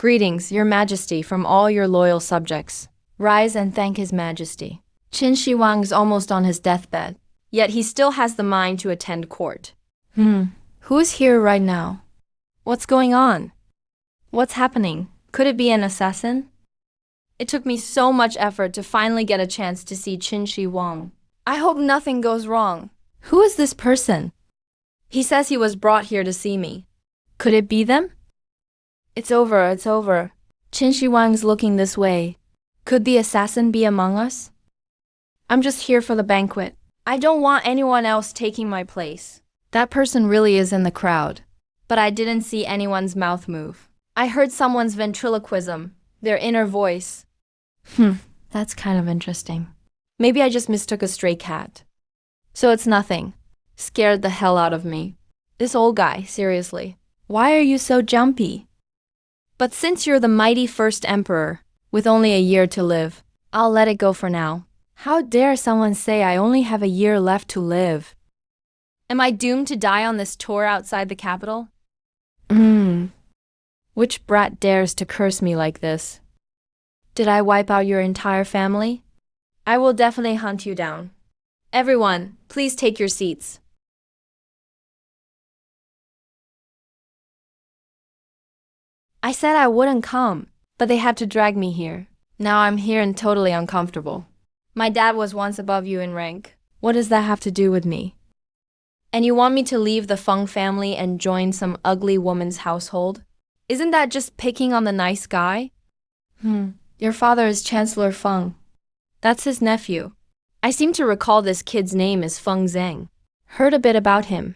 Greetings, your majesty, from all your loyal subjects. Rise and thank his majesty. Qin Shi Huang's almost on his deathbed, yet he still has the mind to attend court. Who is here right now? What's going on? What's happening? Could it be an assassin? It took me so much effort to finally get a chance to see Qin Shi Huang. I hope nothing goes wrong. Who is this person? He says he was brought here to see me. Could it be them? It's over, it's over. Qin Shi Huang's looking this way. Could the assassin be among us? I'm just here for the banquet. I don't want anyone else taking my place. That person really is in the crowd. But I didn't see anyone's mouth move. I heard someone's ventriloquism, their inner voice. That's kind of interesting. Maybe I just mistook a stray cat. So it's nothing. Scared the hell out of me. This old guy, seriously. Why are you so jumpy? But since you're the mighty first emperor, with only a year to live, I'll let it go for now. How dare someone say I only have a year left to live? Am I doomed to die on this tour outside the capital? Which brat dares to curse me like this? Did I wipe out your entire family? I will definitely hunt you down. Everyone, please take your seats. I said I wouldn't come, but they had to drag me here. Now I'm here and totally uncomfortable. My dad was once above you in rank. What does that have to do with me? And you want me to leave the Feng family and join some ugly woman's household? Isn't that just picking on the nice guy? Your father is Chancellor Feng. That's his nephew. I seem to recall this kid's name is Feng Zheng. Heard a bit about him.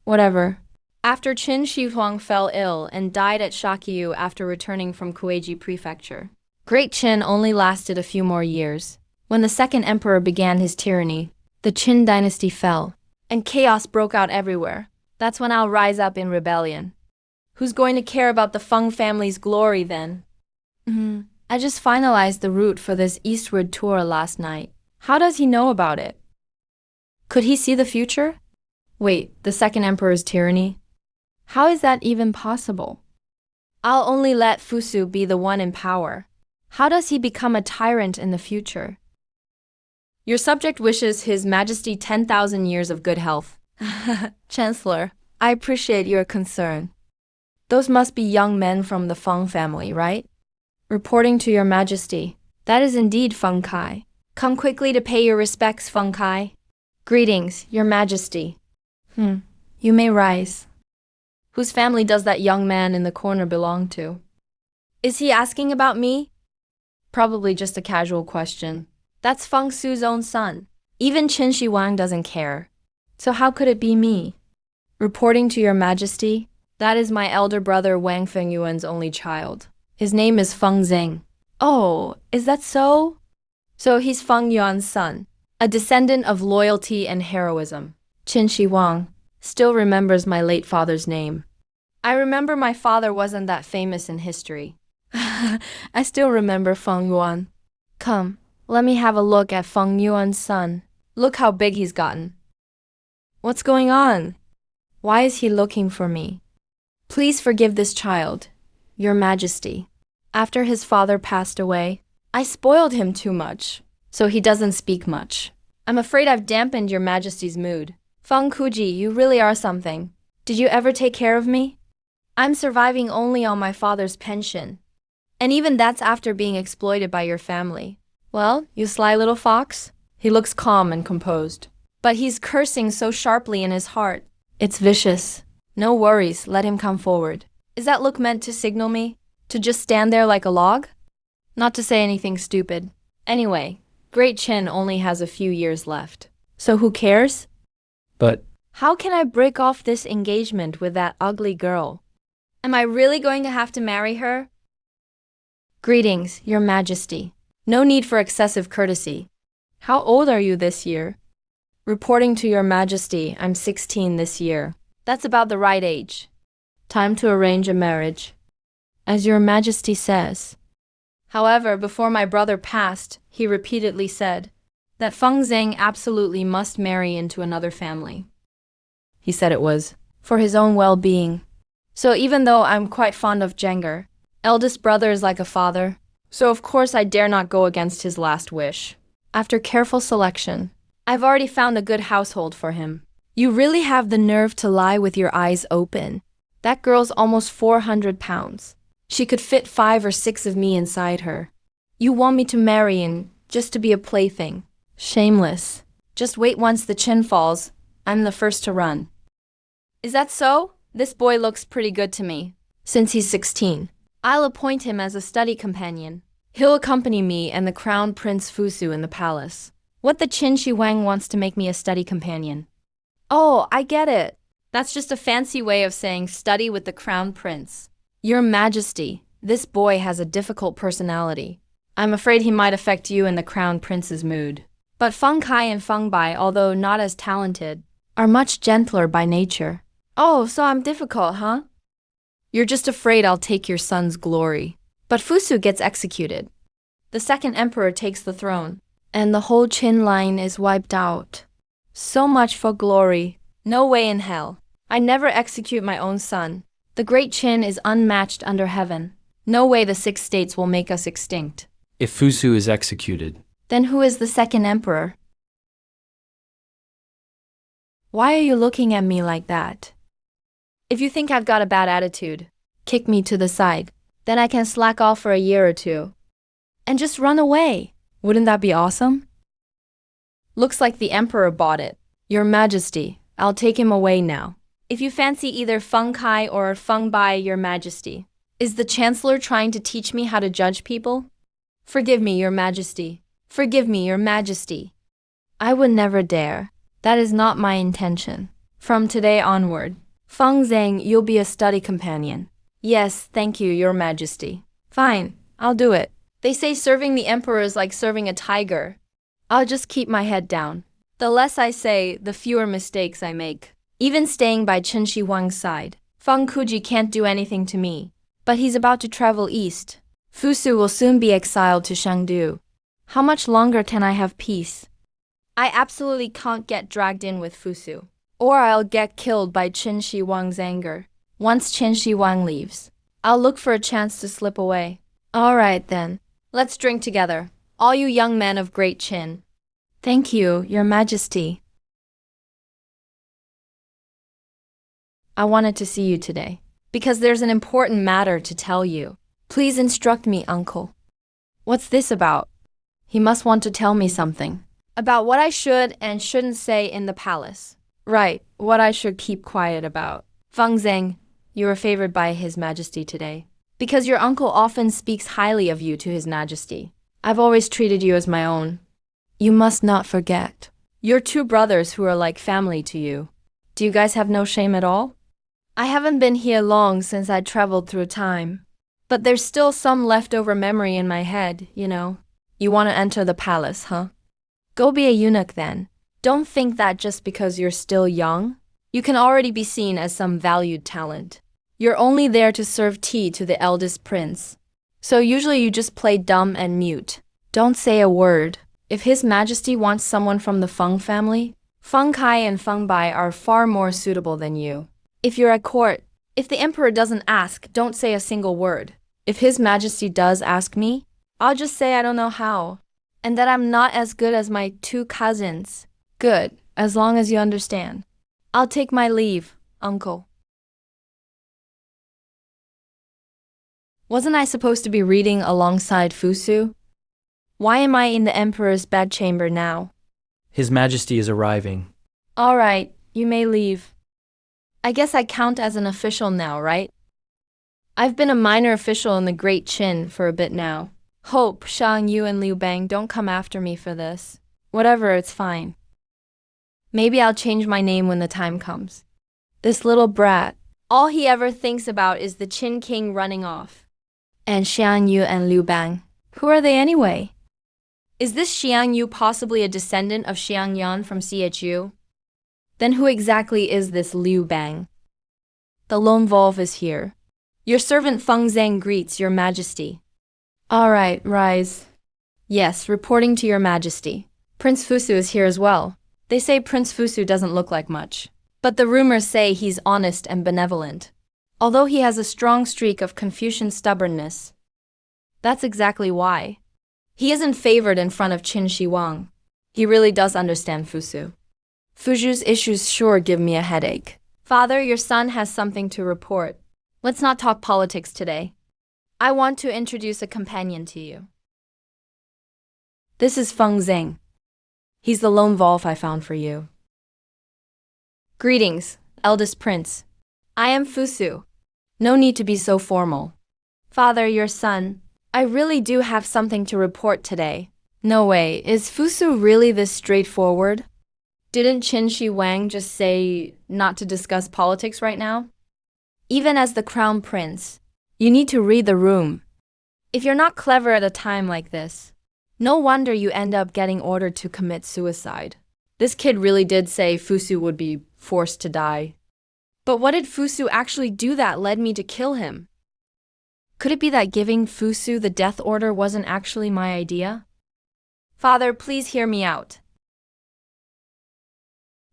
Whatever. After Qin Shi Huang fell ill and died at Shakyu after returning from Kueji Prefecture, Great Qin only lasted a few more years. When the second emperor began his tyranny, the Qin dynasty fell, and chaos broke out everywhere. That's when I'll rise up in rebellion. Who's going to care about the Feng family's glory then? I just finalized the route for this eastward tour last night. How does he know about it? Could he see the future? Wait, the second emperor's tyranny? How is that even possible? I'll only let Fusu be the one in power. How does he become a tyrant in the future? Your subject wishes His Majesty 10,000 years of good health. Chancellor, I appreciate your concern. Those must be young men from the Feng family, right? Reporting to your Majesty. That is indeed Feng Kai. Come quickly to pay your respects, Feng Kai. Greetings, your Majesty. You may rise. Whose family does that young man in the corner belong to? Is he asking about me? Probably just a casual question. That's Feng Su's own son. Even Qin Shi Huang doesn't care. So how could it be me? Reporting to your Majesty, that is my elder brother Wang Fengyuan's only child. His name is Feng Zheng. Oh, is that so? So he's Feng Yuan's son, a descendant of loyalty and heroism. Qin Shi Huang still remembers my late father's name. I remember my father wasn't that famous in history. I still remember Feng Yuan. Come, let me have a look at Feng Yuan's son. Look how big he's gotten. What's going on? Why is he looking for me? Please forgive this child, your Majesty. After his father passed away, I spoiled him too much, so he doesn't speak much. I'm afraid I've dampened your Majesty's mood. Feng Kuji, you really are something. Did you ever take care of me? I'm surviving only on my father's pension. And even that's after being exploited by your family. Well, you sly little fox. He looks calm and composed. But he's cursing so sharply in his heart. It's vicious. No worries, let him come forward. Is that look meant to signal me? To just stand there like a log? Not to say anything stupid. Anyway, Great Qin only has a few years left. So who cares? But how can I break off this engagement with that ugly girl? Am I really going to have to marry her? Greetings, your Majesty. No need for excessive courtesy. How old are you this year? Reporting to your Majesty, I'm 16 this year. That's about the right age. Time to arrange a marriage. As your Majesty says. However, before my brother passed, he repeatedly said that Feng Zheng absolutely must marry into another family. He said it was for his own well-being. So even though I'm quite fond of Jenger, Eldest brother is like a father, so of course I dare not go against his last wish. After careful selection, I've already found a good household for him. You really have the nerve to lie with your eyes open. That girl's almost 400 pounds. She could fit 5 or 6 of me inside her. You want me to marry and just to be a plaything. Shameless. Just wait once the chin falls, I'm the first to run. Is that so? This boy looks pretty good to me. Since he's 16, I'll appoint him as a study companion. He'll accompany me and the Crown Prince Fusu in the palace. What the Qin Shi Huang wants to make me a study companion. Oh, I get it. That's just a fancy way of saying study with the Crown Prince. Your Majesty, this boy has a difficult personality. I'm afraid he might affect you and the Crown Prince's mood. But Feng Kai and Feng Bai, although not as talented, are much gentler by nature. Oh, so I'm difficult, huh? You're just afraid I'll take your son's glory. But Fusu gets executed. The second emperor takes the throne, and the whole Qin line is wiped out. So much for glory. No way in hell. I never execute my own son. The great Qin is unmatched under heaven. No way the 6 states will make us extinct. If Fusu is executed, then who is the second emperor? Why are you looking at me like that? If you think I've got a bad attitude, kick me to the side. Then I can slack off for a year or 2. And just run away. Wouldn't that be awesome? Looks like the emperor bought it. Your Majesty, I'll take him away now. If you fancy either Feng Kai or Feng Bai, Your Majesty. Is the Chancellor trying to teach me how to judge people? Forgive me, Your Majesty. Forgive me, Your Majesty. I would never dare. That is not my intention. From today onward, Feng Zhang, you'll be a study companion. Yes, thank you, Your Majesty. Fine, I'll do it. They say serving the emperor is like serving a tiger. I'll just keep my head down. The less I say, the fewer mistakes I make. Even staying by Qin Shi Huang's side, Feng Kuji can't do anything to me. But he's about to travel east. Fusu will soon be exiled to Shangdu. How much longer can I have peace? I absolutely can't get dragged in with Fusu, or I'll get killed by Qin Shi Huang's anger. Once Qin Shi Huang leaves, I'll look for a chance to slip away. All right then, let's drink together, all you young men of great Qin. Thank you, Your Majesty. I wanted to see you today, because there's an important matter to tell you. Please instruct me, uncle. What's this about? He must want to tell me something. About what I should and shouldn't say in the palace. Right, what I should keep quiet about. Feng Zhang, you were favored by His Majesty today. Because your uncle often speaks highly of you to His Majesty. I've always treated you as my own. You must not forget. Your 2 brothers who are like family to you. Do you guys have no shame at all? I haven't been here long since I traveled through time. But there's still some leftover memory in my head, you know. You want to enter the palace, huh? Go be a eunuch then. Don't think that just because you're still young, you can already be seen as some valued talent. You're only there to serve tea to the eldest prince. So usually you just play dumb and mute. Don't say a word. If His Majesty wants someone from the Feng family, Feng Kai and Feng Bai are far more suitable than you. If you're at court, if the emperor doesn't ask, don't say a single word. If His Majesty does ask me, I'll just say I don't know how, and that I'm not as good as my 2 cousins. Good, as long as you understand. I'll take my leave, uncle. Wasn't I supposed to be reading alongside Fusu? Why am I in the emperor's bedchamber now? His Majesty is arriving. All right, you may leave. I guess I count as an official now, right? I've been a minor official in the Great Qin for a bit now. Hope Shang Yu and Liu Bang don't come after me for this. Whatever, it's fine. Maybe I'll change my name when the time comes. This little brat, all he ever thinks about is the Qin King running off. And Xiang Yu and Liu Bang. Who are they anyway? Is this Xiang Yu possibly a descendant of Xiang Yan from CHU? Then who exactly is this Liu Bang? The lone wolf is here. Your servant Feng Zhang greets Your Majesty. All right, rise. Yes, reporting to Your Majesty. Prince Fusu is here as well. They say Prince Fusu doesn't look like much, but the rumors say he's honest and benevolent. although he has a strong streak of Confucian stubbornness. That's exactly why. He isn't favored in front of Qin Shi Huang. He really does understand Fusu. Fuju's issues sure give me a headache. Father, your son has something to report. Let's not talk politics today. I want to introduce a companion to you. This is Feng Zheng. He's the lone wolf I found for you. Greetings, eldest prince. I am Fusu. No need to be so formal. Father, your son, I really do have something to report today. No way, is Fusu really this straightforward? Didn't Qin Shi Huang just say not to discuss politics right now? Even as the crown prince, you need to read the room. If you're not clever at a time like this, no wonder you end up getting ordered to commit suicide. This kid really did say Fusu would be forced to die. But what did Fusu actually do that led me to kill him? Could it be that giving Fusu the death order wasn't actually my idea? Father, please hear me out.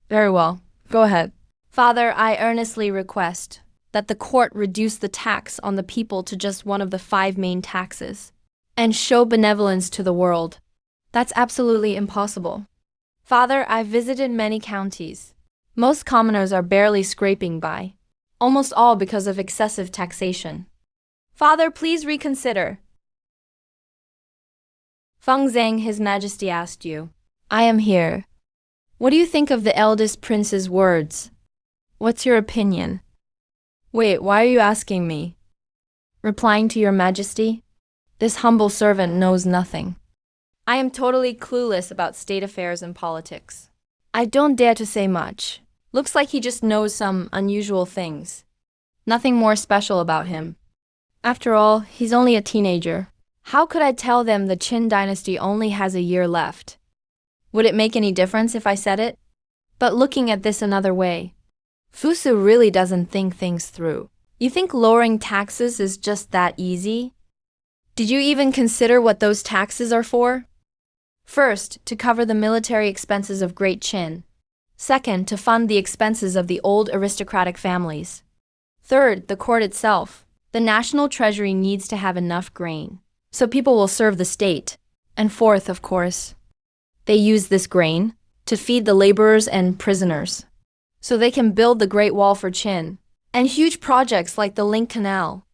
Very well, go ahead. Father, I earnestly request that the court reduce the tax on the people to just one of the 5 main taxes, and show benevolence to the world. That's absolutely impossible. Father, I've visited many counties. Most commoners are barely scraping by, almost all because of excessive taxation. Father, please reconsider. Feng Zheng, His Majesty asked you. I am here. What do you think of the eldest prince's words? What's your opinion? Wait, why are you asking me? Replying to your Majesty? This humble servant knows nothing. I am totally clueless about state affairs and politics. I don't dare to say much. Looks like he just knows some unusual things. Nothing more special about him. After all, he's only a teenager. How could I tell them the Qin dynasty only has a year left? Would it make any difference if I said it? But looking at this another way, Fusu really doesn't think things through. You think lowering taxes is just that easy? Did you even consider what those taxes are for? First, to cover the military expenses of Great Qin. Second, to fund the expenses of the old aristocratic families. Third, the court itself. The national treasury needs to have enough grain, so people will serve the state. And fourth, of course, they use this grain to feed the laborers and prisoners, so they can build the Great Wall for Qin, and huge projects like the Link Canal.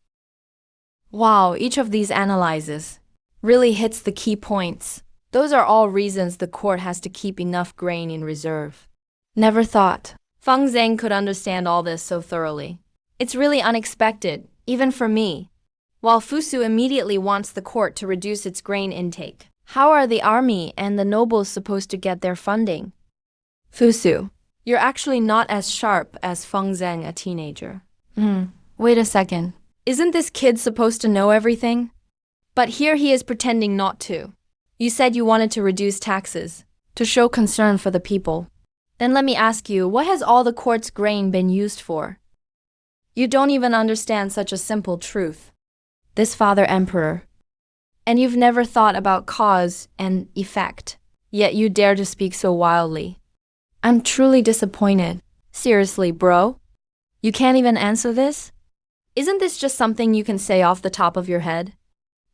Wow, each of these analyses really hits the key points. Those are all reasons the court has to keep enough grain in reserve. Never thought Feng Zheng could understand all this so thoroughly. It's really unexpected, even for me. While Fusu immediately wants the court to reduce its grain intake, how are the army and the nobles supposed to get their funding? Fusu, you're actually not as sharp as Feng Zheng, a teenager. Wait a second. Isn't this kid supposed to know everything? But here he is pretending not to. You said you wanted to reduce taxes, to show concern for the people. Then let me ask you, what has all the court's grain been used for? You don't even understand such a simple truth. This Father Emperor. And you've never thought about cause and effect, yet you dare to speak so wildly. I'm truly disappointed. Seriously, bro? You can't even answer this? Isn't this just something you can say off the top of your head?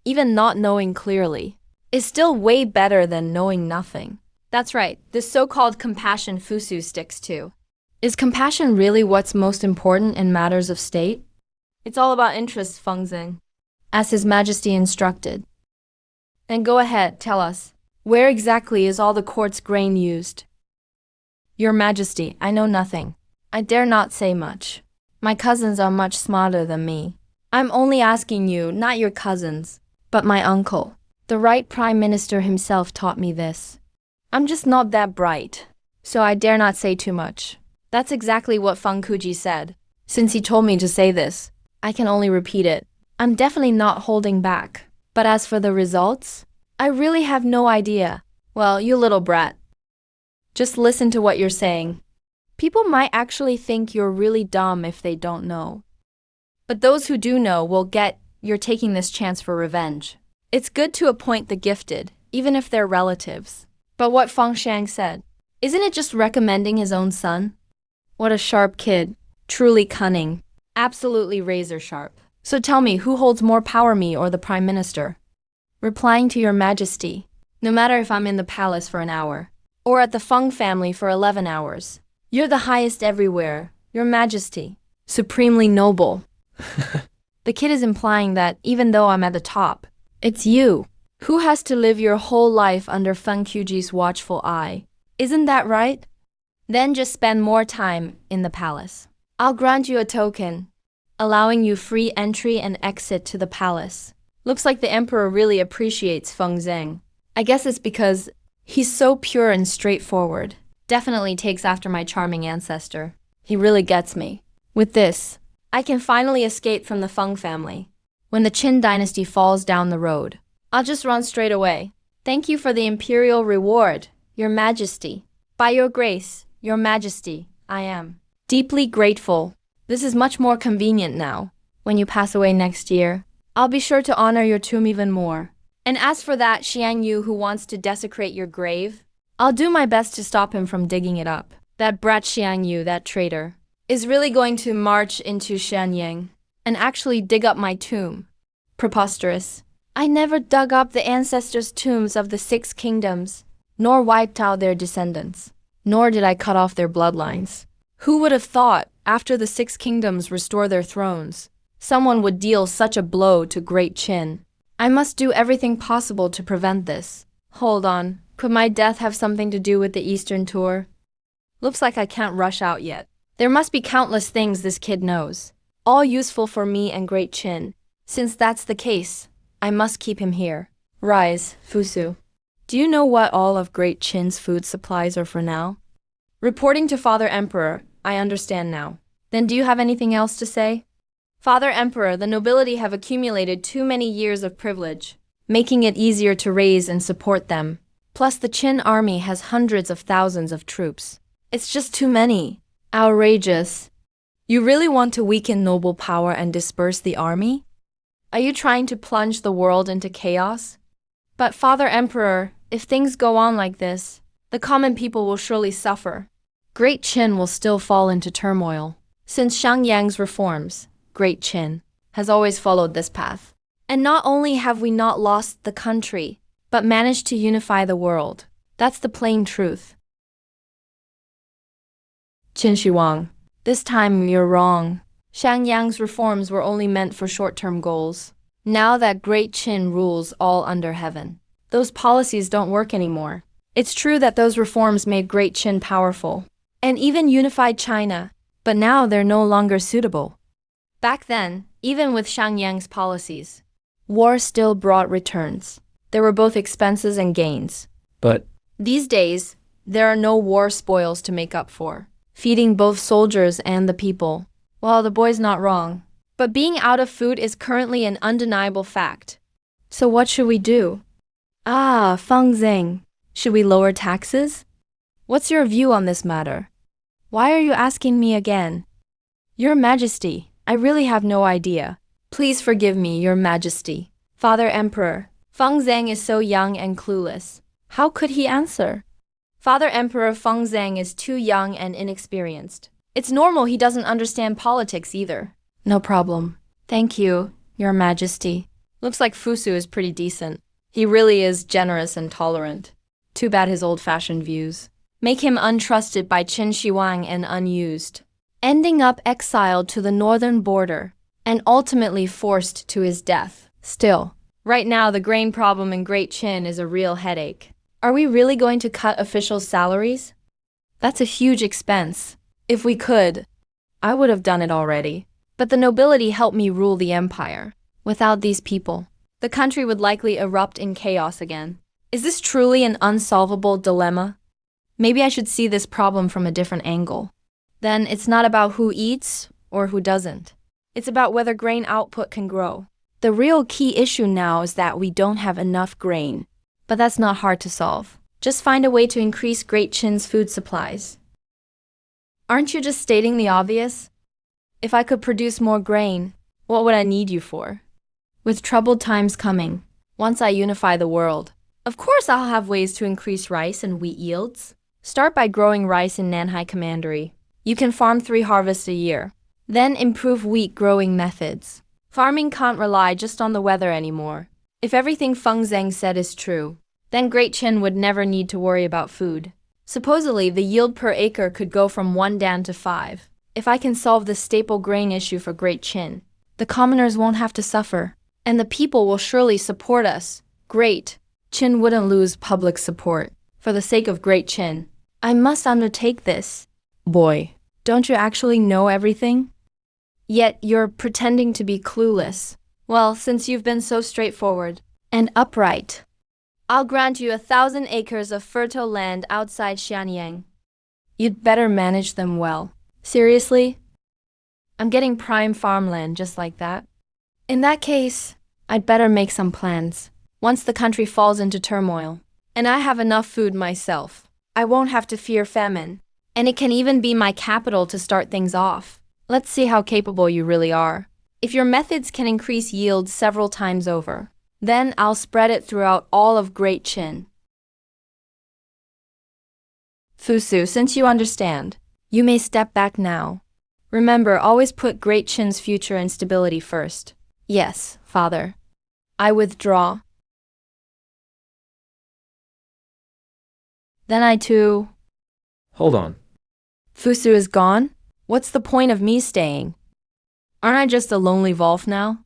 Even not knowing clearly is still way better than knowing nothing. That's right, this so-called compassion Fusu sticks to. Is compassion really what's most important in matters of state? It's all about interest, Feng Zheng, as His Majesty instructed. And go ahead, tell us, where exactly is all the court's grain used? Your Majesty, I know nothing. I dare not say much. My cousins are much smarter than me. I'm only asking you, not your cousins, but my uncle. The right Prime Minister himself taught me this. I'm just not that bright, so I dare not say too much. That's exactly what Feng Kuji said. Since he told me to say this, I can only repeat it. I'm definitely not holding back. But as for the results, I really have no idea. Well, you little brat. Just listen to what you're saying. People might actually think you're really dumb if they don't know. But those who do know will get you're taking this chance for revenge. It's good to appoint the gifted, even if they're relatives. But what Feng Shang said, isn't it just recommending his own son? What a sharp kid, truly cunning. Absolutely razor sharp. So tell me, who holds more power, me or the Prime Minister? Replying to your Majesty, no matter if I'm in the palace for an hour, or at the Feng family for 11 hours, you're the highest everywhere, your Majesty. Supremely noble. The kid is implying that even though I'm at the top, it's you who has to live your whole life under Feng Qiuji's watchful eye. Isn't that right? Then just spend more time in the palace. I'll grant you a token, allowing you free entry and exit to the palace. Looks like the emperor really appreciates Feng Zheng. I guess it's because he's so pure and straightforward. Definitely takes after my charming ancestor. He really gets me. With this, I can finally escape from the Feng family. When the Qin dynasty falls down the road, I'll just run straight away. Thank you for the imperial reward, your Majesty. By your grace, your Majesty, I am deeply grateful. This is much more convenient now. When you pass away next year, I'll be sure to honor your tomb even more. And as for that Xiang Yu who wants to desecrate your grave, I'll do my best to stop him from digging it up. That brat Xiang Yu, that traitor, is really going to march into Shenyang and actually dig up my tomb. Preposterous. I never dug up the ancestors' tombs of the 6 kingdoms, nor wiped out their descendants, nor did I cut off their bloodlines. Who would have thought, after the 6 kingdoms restore their thrones, someone would deal such a blow to Great Qin? I must do everything possible to prevent this. Hold on, could my death have something to do with the Eastern tour? Looks like I can't rush out yet. There must be countless things this kid knows, all useful for me and Great Qin. Since that's the case, I must keep him here. Rise, Fusu. Do you know what all of Great Qin's food supplies are for now? Reporting to Father Emperor, I understand now. Then do you have anything else to say? Father Emperor, the nobility have accumulated too many years of privilege, making it easier to raise and support them. Plus the Qin army has hundreds of thousands of troops. It's just too many. Outrageous. You really want to weaken noble power and disperse the army? Are you trying to plunge the world into chaos? But Father Emperor, if things go on like this, the common people will surely suffer. Great Qin will still fall into turmoil. Since Xiangyang's reforms, Great Qin has always followed this path. And not only have we not lost the country, but managed to unify the world. That's the plain truth. Qin Shi Huang, this time you're wrong. Xiangyang's reforms were only meant for short-term goals. Now that Great Qin rules all under heaven, those policies don't work anymore. It's true that those reforms made Great Qin powerful, and even unified China, but now they're no longer suitable. Back then, even with Xiangyang's policies, war still brought returns. There were both expenses and gains. But These days, there are no war spoils to make up for, feeding both soldiers and the people. Well, the boy's not wrong. But being out of food is currently an undeniable fact. So what should we do? Feng Zheng, should we lower taxes? What's your view on this matter? Why are you asking me again? Your Majesty, I really have no idea. Please forgive me, Your Majesty. Father Emperor, Feng Zheng is so young and clueless. How could he answer? Father Emperor Feng Zheng is too young and inexperienced. It's normal he doesn't understand politics either. No problem. Thank you, Your Majesty. Looks like Fusu is pretty decent. He really is generous and tolerant. Too bad his old-fashioned views make him untrusted by Qin Shi Huang and unused, ending up exiled to the northern border and ultimately forced to his death. Still, right now the grain problem in Great Qin is a real headache. Are we really going to cut officials' salaries? That's a huge expense. If we could, I would have done it already. But the nobility helped me rule the empire. Without these people, the country would likely erupt in chaos again. Is this truly an unsolvable dilemma? Maybe I should see this problem from a different angle. Then it's not about who eats or who doesn't. It's about whether grain output can grow. The real key issue now is that we don't have enough grain. But that's not hard to solve. Just find a way to increase Great Qin's food supplies. Aren't you just stating the obvious? If I could produce more grain, what would I need you for? With troubled times coming, once I unify the world, of course I'll have ways to increase rice and wheat yields. Start by growing rice in Nanhai Commandery. You can farm 3 harvests a year. Then improve wheat growing methods. Farming can't rely just on the weather anymore. If everything Feng Zheng said is true, then Great Qin would never need to worry about food. Supposedly, the yield per acre could go from 1 dan to 5. If I can solve the staple grain issue for Great Qin, the commoners won't have to suffer, and the people will surely support us. Great Qin wouldn't lose public support. For the sake of Great Qin, I must undertake this. Boy, don't you actually know everything? Yet you're pretending to be clueless. Well, since you've been so straightforward and upright, I'll grant you 1,000 acres of fertile land outside Xianyang. You'd better manage them well. Seriously? I'm getting prime farmland just like that. In that case, I'd better make some plans. Once the country falls into turmoil, and I have enough food myself, I won't have to fear famine. And it can even be my capital to start things off. Let's see how capable you really are. If your methods can increase yield several times over, then I'll spread it throughout all of Great Qin. Fusu, since you understand, you may step back now. Remember, always put Great Qin's future and stability first. Yes, father. I withdraw. Then I too. Hold on. Fusu is gone? What's the point of me staying? Aren't I just a lonely wolf now?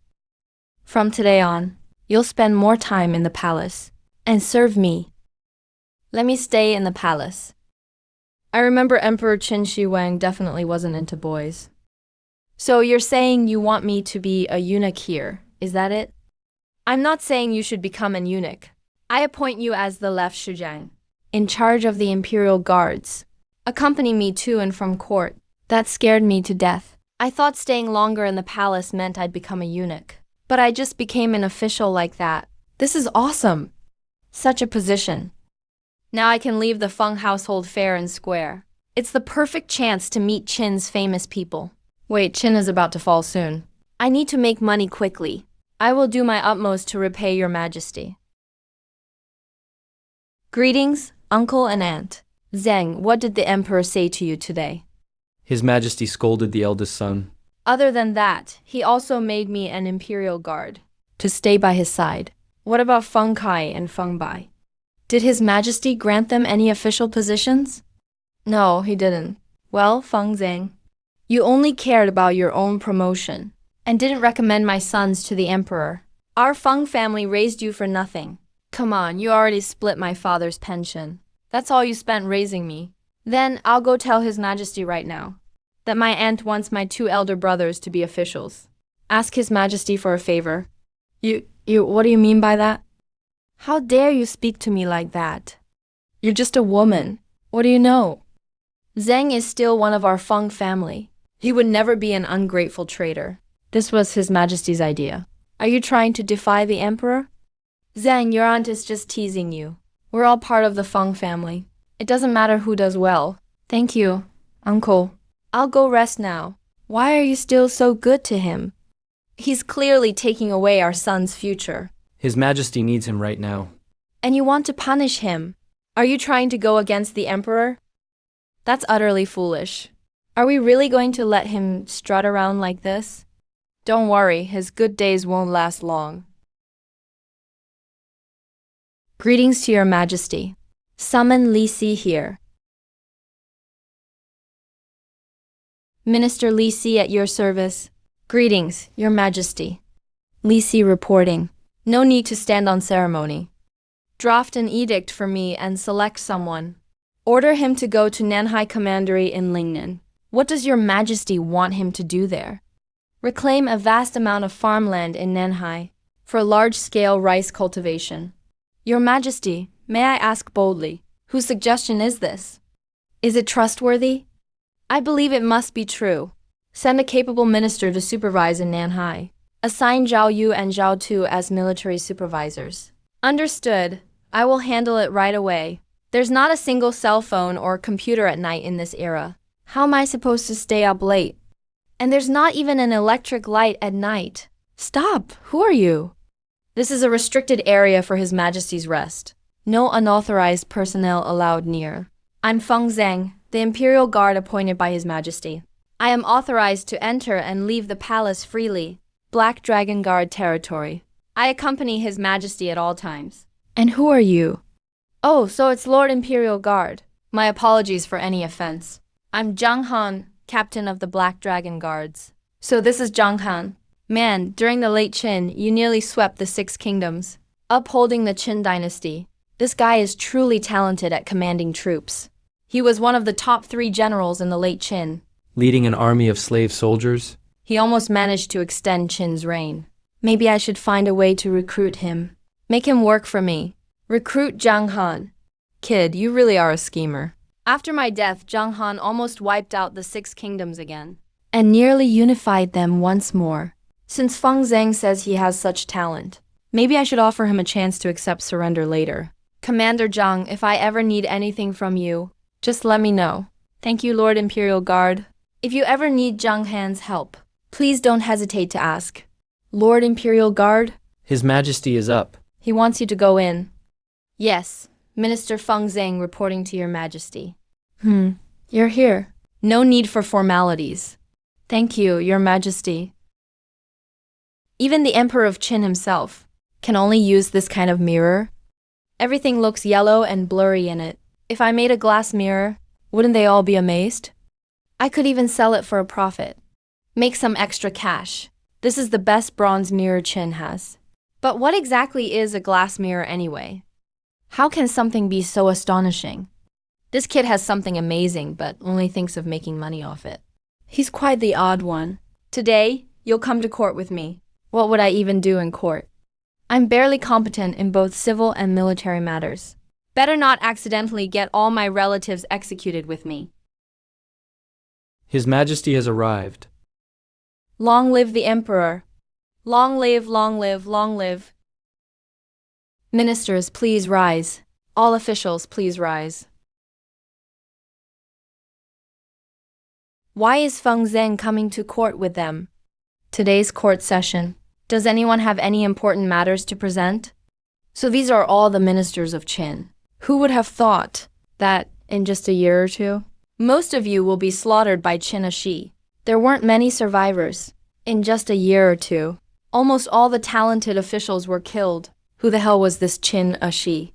From today on, you'll spend more time in the palace and serve me. Let me stay in the palace. I remember Emperor Qin Shi Huang definitely wasn't into boys. So you're saying you want me to be a eunuch here, is that it? I'm not saying you should become an eunuch. I appoint you as the left Shujang, in charge of the imperial guards. Accompany me to and from court. That scared me to death. I thought staying longer in the palace meant I'd become a eunuch. But I just became an official like that. This is awesome. Such a position. Now I can leave the Feng household fair and square. It's the perfect chance to meet Qin's famous people. Wait, Qin is about to fall soon. I need to make money quickly. I will do my utmost to repay your majesty. Greetings, uncle and aunt. Zheng, what did the emperor say to you today? His Majesty scolded the eldest son. Other than that, he also made me an imperial guard to stay by his side. What about Feng Kai and Feng Bai? Did His Majesty grant them any official positions? No, he didn't. Well, Feng Zheng, you only cared about your own promotion and didn't recommend my sons to the emperor. Our Feng family raised you for nothing. Come on, you already split my father's pension. That's all you spent raising me. Then I'll go tell His Majesty right now that my aunt wants my 2 elder brothers to be officials. Ask His Majesty for a favor. What do you mean by that? How dare you speak to me like that? You're just a woman. What do you know? Zheng is still one of our Feng family. He would never be an ungrateful traitor. This was His Majesty's idea. Are you trying to defy the emperor? Zheng, your aunt is just teasing you. We're all part of the Feng family. It doesn't matter who does well. Thank you, uncle. I'll go rest now. Why are you still so good to him? He's clearly taking away our son's future. His Majesty needs him right now. And you want to punish him. Are you trying to go against the emperor? That's utterly foolish. Are we really going to let him strut around like this? Don't worry, his good days won't last long. Greetings to your Majesty. Summon Li Si here. Minister Li Si at your service. Greetings, your Majesty. Li Si reporting. No need to stand on ceremony. Draft an edict for me and select someone. Order him to go to Nanhai Commandery in Lingnan. What does your Majesty want him to do there? Reclaim a vast amount of farmland in Nanhai for large-scale rice cultivation. Your Majesty, may I ask boldly, whose suggestion is this? Is it trustworthy? I believe it must be true. Send a capable minister to supervise in Nanhai. Assign Zhao Yu and Zhao Tu as military supervisors. Understood. I will handle it right away. There's not a single cell phone or computer at night in this era. How am I supposed to stay up late? And there's not even an electric light at night. Stop! Who are you? This is a restricted area for His Majesty's rest. No unauthorized personnel allowed near. I'm Feng Zheng, the Imperial Guard appointed by His Majesty. I am authorized to enter and leave the palace freely. Black Dragon Guard territory. I accompany His Majesty at all times. And who are you? Oh, so it's Lord Imperial Guard. My apologies for any offense. I'm Zhang Han, captain of the Black Dragon Guards. So this is Zhang Han. Man, during the late Qin, you nearly swept the Six Kingdoms, upholding the Qin dynasty. This guy is truly talented at commanding troops. He was one of the top 3 generals in the late Qin. Leading an army of slave soldiers? He almost managed to extend Qin's reign. Maybe I should find a way to recruit him. Make him work for me. Recruit Zhang Han. Kid, you really are a schemer. After my death, Zhang Han almost wiped out the 6 kingdoms again, and nearly unified them once more. Since Feng Zhang says he has such talent, maybe I should offer him a chance to accept surrender later. Commander Zhang, if I ever need anything from you, just let me know. Thank you, Lord Imperial Guard. If you ever need Zhang Han's help, please don't hesitate to ask. Lord Imperial Guard? His Majesty is up. He wants you to go in. Yes, Minister Feng Zhang reporting to Your Majesty. You're here. No need for formalities. Thank you, Your Majesty. Even the Emperor of Qin himself can only use this kind of mirror. Everything looks yellow and blurry in it. If I made a glass mirror, wouldn't they all be amazed? I could even sell it for a profit. Make some extra cash. This is the best bronze mirror Qin has. But what exactly is a glass mirror anyway? How can something be so astonishing? This kid has something amazing, but only thinks of making money off it. He's quite the odd one. Today, you'll come to court with me. What would I even do in court? I'm barely competent in both civil and military matters. Better not accidentally get all my relatives executed with me. His Majesty has arrived. Long live the Emperor. Long live, long live, long live. Ministers, please rise. All officials, please rise. Why is Feng Zhang coming to court with them? Today's court session. Does anyone have any important matters to present? So these are all the ministers of Qin. Who would have thought that in just a year or two, most of you will be slaughtered by Qin Ashi? There weren't many survivors. In just a year or two, almost all the talented officials were killed. Who the hell was this Qin Ashi?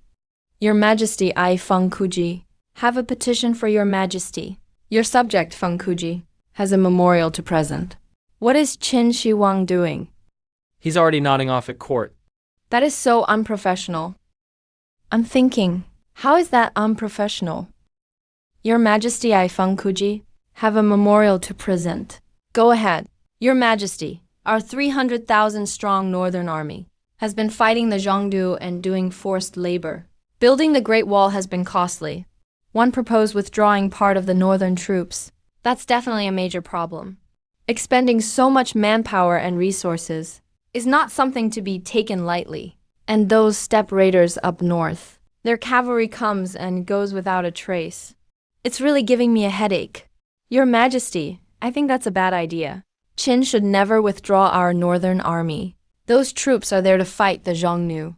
Your Majesty, I, Feng Kuji, have a petition for Your Majesty. Your subject, Feng Kuji, has a memorial to present. What is Qin Shi Huang doing? He's already nodding off at court. That is so unprofessional. I'm thinking, how is that unprofessional? Your Majesty, I, Feng Kuji, have a memorial to present. Go ahead. Your Majesty, our 300,000-strong northern army has been fighting the Zhongdu and doing forced labor. Building the Great Wall has been costly. One proposed withdrawing part of the northern troops. That's definitely a major problem. Expending so much manpower and resources is not something to be taken lightly. And those steppe raiders up north, their cavalry comes and goes without a trace. It's really giving me a headache. Your Majesty, I think that's a bad idea. Qin should never withdraw our northern army. Those troops are there to fight the Xiongnu.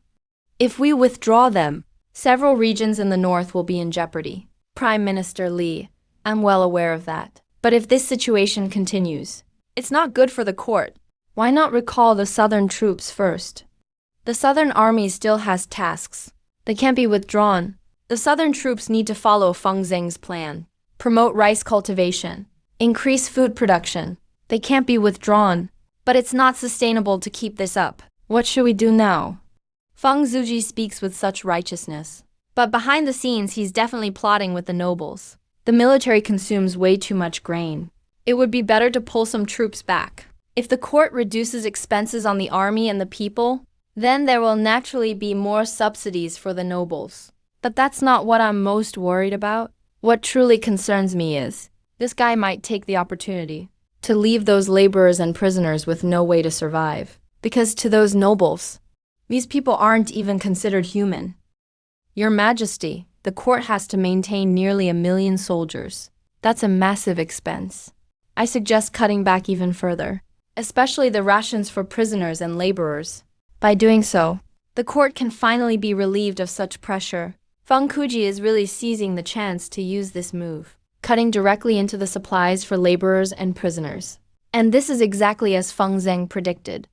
If we withdraw them, several regions in the north will be in jeopardy. Prime Minister Li, I'm well aware of that. But if this situation continues, it's not good for the court. Why not recall the southern troops first? The southern army still has tasks. They can't be withdrawn. The southern troops need to follow Feng Zhang's plan. Promote rice cultivation. Increase food production. They can't be withdrawn. But it's not sustainable to keep this up. What should we do now? Feng Zuji speaks with such righteousness. But behind the scenes, he's definitely plotting with the nobles. The military consumes way too much grain. It would be better to pull some troops back. If the court reduces expenses on the army and the people, then there will naturally be more subsidies for the nobles. But that's not what I'm most worried about. What truly concerns me is, this guy might take the opportunity to leave those laborers and prisoners with no way to survive. Because to those nobles, these people aren't even considered human. Your Majesty, the court has to maintain nearly 1 million soldiers. That's a massive expense. I suggest cutting back even further, especially the rations for prisoners and laborers. By doing so, the court can finally be relieved of such pressure. Feng Kuji is really seizing the chance to use this move. cutting directly into the supplies for laborers and prisoners. And this is exactly as Feng Zheng predicted.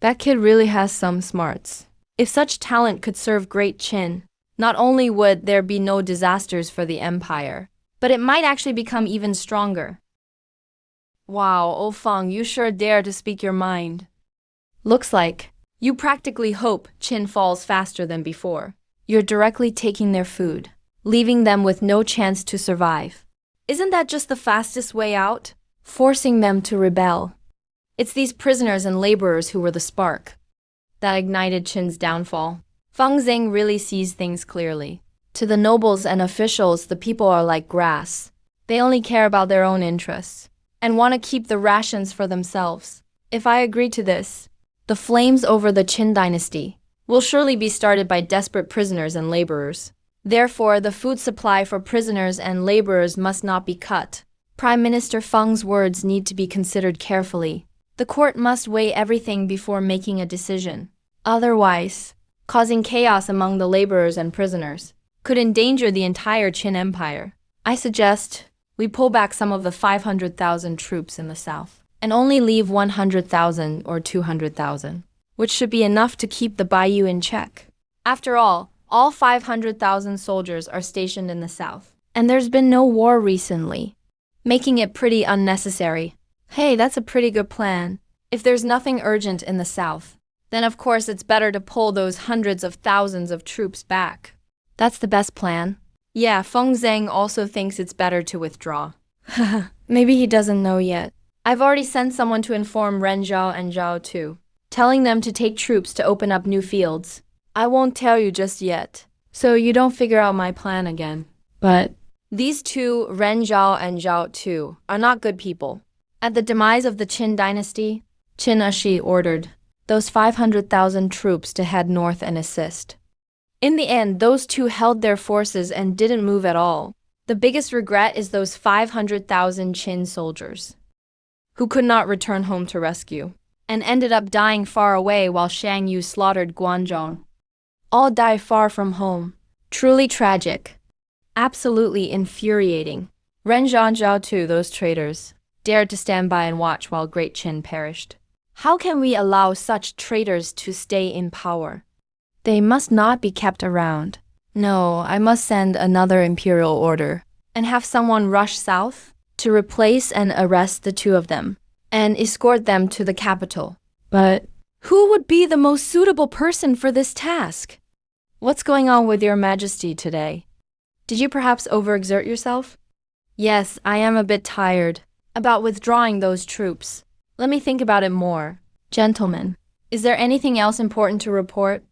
That kid really has some smarts. If such talent could serve Great Qin, not only would there be no disasters for the empire, but it might actually become even stronger. Wow, oh Feng, you sure dare to speak your mind. Looks like you practically hope Qin falls faster than before. You're directly taking their food, leaving them with no chance to survive. Isn't that just the fastest way out? Forcing them to rebel. It's these prisoners and laborers who were the spark that ignited Qin's downfall. Feng Zheng really sees things clearly. To the nobles and officials, the people are like grass. They only care about their own interests and want to keep the rations for themselves. If I agree to this, the flames over the Qin dynasty will surely be started by desperate prisoners and laborers. Therefore, the food supply for prisoners and laborers must not be cut. Prime Minister Feng's words need to be considered carefully. The court must weigh everything before making a decision. Otherwise, causing chaos among the laborers and prisoners could endanger the entire Qin Empire. I suggest we pull back some of the 500,000 troops in the south and only leave 100,000 or 200,000, which should be enough to keep the Baiyu in check. After all 500,000 soldiers are stationed in the south, and there's been no war recently, making it pretty unnecessary. Hey, that's a pretty good plan. If there's nothing urgent in the south, then of course it's better to pull those hundreds of thousands of troops back. That's the best plan. Yeah, Feng Zheng also thinks it's better to withdraw. Maybe he doesn't know yet. I've already sent someone to inform Ren Zhao and Zhao Tu, telling them to take troops to open up new fields. I won't tell you just yet, so you don't figure out my plan again. But these two, Ren Zhao and Zhao Tu, are not good people. At the demise of the Qin dynasty, Qin Ashi ordered those 500,000 troops to head north and assist. In the end, those two held their forces and didn't move at all. The biggest regret is those 500,000 Qin soldiers who could not return home to rescue and ended up dying far away while Shang Yu slaughtered Guanzhong. All die far from home. Truly tragic. Absolutely infuriating. Ren Zhao and Zhao Tu, those traitors, dared to stand by and watch while Great Qin perished. How can we allow such traitors to stay in power? They must not be kept around. No, I must send another imperial order and have someone rush south to replace and arrest the two of them and escort them to the capital. But who would be the most suitable person for this task? What's going on with your majesty today? Did you perhaps overexert yourself? Yes, I am a bit tired about withdrawing those troops. Let me think about it more. Gentlemen, is there anything else important to report?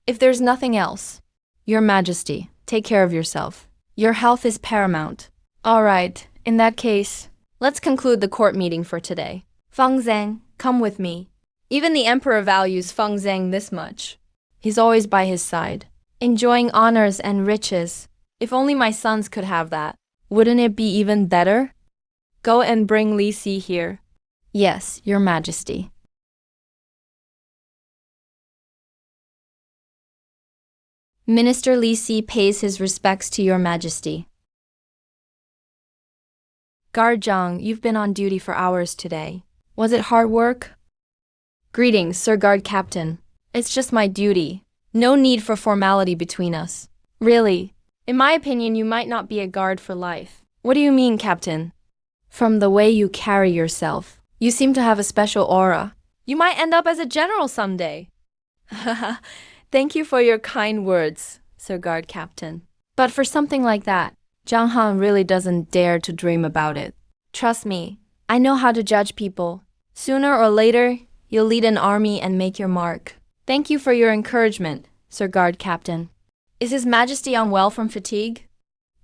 If there's nothing else, Your Majesty, take care of yourself. Your health is paramount. All right, in that case, let's conclude the court meeting for today. Feng Zheng, come with me. Even the emperor values Feng Zheng this much. He's always by his side, enjoying honors and riches. If only my sons could have that. Wouldn't it be even better? Go and bring Li Si here. Yes, Your Majesty. Minister Li Si pays his respects to Your Majesty. Guard Zhang, you've been on duty for hours today. Was it hard work? Greetings, Sir Guard Captain. It's just my duty. No need for formality between us. Really, in my opinion, you might not be a guard for life. What do you mean, Captain? From the way you carry yourself, you seem to have a special aura. You might end up as a general someday. Thank you for your kind words, Sir Guard Captain. But for something like that, Zhang Han really doesn't dare to dream about it. Trust me, I know how to judge people. Sooner or later, you'll lead an army and make your mark. Thank you for your encouragement, Sir Guard Captain. Is His Majesty unwell from fatigue?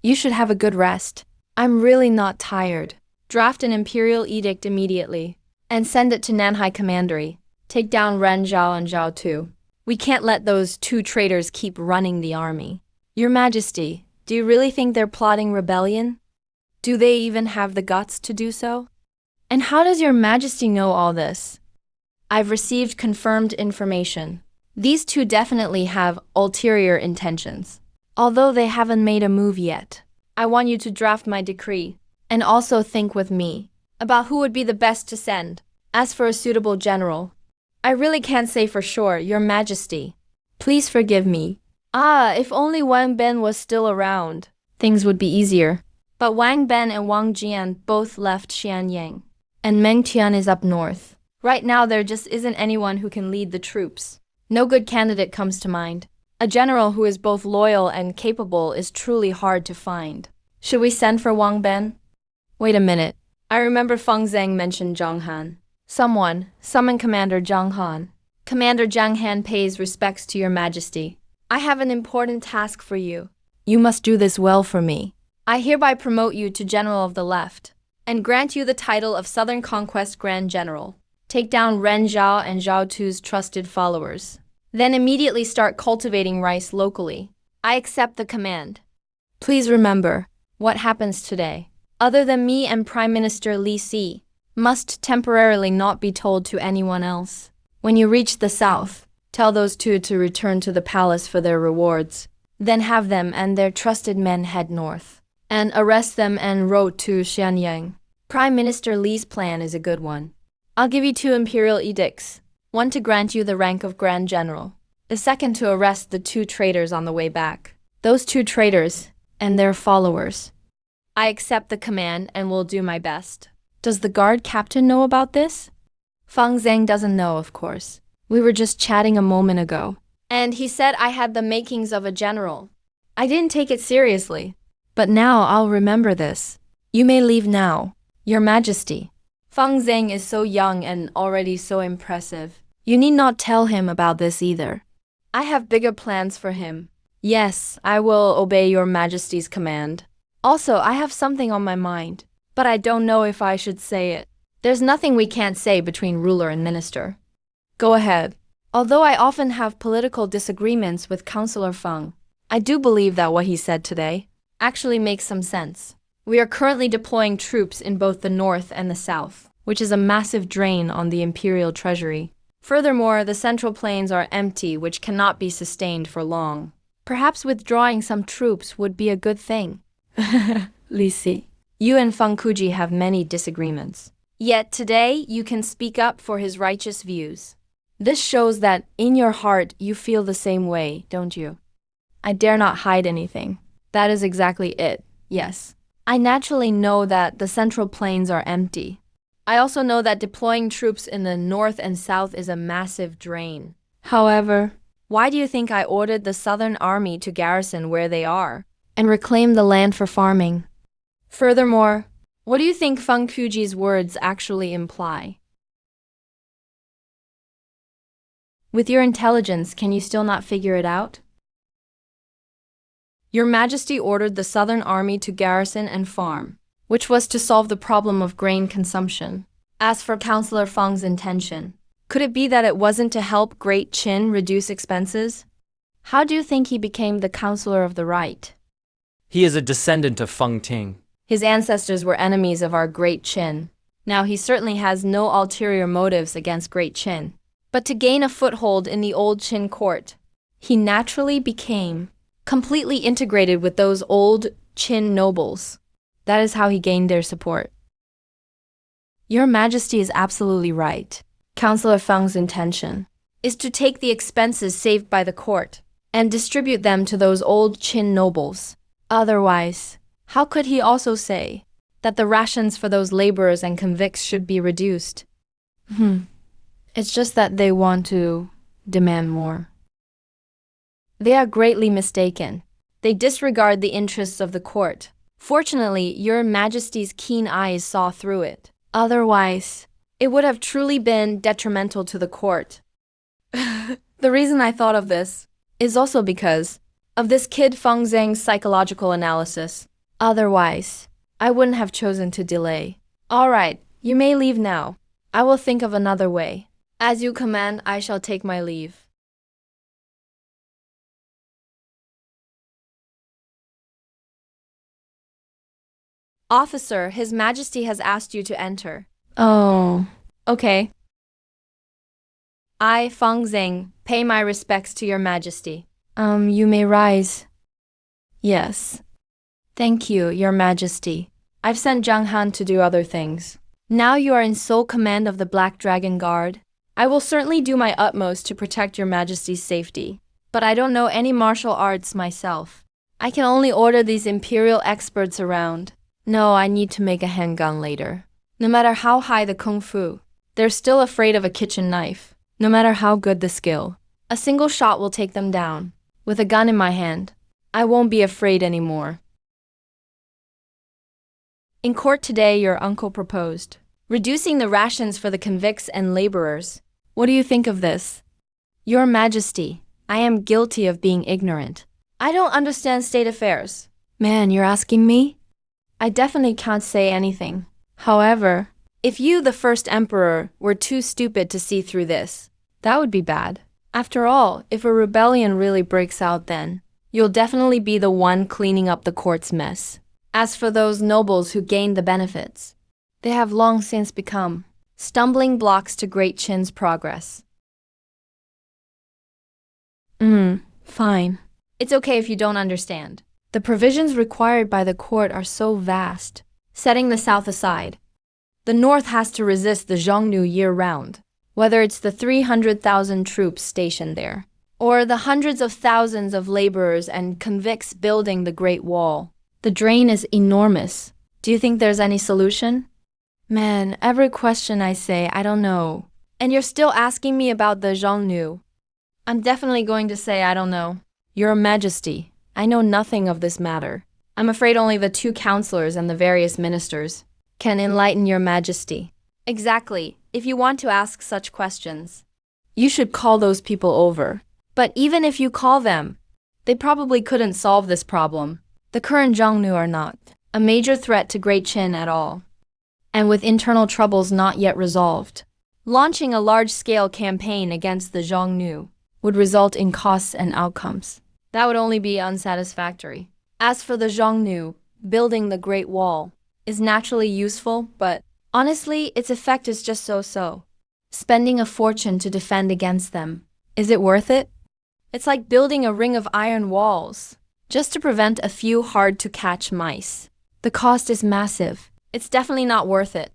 You should have a good rest. I'm really not tired. Draft an imperial edict immediately and send it to Nanhai Commandery. Take down Ren Zhao and Zhao Tu. We can't let those two traitors keep running the army. Your Majesty, do you really think they're plotting rebellion? Do they even have the guts to do so? And how does Your Majesty know all this? I've received confirmed information. These two definitely have ulterior intentions, although they haven't made a move yet. I want you to draft my decree, and also think with me about who would be the best to send. As for a suitable general, I really can't say for sure, Your Majesty. Please forgive me. If only Wang Ben was still around, things would be easier. But Wang Ben and Wang Jian both left Xianyang, and Meng Tian is up north. Right now there just isn't anyone who can lead the troops. No good candidate comes to mind. A general who is both loyal and capable is truly hard to find. Should we send for Wang Ben? Wait a minute. I remember Feng Zhang mentioned Zhang Han. Someone, summon Commander Zhang Han. Commander Zhang Han pays respects to Your Majesty. I have an important task for you. You must do this well for me. I hereby promote you to General of the Left, and grant you the title of Southern Conquest Grand General. Take down Ren Zhao and Zhao Tu's trusted followers. Then immediately start cultivating rice locally. I accept the command. Please remember, what happens today, other than me and Prime Minister Li Si, must temporarily not be told to anyone else. When you reach the south, tell those two to return to the palace for their rewards. Then have them and their trusted men head north, and arrest them en route to Xianyang. Prime Minister Li's plan is a good one. I'll give you 2 imperial edicts, one to grant you the rank of Grand General, the second to arrest the 2 traitors on the way back. Those 2 traitors and their followers. I accept the command and will do my best. Does the guard captain know about this? Feng Zhang doesn't know, of course. We were just chatting a moment ago, and he said I had the makings of a general. I didn't take it seriously, but now I'll remember this. You may leave now, Your Majesty. Feng Zhang is so young and already so impressive. You need not tell him about this either. I have bigger plans for him. Yes, I will obey Your Majesty's command. Also, I have something on my mind, but I don't know if I should say it. There's nothing we can't say between ruler and minister. Go ahead. Although I often have political disagreements with Councillor Feng, I do believe that what he said today actually makes some sense. We are currently deploying troops in both the north and the south, which is a massive drain on the imperial treasury. Furthermore, the central plains are empty, which cannot be sustained for long. Perhaps withdrawing some troops would be a good thing. Li Si, you and Feng Kuji have many disagreements. Yet today you can speak up for his righteous views. This shows that in your heart you feel the same way, don't you? I dare not hide anything. That is exactly it, yes. I naturally know that the central plains are empty. I also know that deploying troops in the north and south is a massive drain. However, why do you think I ordered the Southern Army to garrison where they are and reclaim the land for farming? Furthermore, what do you think Feng Kuji's words actually imply? With your intelligence, can you still not figure it out? Your Majesty ordered the Southern Army to garrison and farm, which was to solve the problem of grain consumption. As for Councillor Feng's intention, could it be that it wasn't to help Great Qin reduce expenses? How do you think he became the Councillor of the Right? He is a descendant of Feng Ting. His ancestors were enemies of our Great Qin. Now he certainly has no ulterior motives against Great Qin. But to gain a foothold in the old Qin court, he naturally became completely integrated with those old Qin nobles. That is how he gained their support. Your Majesty is absolutely right. Councillor Feng's intention is to take the expenses saved by the court and distribute them to those old Qin nobles. Otherwise, how could he also say that the rations for those laborers and convicts should be reduced? It's just that they want to demand more. They are greatly mistaken. They disregard the interests of the court. Fortunately, Your Majesty's keen eyes saw through it. Otherwise, it would have truly been detrimental to the court. The reason I thought of this is also because of this kid Feng Zhang's psychological analysis. Otherwise, I wouldn't have chosen to delay. All right, you may leave now. I will think of another way. As you command, I shall take my leave. Officer, His Majesty has asked you to enter. Oh, okay. I, Feng Zhang, pay my respects to Your Majesty. You may rise. Yes. Thank you, Your Majesty. I've sent Zhang Han to do other things. Now you are in sole command of the Black Dragon Guard. I will certainly do my utmost to protect Your Majesty's safety. But I don't know any martial arts myself. I can only order these imperial experts around. No, I need to make a handgun later. No matter how high the kung fu, they're still afraid of a kitchen knife. No matter how good the skill, a single shot will take them down. With a gun in my hand, I won't be afraid anymore. In court today, your uncle proposed reducing the rations for the convicts and laborers. What do you think of this? Your Majesty, I am guilty of being ignorant. I don't understand state affairs. Man, you're asking me? I definitely can't say anything. However, if you, the first emperor, were too stupid to see through this, that would be bad. After all, if a rebellion really breaks out then, you'll definitely be the one cleaning up the court's mess. As for those nobles who gained the benefits, they have long since become stumbling blocks to Great Qin's progress. Fine. It's okay if you don't understand. The provisions required by the court are so vast. Setting the South aside, the North has to resist the Xiongnu year-round, whether it's the 300,000 troops stationed there, or the hundreds of thousands of laborers and convicts building the Great Wall. The drain is enormous. Do you think there's any solution? Man, every question I say, I don't know. And you're still asking me about the Xiongnu. I'm definitely going to say I don't know. Your Majesty, I know nothing of this matter. I'm afraid only the 2 counselors and the various ministers can enlighten Your Majesty. Exactly. If you want to ask such questions, you should call those people over. But even if you call them, they probably couldn't solve this problem. The current Xiongnu are not a major threat to Great Qin at all. And with internal troubles not yet resolved, launching a large-scale campaign against the Xiongnu would result in costs and outcomes that would only be unsatisfactory. As for the Xiongnu, building the Great Wall is naturally useful, but honestly, its effect is just so-so. Spending a fortune to defend against them, is it worth it? It's like building a ring of iron walls just to prevent a few hard-to-catch mice. The cost is massive. It's definitely not worth it.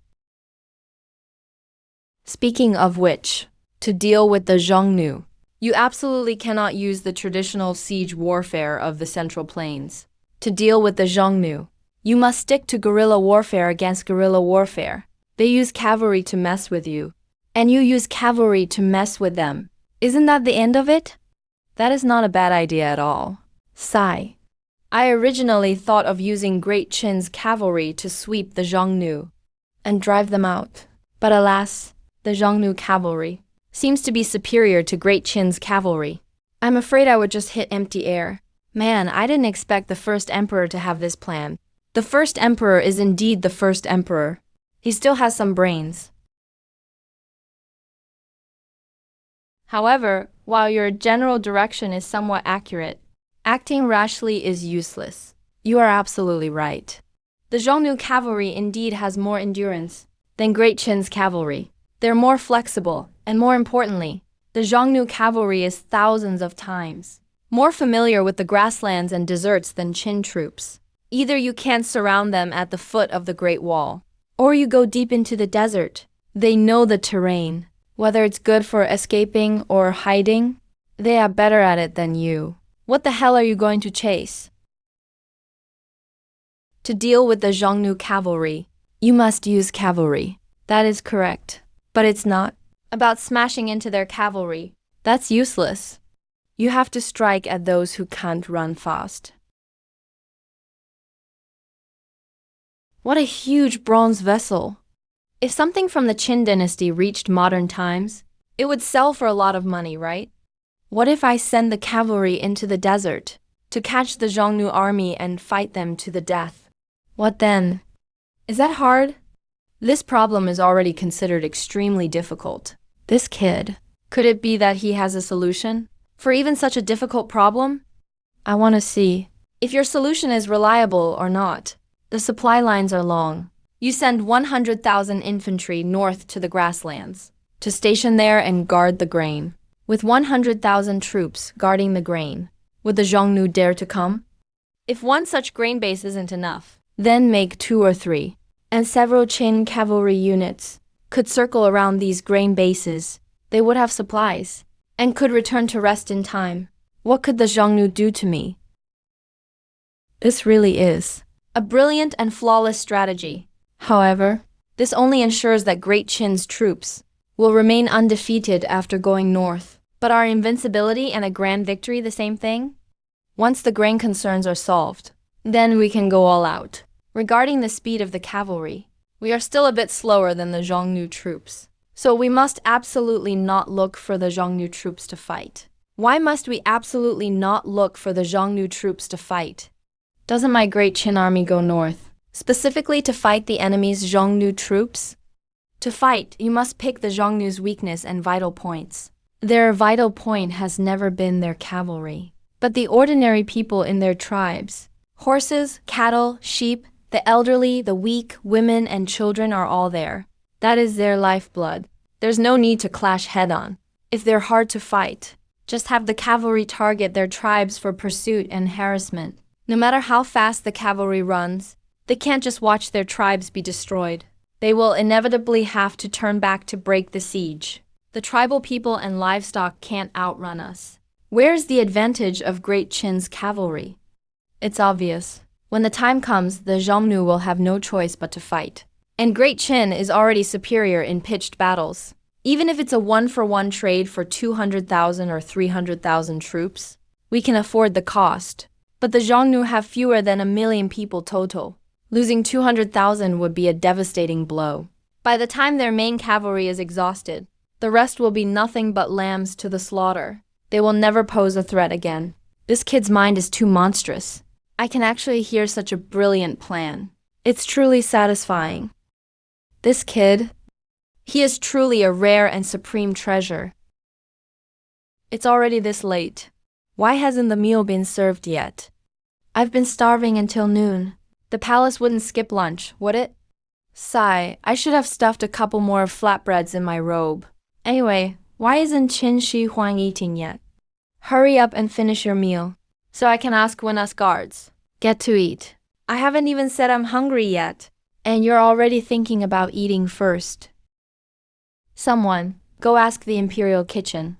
Speaking of which, to deal with the Xiongnu, you absolutely cannot use the traditional siege warfare of the Central Plains. To deal with the Xiongnu, you must stick to guerrilla warfare against guerrilla warfare. They use cavalry to mess with you, and you use cavalry to mess with them. Isn't that the end of it? That is not a bad idea at all. Sigh. I originally thought of using Great Qin's cavalry to sweep the Xiongnu and drive them out. But alas, the Xiongnu cavalry seems to be superior to Great Qin's cavalry. I'm afraid I would just hit empty air. Man, I didn't expect the first emperor to have this plan. The first emperor is indeed the first emperor. He still has some brains. However, while your general direction is somewhat accurate, acting rashly is useless. You are absolutely right. The Xiongnu cavalry indeed has more endurance than Great Qin's cavalry. They're more flexible, and more importantly, the Xiongnu cavalry is thousands of times more familiar with the grasslands and deserts than Qin troops. Either you can't surround them at the foot of the Great Wall, or you go deep into the desert. They know the terrain. Whether it's good for escaping or hiding, they are better at it than you. What the hell are you going to chase? To deal with the Xiongnu cavalry, you must use cavalry. That is correct. But it's not about smashing into their cavalry. That's useless. You have to strike at those who can't run fast. What a huge bronze vessel! If something from the Qin dynasty reached modern times, it would sell for a lot of money, right? What if I send the cavalry into the desert to catch the Xiongnu army and fight them to the death? What then? Is that hard? This problem is already considered extremely difficult. This kid, could it be that he has a solution for even such a difficult problem? I want to see if your solution is reliable or not. The supply lines are long. You send 100,000 infantry north to the grasslands to station there and guard the grain. With 100,000 troops guarding the grain, would the Xiongnu dare to come? If one such grain base isn't enough, then make 2 or 3, and several Qin cavalry units could circle around these grain bases. They would have supplies and could return to rest in time. What could the Xiongnu do to me? This really is a brilliant and flawless strategy. However, this only ensures that Great Qin's troops will remain undefeated after going north. But are invincibility and a grand victory the same thing? Once the grain concerns are solved, then we can go all out. Regarding the speed of the cavalry, we are still a bit slower than the Xiongnu troops. So we must absolutely not look for the Xiongnu troops to fight. Why must we absolutely not look for the Xiongnu troops to fight? Doesn't my Great Qin army go north, specifically to fight the enemy's Xiongnu troops? To fight, you must pick the Xiongnu's weakness and vital points. Their vital point has never been their cavalry, but the ordinary people in their tribes. Horses, cattle, sheep, the elderly, the weak, women, and children are all there. That is their lifeblood. There's no need to clash head-on. If they're hard to fight, just have the cavalry target their tribes for pursuit and harassment. No matter how fast the cavalry runs, they can't just watch their tribes be destroyed. They will inevitably have to turn back to break the siege. The tribal people and livestock can't outrun us. Where's the advantage of Great Qin's cavalry? It's obvious. When the time comes, the Xiongnu will have no choice but to fight. And Great Qin is already superior in pitched battles. Even if it's a one-for-one trade for 200,000 or 300,000 troops, we can afford the cost. But the Xiongnu have fewer than 1 million people total. Losing 200,000 would be a devastating blow. By the time their main cavalry is exhausted, the rest will be nothing but lambs to the slaughter. They will never pose a threat again. This kid's mind is too monstrous. I can actually hear such a brilliant plan. It's truly satisfying. This kid, he is truly a rare and supreme treasure. It's already this late. Why hasn't the meal been served yet? I've been starving until noon. The palace wouldn't skip lunch, would it? Sigh, I should have stuffed a couple more flatbreads in my robe. Anyway, why isn't Qin Shi Huang eating yet? Hurry up and finish your meal, so I can ask Wen us guards. Get to eat. I haven't even said I'm hungry yet, and you're already thinking about eating first. Someone, go ask the Imperial Kitchen.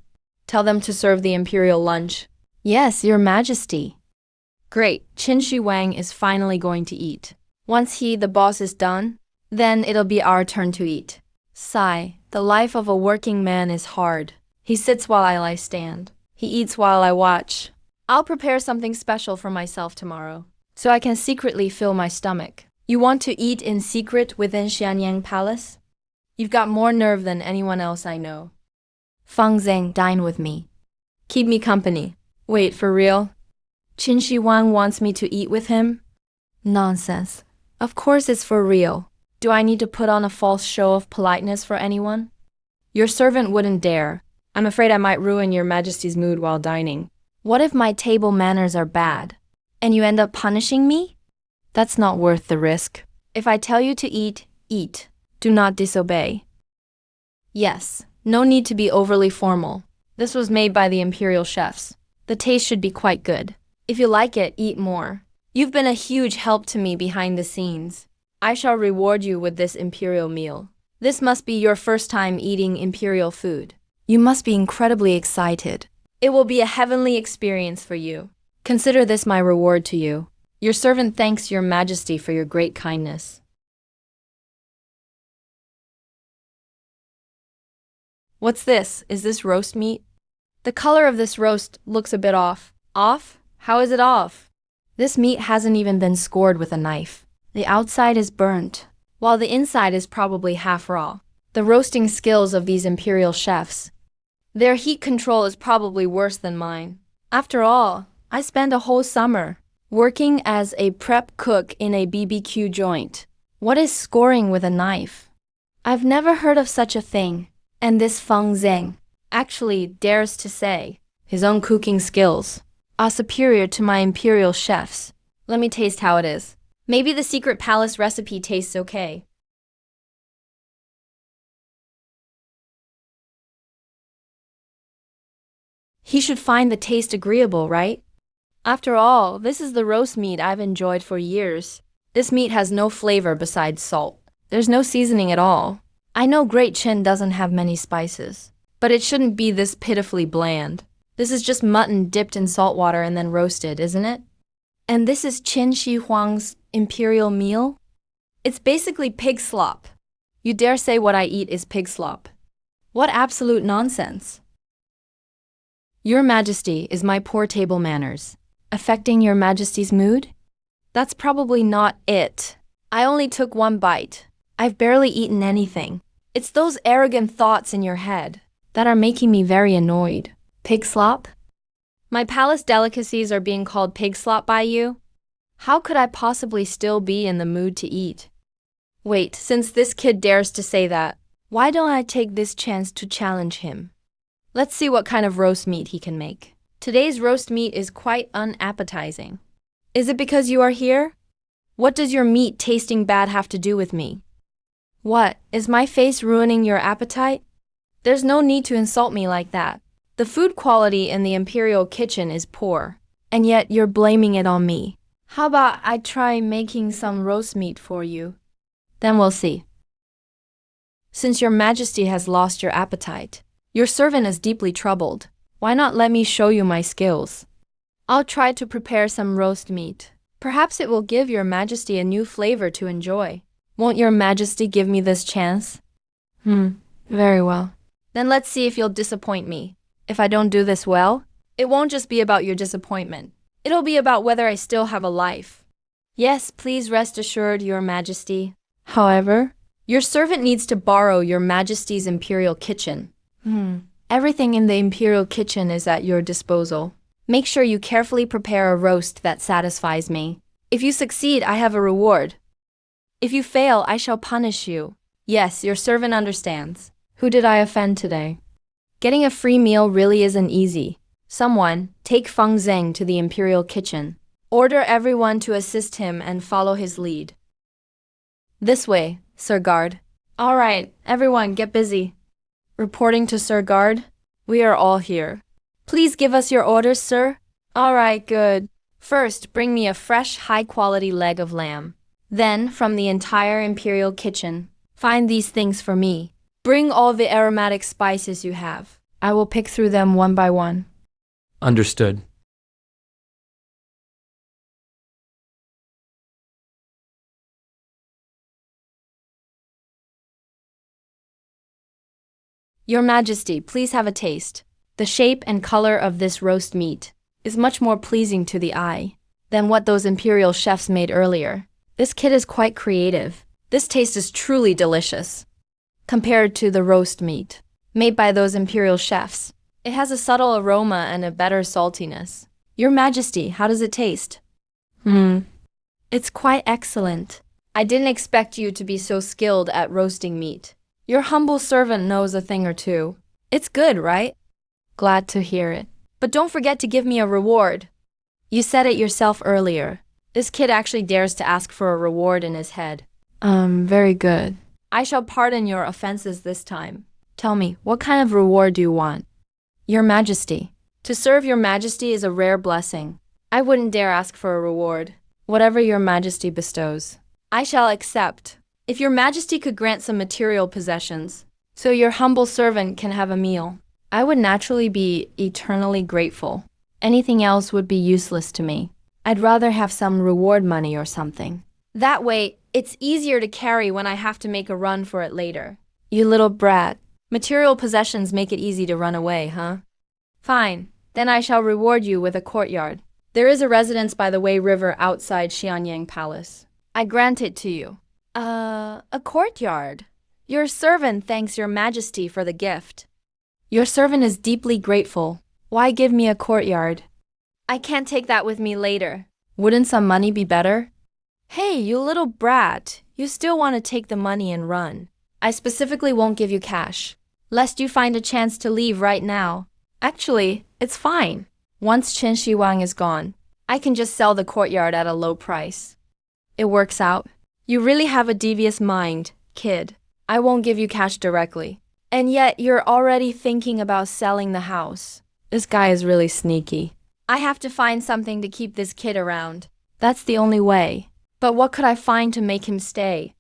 Tell them to serve the Imperial lunch. Yes, Your Majesty. Great, Qin Shi Huang is finally going to eat. Once he, the boss, is done, then it'll be our turn to eat. Sigh, the life of a working man is hard. He sits while I stand. He eats while I watch. I'll prepare something special for myself tomorrow, so I can secretly fill my stomach. You want to eat in secret within Xianyang Palace? You've got more nerve than anyone else I know. Feng Zhang, dine with me. Keep me company. Wait, for real? Qin Shi Huang wants me to eat with him? Nonsense. Of course it's for real. Do I need to put on a false show of politeness for anyone? Your servant wouldn't dare. I'm afraid I might ruin Your Majesty's mood while dining. What if my table manners are bad, and you end up punishing me? That's not worth the risk. If I tell you to eat, eat. Do not disobey. Yes, no need to be overly formal. This was made by the Imperial chefs. The taste should be quite good. If you like it, eat more. You've been a huge help to me behind the scenes. I shall reward you with this Imperial meal. This must be your first time eating Imperial food. You must be incredibly excited. It will be a heavenly experience for you. Consider this my reward to you. Your servant thanks Your Majesty for your great kindness. What's this? Is this roast meat? The color of this roast looks a bit off. Off? How is it off? This meat hasn't even been scored with a knife. The outside is burnt, while the inside is probably half raw. The roasting skills of these Imperial chefs. Their heat control is probably worse than mine. After all, I spent a whole summer working as a prep cook in a BBQ joint. What is scoring with a knife? I've never heard of such a thing. And this Feng Zhang actually dares to say his own cooking skills are superior to my Imperial chefs. Let me taste how it is. Maybe the secret palace recipe tastes okay. He should find the taste agreeable, right? After all, this is the roast meat I've enjoyed for years. This meat has no flavor besides salt. There's no seasoning at all. I know Great Chin doesn't have many spices, but it shouldn't be this pitifully bland. This is just mutton dipped in salt water and then roasted, isn't it? And this is Qin Shi Huang's imperial meal? It's basically pig slop. You dare say what I eat is pig slop? What absolute nonsense. Your Majesty, is my poor table manners affecting Your Majesty's mood? That's probably not it. I only took one bite. I've barely eaten anything. It's those arrogant thoughts in your head that are making me very annoyed. Pig slop? My palace delicacies are being called pig slop by you? How could I possibly still be in the mood to eat? Wait, since this kid dares to say that, why don't I take this chance to challenge him? Let's see what kind of roast meat he can make. Today's roast meat is quite unappetizing. Is it because you are here? What does your meat tasting bad have to do with me? What, is my face ruining your appetite? There's no need to insult me like that. The food quality in the Imperial kitchen is poor, and yet you're blaming it on me. How about I try making some roast meat for you? Then we'll see. Since Your Majesty has lost your appetite, your servant is deeply troubled. Why not let me show you my skills? I'll try to prepare some roast meat. Perhaps it will give Your Majesty a new flavor to enjoy. Won't Your Majesty give me this chance? Very well. Then let's see if you'll disappoint me. If I don't do this well, it won't just be about your disappointment. It'll be about whether I still have a life. Yes, please rest assured, Your Majesty. However, your servant needs to borrow Your Majesty's Imperial kitchen. Everything in the Imperial kitchen is at your disposal. Make sure you carefully prepare a roast that satisfies me. If you succeed, I have a reward. If you fail, I shall punish you. Yes, your servant understands. Who did I offend today? Getting a free meal really isn't easy. Someone, take Feng Zheng to the Imperial kitchen. Order everyone to assist him and follow his lead. This way, Sir Guard. All right, everyone, get busy. Reporting to Sir Guard. We are all here. Please give us your orders, sir. All right, good. First, bring me a fresh, high-quality leg of lamb. Then, from the entire Imperial kitchen, find these things for me. Bring all the aromatic spices you have. I will pick through them one by one. Understood. Your Majesty, please have a taste. The shape and color of this roast meat is much more pleasing to the eye than what those Imperial chefs made earlier. This kid is quite creative. This taste is truly delicious. Compared to the roast meat made by those Imperial chefs, it has a subtle aroma and a better saltiness. Your Majesty, how does it taste? It's quite excellent. I didn't expect you to be so skilled at roasting meat. Your humble servant knows a thing or two. It's good, right? Glad to hear it. But don't forget to give me a reward. You said it yourself earlier. This kid actually dares to ask for a reward in his head. Very good. I shall pardon your offenses this time. Tell me, what kind of reward do you want? Your Majesty. To serve Your Majesty is a rare blessing. I wouldn't dare ask for a reward. Whatever Your Majesty bestows, I shall accept. If Your Majesty could grant some material possessions, so your humble servant can have a meal, I would naturally be eternally grateful. Anything else would be useless to me. I'd rather have some reward money or something. That way, it's easier to carry when I have to make a run for it later. You little brat. Material possessions make it easy to run away, huh? Fine. Then I shall reward you with a courtyard. There is a residence by the Wei River outside Xianyang Palace. I grant it to you. A courtyard. Your servant thanks Your Majesty for the gift. Your servant is deeply grateful. Why give me a courtyard? I can't take that with me later. Wouldn't some money be better? Hey, you little brat. You still want to take the money and run. I specifically won't give you cash, lest you find a chance to leave right now. Actually, it's fine. Once Qin Shi Huang is gone, I can just sell the courtyard at a low price. It works out. You really have a devious mind, kid. I won't give you cash directly. And yet you're already thinking about selling the house. This guy is really sneaky. I have to find something to keep this kid around. That's the only way. But what could I find to make him stay?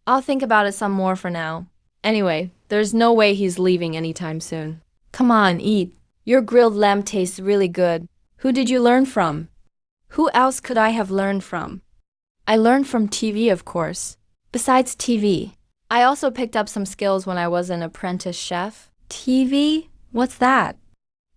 I'll think about it some more for now. Anyway, there's no way he's leaving anytime soon. Come on, eat. Your grilled lamb tastes really good. Who did you learn from? Who else could I have learned from? I learned from TV, of course. Besides TV, I also picked up some skills when I was an apprentice chef. TV? What's that?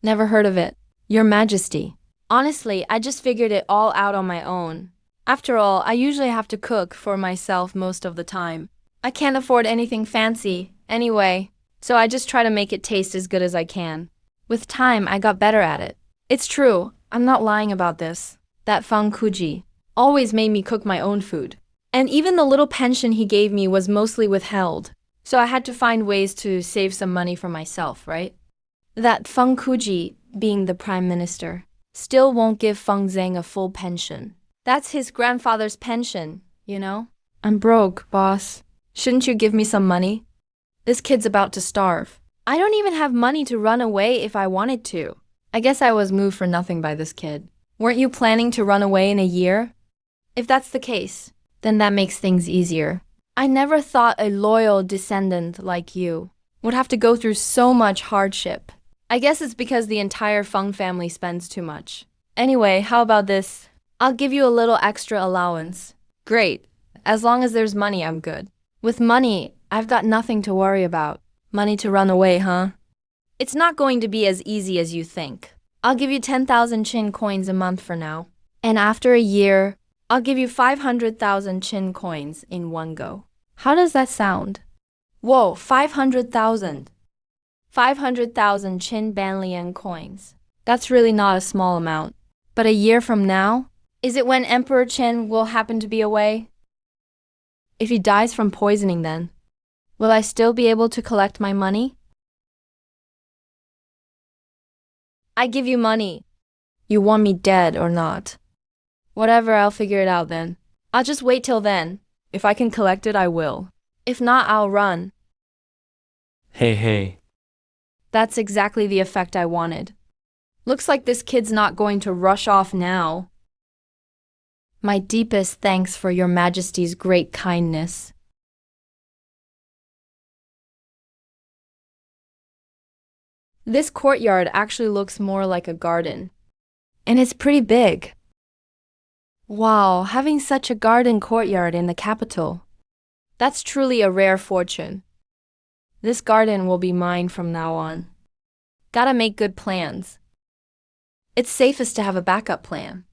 Never heard of it. Your Majesty. Honestly, I just figured it all out on my own. After all, I usually have to cook for myself most of the time. I can't afford anything fancy, anyway, so I just try to make it taste as good as I can. With time, I got better at it. It's true, I'm not lying about this. That Feng Kuji always made me cook my own food. And even the little pension he gave me was mostly withheld. So I had to find ways to save some money for myself, right? That Feng Kuji, being the prime minister, still won't give Feng Zheng a full pension. That's his grandfather's pension, you know? I'm broke, boss. Shouldn't you give me some money? This kid's about to starve. I don't even have money to run away if I wanted to. I guess I was moved for nothing by this kid. Weren't you planning to run away in a year? If that's the case, then that makes things easier. I never thought a loyal descendant like you would have to go through so much hardship. I guess it's because the entire Feng family spends too much. Anyway, how about this? I'll give you a little extra allowance. Great. As long as there's money, I'm good. With money, I've got nothing to worry about. Money to run away, huh? It's not going to be as easy as you think. I'll give you 10,000 Qin coins a month for now. And after a year, I'll give you 500,000 Qin coins in one go. How does that sound? Whoa, 500,000. 500,000 Qin Banlian coins. That's really not a small amount. But a year from now? Is it when Emperor Chen will happen to be away? If he dies from poisoning then, will I still be able to collect my money? I give you money. You want me dead or not? Whatever, I'll figure it out then. I'll just wait till then. If I can collect it, I will. If not, I'll run. Hey. That's exactly the effect I wanted. Looks like this kid's not going to rush off now. My deepest thanks for your Majesty's great kindness. This courtyard actually looks more like a garden. And it's pretty big. Wow, having such a garden courtyard in the capital. That's truly a rare fortune. This garden will be mine from now on. Gotta make good plans. It's safest to have a backup plan.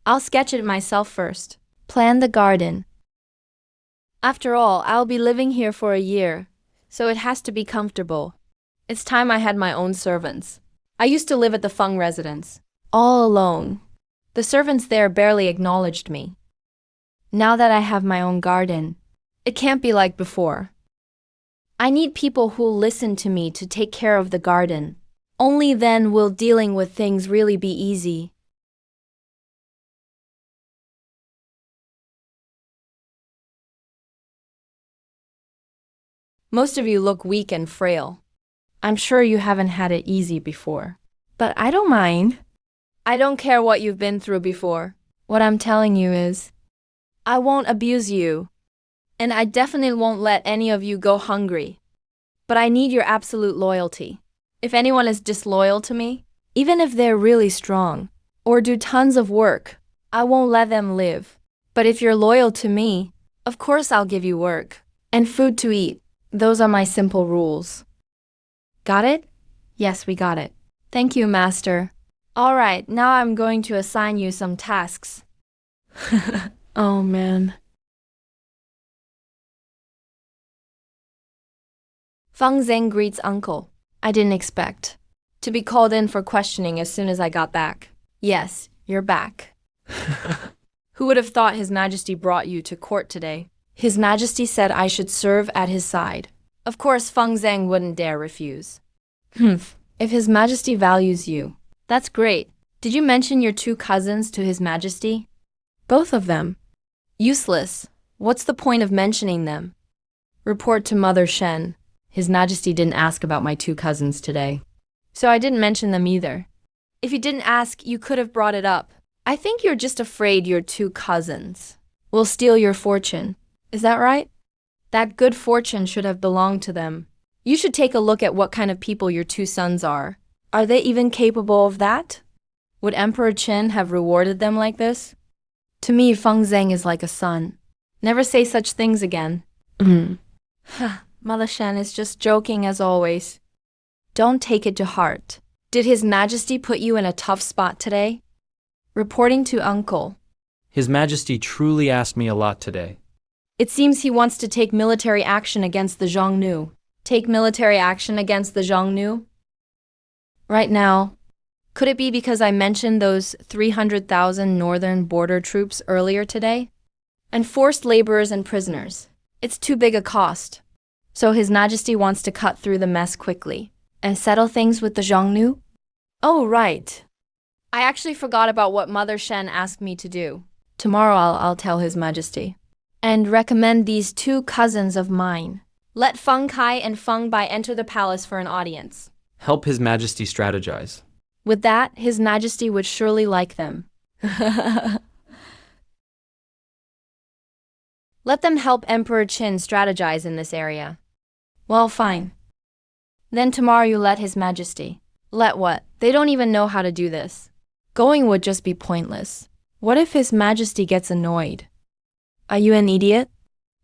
I'll sketch it myself first. Plan the garden. After all, I'll be living here for a year, so it has to be comfortable. It's time I had my own servants. I used to live at the Feng residence, all alone. The servants there barely acknowledged me. Now that I have my own garden, it can't be like before. I need people who'll listen to me to take care of the garden. Only then will dealing with things really be easy. Most of you look weak and frail. I'm sure you haven't had it easy before. But I don't mind. I don't care what you've been through before. What I'm telling you is, I won't abuse you. And I definitely won't let any of you go hungry. But I need your absolute loyalty. If anyone is disloyal to me, even if they're really strong, or do tons of work, I won't let them live. But if you're loyal to me, of course I'll give you work and food to eat. Those are my simple rules. Got it? Yes, we got it. Thank you, Master. All right, now I'm going to assign you some tasks. Oh, man. Feng Zheng greets uncle. I didn't expect to be called in for questioning as soon as I got back. Yes, you're back. Who would have thought His Majesty brought you to court today? His Majesty said I should serve at his side. Of course, Feng Zheng wouldn't dare refuse. If His Majesty values you, that's great. Did you mention your 2 cousins to His Majesty? Both of them. Useless. What's the point of mentioning them? Report to Mother Shen. His Majesty didn't ask about my 2 cousins today. So I didn't mention them either. If you didn't ask, you could have brought it up. I think you're just afraid your two cousins will steal your fortune. Is that right? That good fortune should have belonged to them. You should take a look at what kind of people your two sons are. Are they even capable of that? Would Emperor Qin have rewarded them like this? To me, Feng Zheng is like a son. Never say such things again. Mother Shen is just joking as always. Don't take it to heart. Did His Majesty put you in a tough spot today? Reporting to Uncle. His Majesty truly asked me a lot today. It seems he wants to take military action against the Xiongnu. Take military action against the Xiongnu? Right now. Could it be because I mentioned those 300,000 northern border troops earlier today? And forced laborers and prisoners. It's too big a cost. So His Majesty wants to cut through the mess quickly and settle things with the Xiongnu? Oh, right. I actually forgot about what Mother Shen asked me to do. Tomorrow I'll tell His Majesty. And recommend these two cousins of mine. Let Feng Kai and Feng Bai enter the palace for an audience. Help His Majesty strategize. With that, His Majesty would surely like them. Let them help Emperor Qin strategize in this area. Well, fine. Then tomorrow you let His Majesty. Let what? They don't even know how to do this. Going would just be pointless. What if His Majesty gets annoyed? Are you an idiot?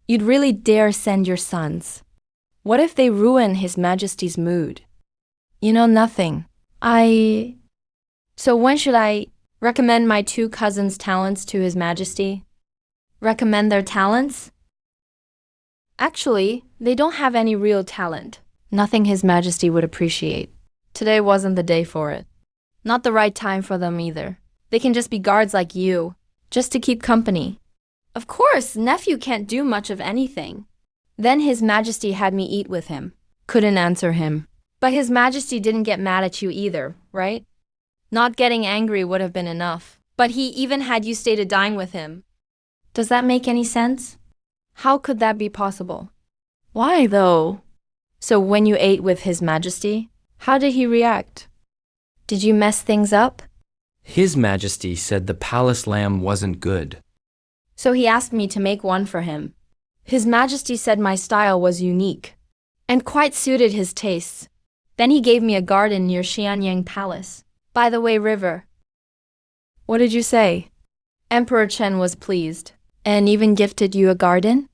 You'd really dare send your sons. What if they ruin His Majesty's mood? You know nothing. So when should I recommend my two cousins' talents to His Majesty? Recommend their talents? Actually, they don't have any real talent. Nothing His Majesty would appreciate. Today wasn't the day for it. Not the right time for them either. They can just be guards like you, just to keep company. Of course, nephew can't do much of anything. Then His Majesty had me eat with him. Couldn't answer him. But His Majesty didn't get mad at you either, right? Not getting angry would have been enough. But he even had you stay to dine with him. Does that make any sense? How could that be possible? Why, though? So when you ate with His Majesty, how did he react? Did you mess things up? His Majesty said the palace lamb wasn't good. So he asked me to make one for him. His Majesty said my style was unique and quite suited his tastes. Then he gave me a garden near Xianyang Palace, by the Wei River. What did you say? Emperor Chen was pleased and even gifted you a garden?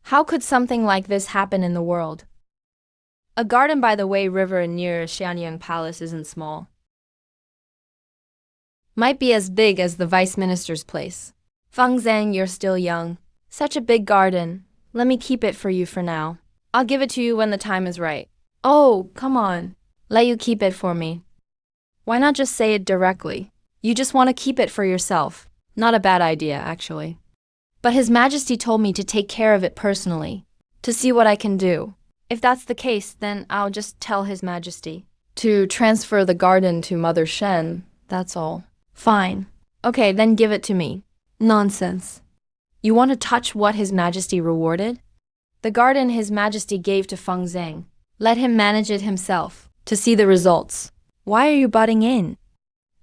How could something like this happen in the world? A garden by the Wei River near Xianyang Palace isn't small. Might be as big as the Vice Minister's place. Feng Zheng, you're still young. Such a big garden. Let me keep it for you for now. I'll give it to you when the time is right. Oh, come on. Let you keep it for me. Why not just say it directly? You just want to keep it for yourself. Not a bad idea, actually. But His Majesty told me to take care of it personally, to see what I can do. If that's the case, then I'll just tell His Majesty to transfer the garden to Mother Shen, that's all. Fine. Okay, then give it to me. Nonsense. You want to touch what His Majesty rewarded? The garden His Majesty gave to Feng Zheng. Let him manage it himself, to see the results. Why are you butting in?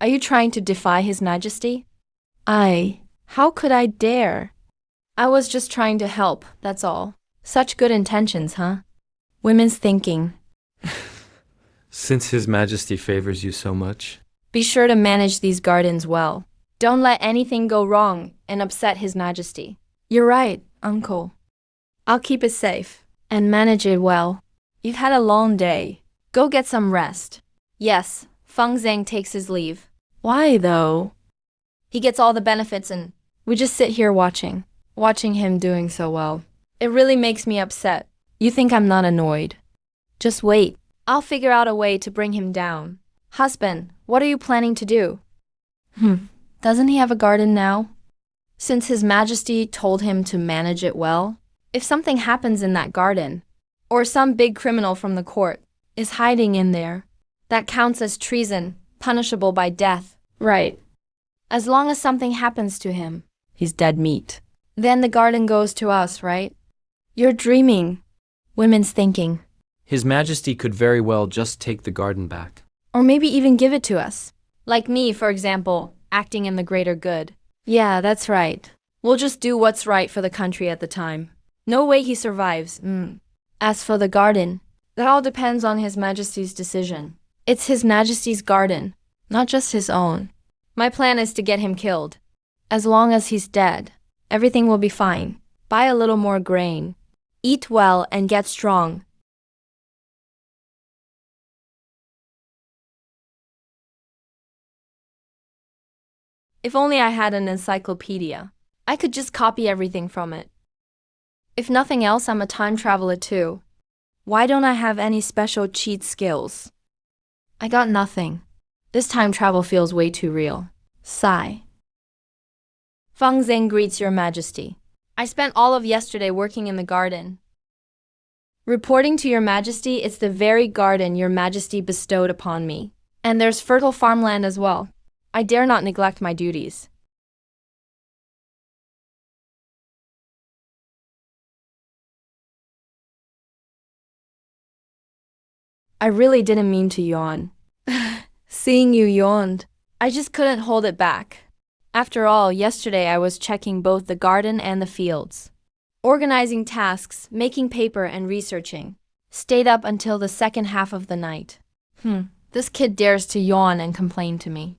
Are you trying to defy His Majesty? How could I dare? I was just trying to help, that's all. Such good intentions, huh? Women's thinking. Since His Majesty favors you so much. Be sure to manage these gardens well. Don't let anything go wrong and upset His Majesty. You're right, Uncle. I'll keep it safe and manage it well. You've had a long day. Go get some rest. Yes, Feng Zheng takes his leave. Why, though? He gets all the benefits and we just sit here watching him doing so well. It really makes me upset. You think I'm not annoyed. Just wait. I'll figure out a way to bring him down. Husband, what are you planning to do? Doesn't he have a garden now? Since His Majesty told him to manage it well, if something happens in that garden, or some big criminal from the court is hiding in there, that counts as treason, punishable by death. Right. As long as something happens to him, he's dead meat. Then the garden goes to us, right? You're dreaming. Women's thinking. His Majesty could very well just take the garden back. Or maybe even give it to us. Like me, for example, acting in the greater good. Yeah, that's right. We'll just do what's right for the country at the time. No way he survives. As for the garden, that all depends on His Majesty's decision. It's His Majesty's garden, not just his own. My plan is to get him killed. As long as he's dead, everything will be fine. Buy a little more grain. Eat well and get strong. If only I had an encyclopedia. I could just copy everything from it. If nothing else, I'm a time traveler too. Why don't I have any special cheat skills? I got nothing. This time travel feels way too real. Sigh. Feng Zheng greets Your Majesty. I spent all of yesterday working in the garden. Reporting to Your Majesty, it's the very garden Your Majesty bestowed upon me. And there's fertile farmland as well. I dare not neglect my duties. I really didn't mean to yawn. Seeing you yawned, I just couldn't hold it back. After all, yesterday I was checking both the garden and the fields. Organizing tasks, making paper and researching. Stayed up until the second half of the night. This kid dares to yawn and complain to me.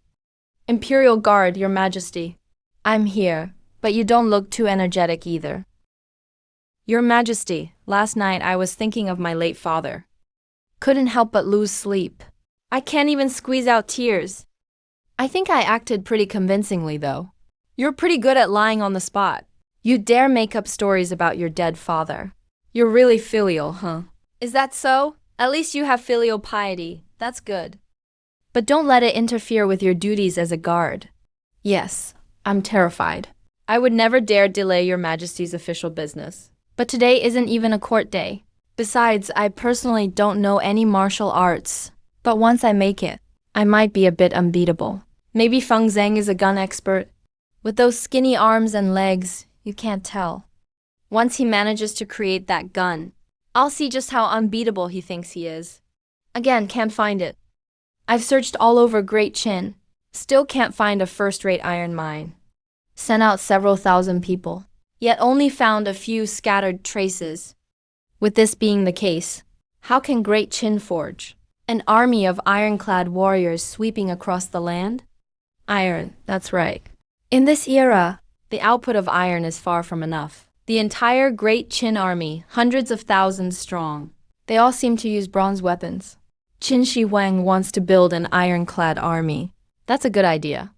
Imperial Guard, Your Majesty. I'm here, but you don't look too energetic either. Your Majesty, last night I was thinking of my late father. Couldn't help but lose sleep. I can't even squeeze out tears. I think I acted pretty convincingly, though. You're pretty good at lying on the spot. You dare make up stories about your dead father. You're really filial, huh? Is that so? At least you have filial piety. That's good. But don't let it interfere with your duties as a guard. Yes, I'm terrified. I would never dare delay Your Majesty's official business. But today isn't even a court day. Besides, I personally don't know any martial arts. But once I make it, I might be a bit unbeatable. Maybe Feng Zheng is a gun expert. With those skinny arms and legs, you can't tell. Once he manages to create that gun, I'll see just how unbeatable he thinks he is. Again, can't find it. I've searched all over Great Qin. Still can't find a first-rate iron mine. Sent out several thousand people, yet only found a few scattered traces. With this being the case, how can Great Qin forge? An army of ironclad warriors sweeping across the land? Iron, that's right. In this era, the output of iron is far from enough. The entire Great Qin army, hundreds of thousands strong, they all seem to use bronze weapons. Qin Shi Huang wants to build an ironclad army. That's a good idea.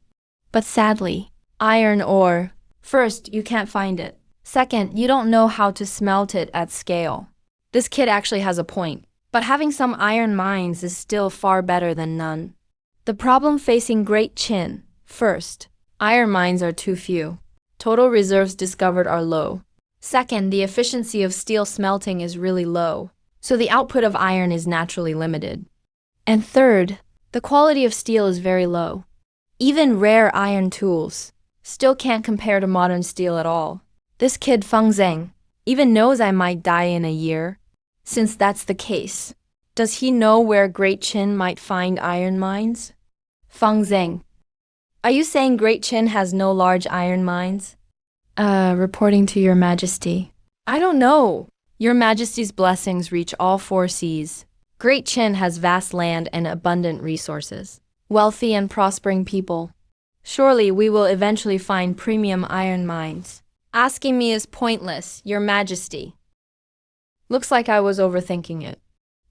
But sadly, iron ore, first, you can't find it. Second, you don't know how to smelt it at scale. This kid actually has a point. But having some iron mines is still far better than none. The problem facing Great Qin, first, iron mines are too few. Total reserves discovered are low. Second, the efficiency of steel smelting is really low, so the output of iron is naturally limited. And third, the quality of steel is very low. Even rare iron tools still can't compare to modern steel at all. This kid Feng Zheng even knows I might die in a year. Since that's the case, does he know where Great Qin might find iron mines? Feng Zheng, are you saying Great Qin has no large iron mines? Reporting to Your Majesty. I don't know. Your Majesty's blessings reach all four seas. Great Qin has vast land and abundant resources. Wealthy and prospering people. Surely we will eventually find premium iron mines. Asking me is pointless, Your Majesty. Looks like I was overthinking it.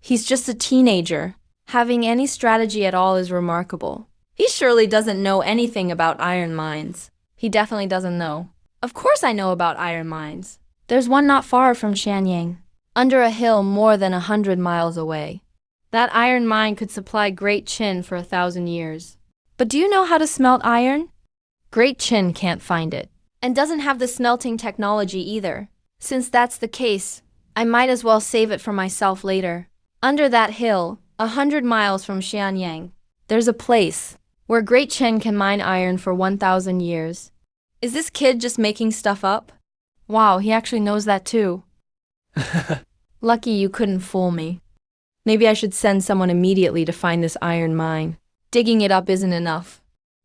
He's just a teenager. Having any strategy at all is remarkable. He surely doesn't know anything about iron mines. He definitely doesn't know. Of course I know about iron mines. There's one not far from Shanyang, under a hill more than 100 miles away. That iron mine could supply Great Qin for 1,000 years. But do you know how to smelt iron? Great Qin can't find it, and doesn't have the smelting technology either. Since that's the case, I might as well save it for myself later. Under that hill, 100 miles from Xianyang, there's a place where Great Qin can mine iron for 1,000 years. Is this kid just making stuff up? Wow, he actually knows that too. Lucky you couldn't fool me. Maybe I should send someone immediately to find this iron mine. Digging it up isn't enough.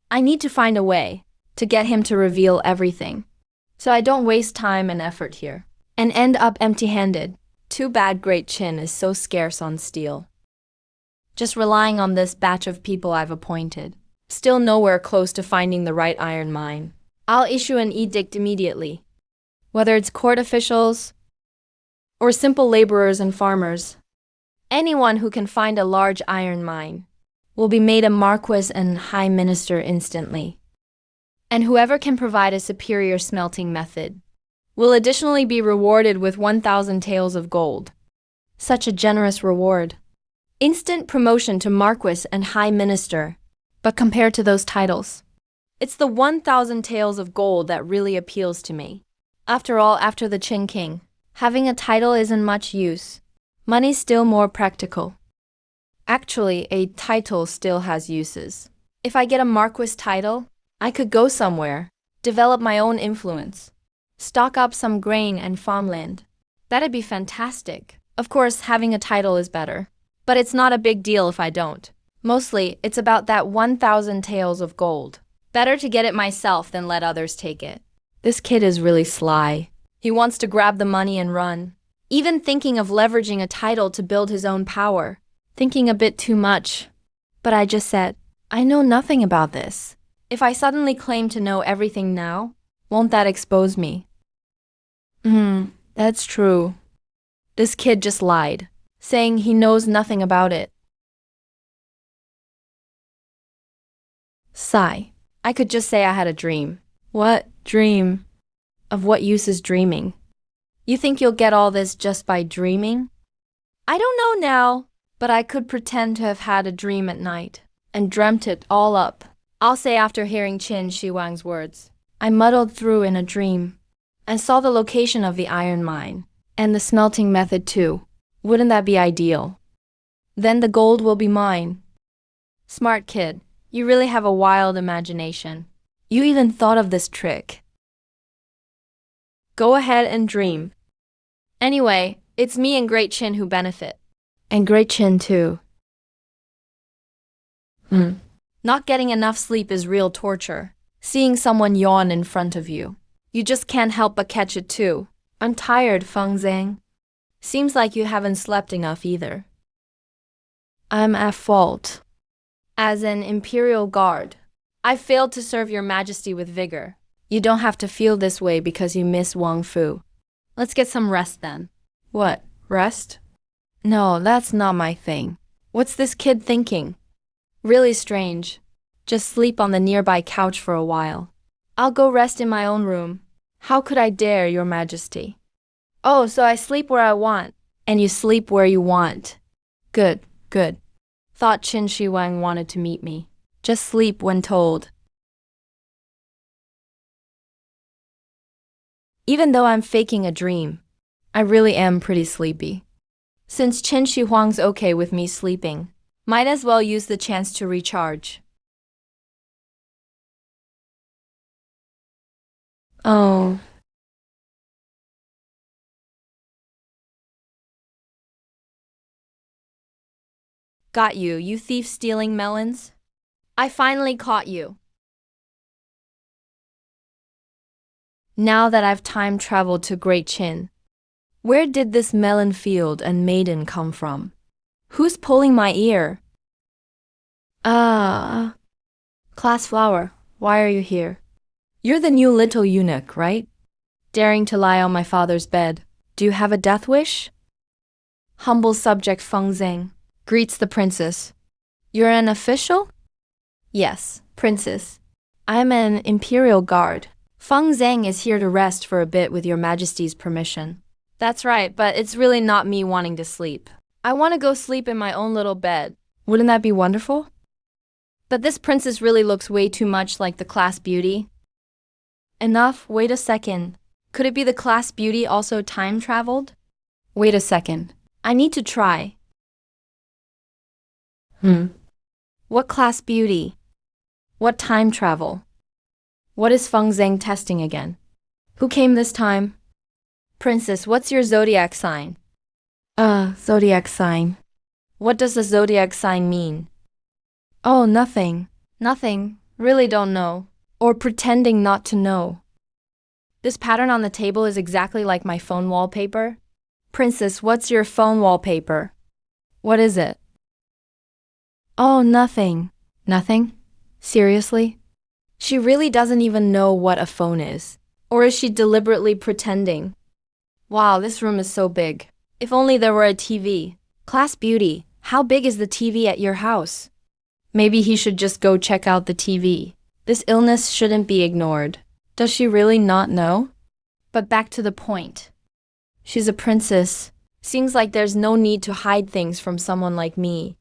I need to find a way to get him to reveal everything, so I don't waste time and effort here and end up empty-handed. Too bad Great Chin is so scarce on steel. Just relying on this batch of people I've appointed. Still nowhere close to finding the right iron mine. I'll issue an edict immediately. Whether it's court officials or simple laborers and farmers, anyone who can find a large iron mine will be made a marquis and high minister instantly. And whoever can provide a superior smelting method will additionally be rewarded with 1,000 taels of gold. Such a generous reward. Instant promotion to marquis and high minister. But compared to those titles, it's the 1,000 taels of gold that really appeals to me. After all, after the Qin King, having a title isn't much use. Money's still more practical. Actually, a title still has uses. If I get a marquis title, I could go somewhere, develop my own influence, stock up some grain and farmland. That'd be fantastic. Of course, having a title is better, but it's not a big deal if I don't. Mostly, it's about that 1,000 taels of gold. Better to get it myself than let others take it. This kid is really sly. He wants to grab the money and run. Even thinking of leveraging a title to build his own power. Thinking a bit too much. But I just said, I know nothing about this. If I suddenly claim to know everything now, won't that expose me? That's true. This kid just lied, saying he knows nothing about it. Sigh. I could just say I had a dream. What dream? Of what use is dreaming? You think you'll get all this just by dreaming? I don't know now, but I could pretend to have had a dream at night and dreamt it all up. I'll say after hearing Qin Shi Huang's words. I muddled through in a dream and saw the location of the iron mine and the smelting method too. Wouldn't that be ideal? Then the gold will be mine. Smart kid. You really have a wild imagination. You even thought of this trick. Go ahead and dream. Anyway, it's me and Great Chin who benefit. And Great Chin too. Not getting enough sleep is real torture. Seeing someone yawn in front of you. You just can't help but catch it too. I'm tired, Feng Zhang. Seems like you haven't slept enough either. I'm at fault. As an imperial guard, I failed to serve your majesty with vigor. You don't have to feel this way because you miss Wang Fu. Let's get some rest then. What, rest? No, that's not my thing. What's this kid thinking? Really strange. Just sleep on the nearby couch for a while. I'll go rest in my own room. How could I dare, your majesty? Oh, so I sleep where I want, and you sleep where you want. Good, good. Thought Qin Shi Huang wanted to meet me. Just sleep when told. Even though I'm faking a dream, I really am pretty sleepy. Since Qin Shi Huang's okay with me sleeping, might as well use the chance to recharge. Oh. Got you, you thief stealing melons. I finally caught you. Now that I've time traveled to Great Qin, where did this melon field and maiden come from? Who's pulling my ear? Class Flower, why are you here? You're the new little eunuch, right? Daring to lie on my father's bed. Do you have a death wish? Humble subject Feng Zhang greets the princess. You're an official? Yes, princess. I'm an imperial guard. Feng Zhang is here to rest for a bit with your majesty's permission. That's right, but it's really not me wanting to sleep. I want to go sleep in my own little bed. Wouldn't that be wonderful? But this princess really looks way too much like the class beauty. Enough, wait a second. Could it be the class beauty also time traveled? Wait a second. I need to try. What class beauty? What time travel? What is Feng Zhang testing again? Who came this time? Princess, what's your zodiac sign? Zodiac sign. What does the zodiac sign mean? Oh, nothing. Nothing. Really don't know. Or pretending not to know. This pattern on the table is exactly like my phone wallpaper. Princess, what's your phone wallpaper? What is it? Oh, nothing. Nothing? Seriously? She really doesn't even know what a phone is. Or is she deliberately pretending? Wow, this room is so big. If only there were a TV. Class Beauty, how big is the TV at your house? Maybe he should just go check out the TV. This illness shouldn't be ignored. Does she really not know? But back to the point. She's a princess. Seems like there's no need to hide things from someone like me.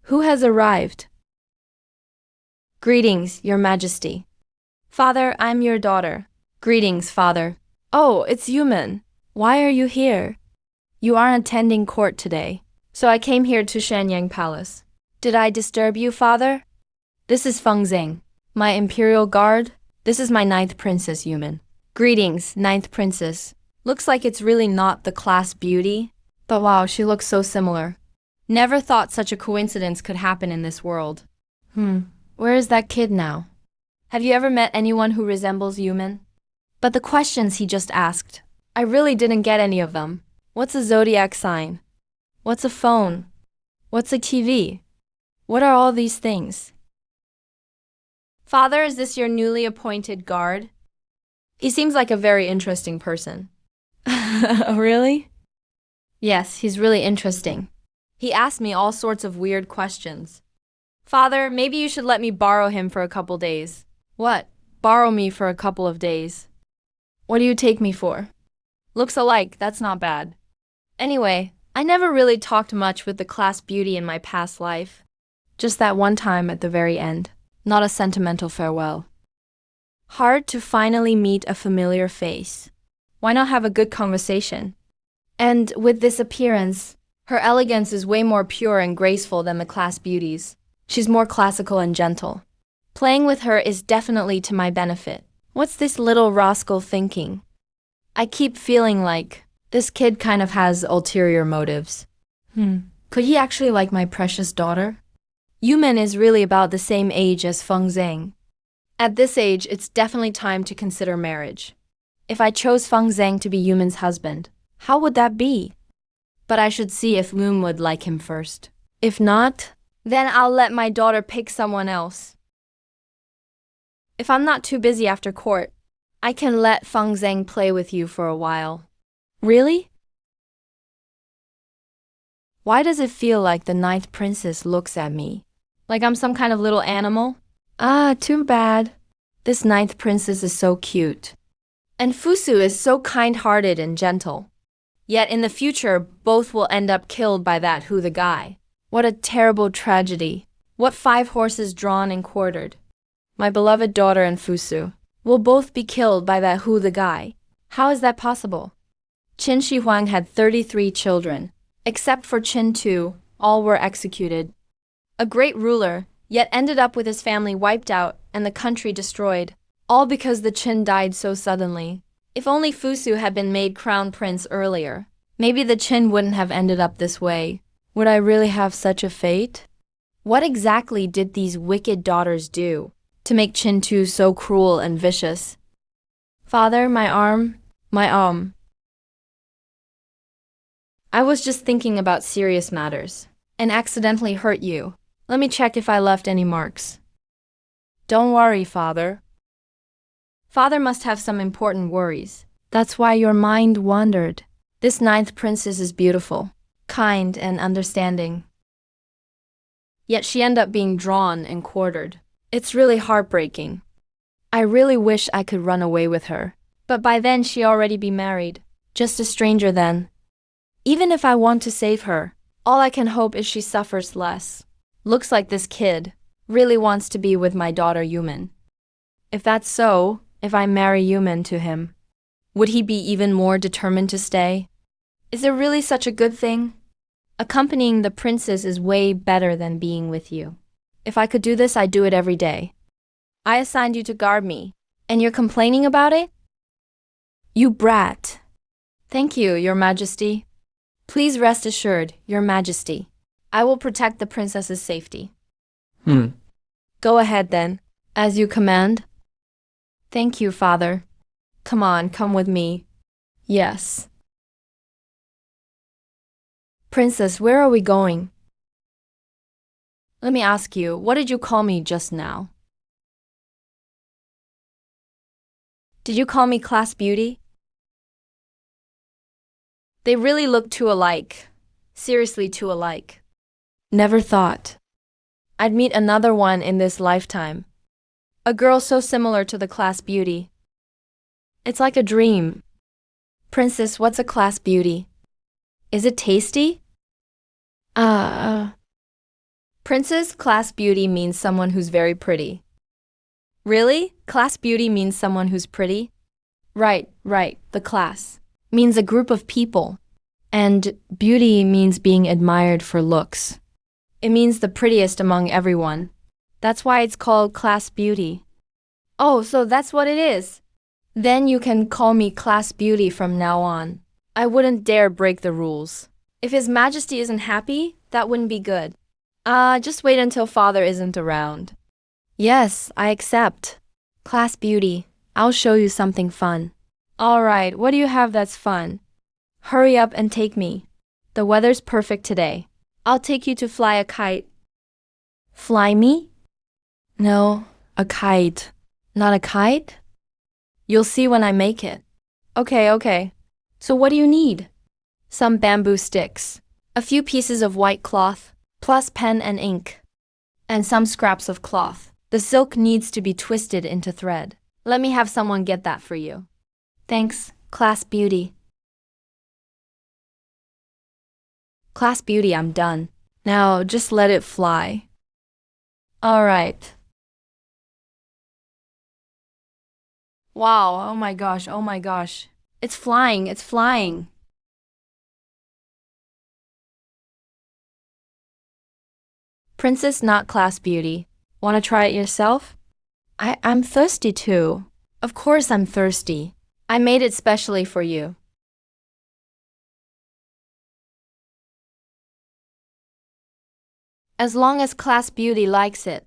Who has arrived? Greetings, Your Majesty. Father, I'm your daughter. Greetings, Father. Oh, it's Yuman. Why are you here? You aren't attending court today, so I came here to Shanyang Palace. Did I disturb you, Father? This is Feng Zheng, my imperial guard. This is my ninth princess, Yuman. Greetings, ninth princess. Looks like it's really not the class beauty, but wow, she looks so similar. Never thought such a coincidence could happen in this world. Where is that kid now? Have you ever met anyone who resembles Yuman? But the questions he just asked, I really didn't get any of them. What's a zodiac sign? What's a phone? What's a TV? What are all these things? Father, is this your newly appointed guard? He seems like a very interesting person. Really? Yes, he's really interesting. He asked me all sorts of weird questions. Father, maybe you should let me borrow him for a couple days. What? Borrow me for a couple of days. What do you take me for? Looks alike, that's not bad. Anyway, I never really talked much with the class beauty in my past life. Just that one time at the very end. Not a sentimental farewell. Hard to finally meet a familiar face. Why not have a good conversation? And with this appearance, her elegance is way more pure and graceful than the class beauties. She's more classical and gentle. Playing with her is definitely to my benefit. What's this little rascal thinking? I keep feeling like this kid kind of has ulterior motives. Could he actually like my precious daughter? Yuman is really about the same age as Feng Zheng. At this age, it's definitely time to consider marriage. If I chose Feng Zheng to be Yuman's husband, how would that be? But I should see if Lum would like him first. If not, then I'll let my daughter pick someone else. If I'm not too busy after court, I can let Feng Zheng play with you for a while. Really? Why does it feel like the ninth princess looks at me? Like I'm some kind of little animal? Ah, too bad. This ninth princess is so cute. And Fusu is so kind-hearted and gentle. Yet in the future, both will end up killed by that Hu the guy. What a terrible tragedy. What 5 horses drawn and quartered. My beloved daughter and Fusu will both be killed by that Hu the guy. How is that possible? Qin Shi Huang had 33 children. Except for Qin Tu, all were executed. A great ruler, yet ended up with his family wiped out and the country destroyed. All because the Qin died so suddenly. If only Fusu had been made crown prince earlier, maybe the Qin wouldn't have ended up this way. Would I really have such a fate? What exactly did these wicked daughters do to make Qin Tu so cruel and vicious? Father, my arm, my arm. I was just thinking about serious matters and accidentally hurt you. Let me check if I left any marks. Don't worry, Father. Father must have some important worries. That's why your mind wandered. This ninth princess is beautiful, kind, and understanding. Yet she ended up being drawn and quartered. It's really heartbreaking. I really wish I could run away with her. But by then she'd already be married. Just a stranger then. Even if I want to save her, all I can hope is she suffers less. Looks like this kid really wants to be with my daughter Yuman. If that's so, if I marry Yuman to him, would he be even more determined to stay? Is it really such a good thing? Accompanying the princess is way better than being with you. If I could do this, I'd do it every day. I assigned you to guard me, and you're complaining about it? You brat. Thank you, Your Majesty. Please rest assured, Your Majesty. I will protect the princess's safety. Hmm. Go ahead then, as you command. Thank you, father. Come on, come with me. Yes. Princess, where are we going? Let me ask you, what did you call me just now? Did you call me Class Beauty? They really look too alike. Seriously, too alike. Never thought I'd meet another one in this lifetime. A girl so similar to the Class Beauty. It's like a dream. Princess, what's a Class Beauty? Is it tasty? Princess, Class Beauty means someone who's very pretty. Really? Class Beauty means someone who's pretty? Right, the class means a group of people. And beauty means being admired for looks. It means the prettiest among everyone. That's why it's called Class Beauty. Oh, so that's what it is. Then you can call me Class Beauty from now on. I wouldn't dare break the rules. If His Majesty isn't happy, that wouldn't be good. Just wait until father isn't around. Yes, I accept. Class Beauty, I'll show you something fun. All right, what do you have that's fun? Hurry up and take me. The weather's perfect today. I'll take you to fly a kite. Fly me? No, a kite. Not a kite? You'll see when I make it. Okay. So what do you need? Some bamboo sticks, a few pieces of white cloth, plus pen and ink, and some scraps of cloth. The silk needs to be twisted into thread. Let me have someone get that for you. Thanks, Class Beauty. Class Beauty, I'm done. Now just let it fly. All right. Wow, oh my gosh. It's flying. Princess, not Class Beauty. Want to try it yourself? I'm thirsty too. Of course I'm thirsty. I made it specially for you. As long as Class Beauty likes it.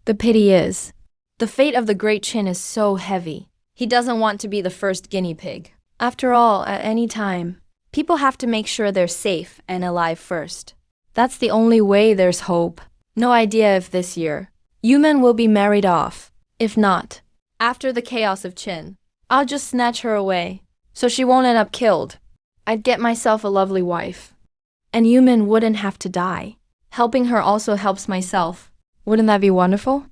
The pity is, the fate of the Great Chin is so heavy. He doesn't want to be the first guinea pig. After all, at any time, people have to make sure they're safe and alive first. That's the only way there's hope. No idea if this year, Yuman will be married off. If not, after the chaos of Qin, I'll just snatch her away, so she won't end up killed. I'd get myself a lovely wife. And Yuman wouldn't have to die. Helping her also helps myself. Wouldn't that be wonderful?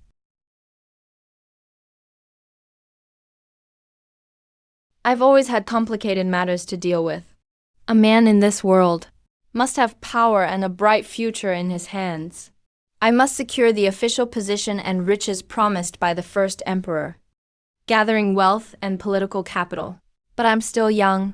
I've always had complicated matters to deal with. A man in this world must have power and a bright future in his hands. I must secure the official position and riches promised by the first emperor, gathering wealth and political capital. But I'm still young.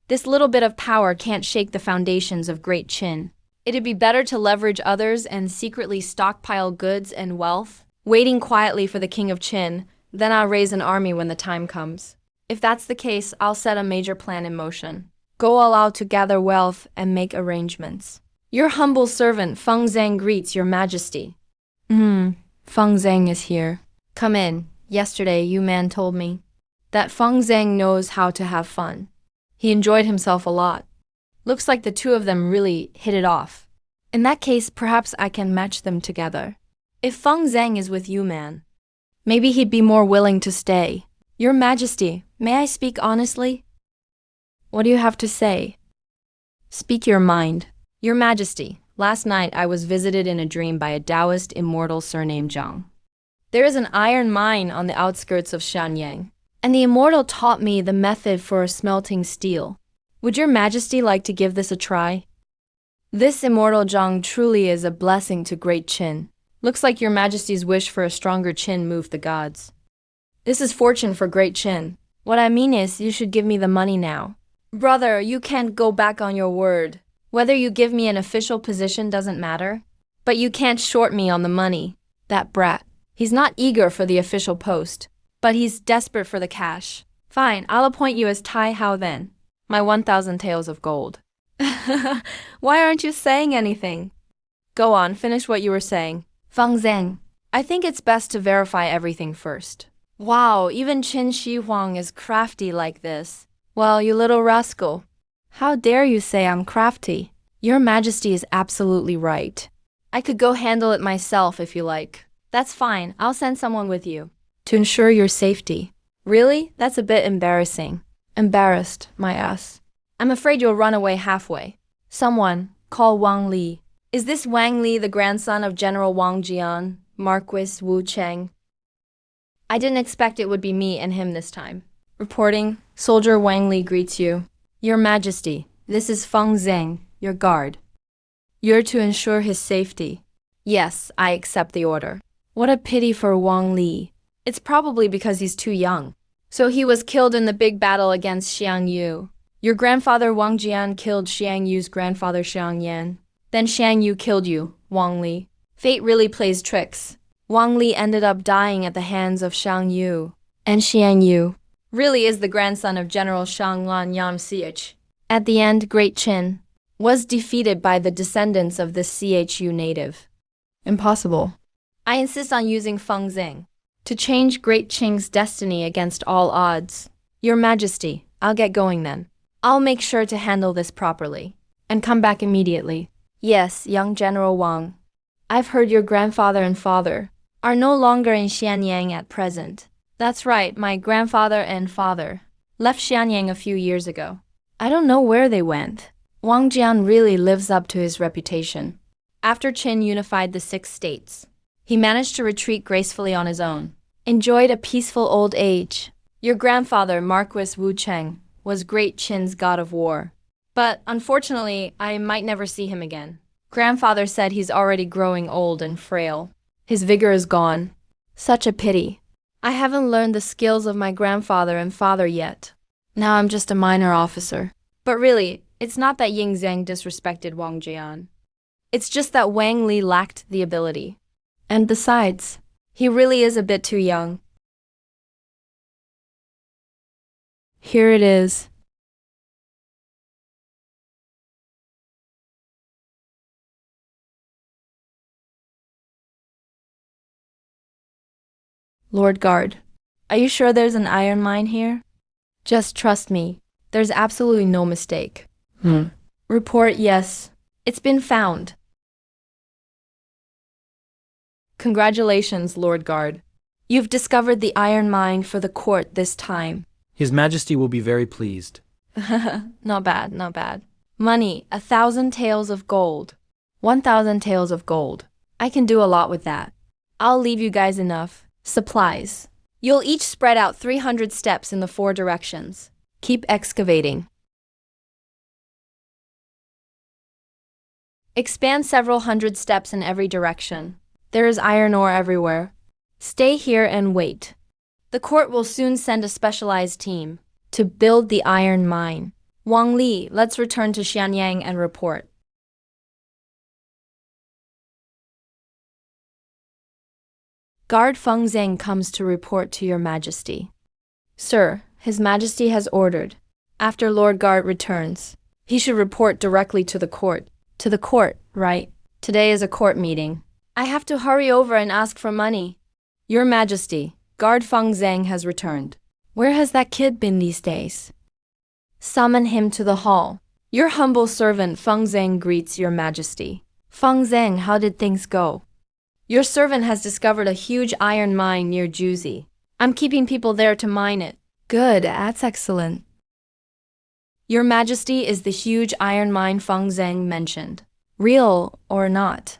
This little bit of power can't shake the foundations of Great Qin. It'd be better to leverage others and secretly stockpile goods and wealth, waiting quietly for the king of Qin, then I'll raise an army when the time comes. If that's the case, I'll set a major plan in motion. Go all out to gather wealth and make arrangements. Your humble servant Feng Zhang greets your majesty. Feng Zhang is here. Come in. Yesterday, Yuman told me that Feng Zhang knows how to have fun. He enjoyed himself a lot. Looks like the two of them really hit it off. In that case, perhaps I can match them together. If Feng Zhang is with Yuman, maybe he'd be more willing to stay. Your Majesty, may I speak honestly? What do you have to say? Speak your mind. Your Majesty, last night I was visited in a dream by a Taoist immortal surnamed Zhang. There is an iron mine on the outskirts of Shanyang, and the immortal taught me the method for smelting steel. Would your Majesty like to give this a try? This immortal Zhang truly is a blessing to Great Qin. Looks like your Majesty's wish for a stronger Qin moved the gods. This is fortune for Great Qin. What I mean is, you should give me the money now. Brother, you can't go back on your word. Whether you give me an official position doesn't matter. But you can't short me on the money. That brat. He's not eager for the official post, but he's desperate for the cash. Fine, I'll appoint you as Tai Hao then. My 1,000 taels of gold. Why aren't you saying anything? Go on, finish what you were saying. Feng Zhang, I think it's best to verify everything first. Wow, even Qin Shi Huang is crafty like this. Well, you little rascal. How dare you say I'm crafty? Your Majesty is absolutely right. I could go handle it myself if you like. That's fine, I'll send someone with you. To ensure your safety. Really? That's a bit embarrassing. Embarrassed, my ass. I'm afraid you'll run away halfway. Someone, call Wang Li. Is this Wang Li the grandson of General Wang Jian, Marquis Wu Cheng? I didn't expect it would be me and him this time. Reporting, Soldier Wang Li greets you. Your Majesty, this is Feng Zhang, your guard. You're to ensure his safety. Yes, I accept the order. What a pity for Wang Li. It's probably because he's too young. So he was killed in the big battle against Xiang Yu. Your grandfather Wang Jian killed Xiang Yu's grandfather Xiang Yan. Then Xiang Yu killed you, Wang Li. Fate really plays tricks. Wang Li ended up dying at the hands of Xiang Yu. And Xiang Yu really is the grandson of General Shang Lan Yam Ch. At the end, Great Qin was defeated by the descendants of this Chu native. Impossible. I insist on using Feng Zhang to change Great Qing's destiny against all odds. Your Majesty, I'll get going then. I'll make sure to handle this properly and come back immediately. Yes, young General Wang. I've heard your grandfather and father are no longer in Xianyang at present. That's right, my grandfather and father left Xianyang a few years ago. I don't know where they went. Wang Jian really lives up to his reputation. After Qin unified the 6 states, he managed to retreat gracefully on his own, enjoyed a peaceful old age. Your grandfather, Marquis Wu Cheng, was Great Qin's god of war. But unfortunately, I might never see him again. Grandfather said he's already growing old and frail. His vigor is gone. Such a pity. I haven't learned the skills of my grandfather and father yet. Now I'm just a minor officer. But really, it's not that Ying Zhang disrespected Wang Jian. It's just that Wang Li lacked the ability. And besides, he really is a bit too young. Here it is. Lord Guard, are you sure there's an iron mine here? Just trust me, there's absolutely no mistake. Report yes, it's been found. Congratulations, Lord Guard. You've discovered the iron mine for the court this time. His Majesty will be very pleased. Not bad, not bad. Money, 1,000 taels of gold. 1,000 taels of gold. I can do a lot with that. I'll leave you guys enough. Supplies. You'll each spread out 300 steps in the 4 directions. Keep excavating. Expand several hundred steps in every direction. There is iron ore everywhere. Stay here and wait. The court will soon send a specialized team to build the iron mine. Wang Li, let's return to Xianyang and report. Guard Feng Zhang comes to report to your Majesty. Sir, His Majesty has ordered, after Lord Guard returns, he should report directly to the court. To the court, right? Today is a court meeting. I have to hurry over and ask for money. Your Majesty, Guard Feng Zhang has returned. Where has that kid been these days? Summon him to the hall. Your humble servant Feng Zhang greets your Majesty. Feng Zhang, how did things go? Your servant has discovered a huge iron mine near Juzi. I'm keeping people there to mine it. Good, that's excellent. Your Majesty, is the huge iron mine Feng Zhang mentioned real or not?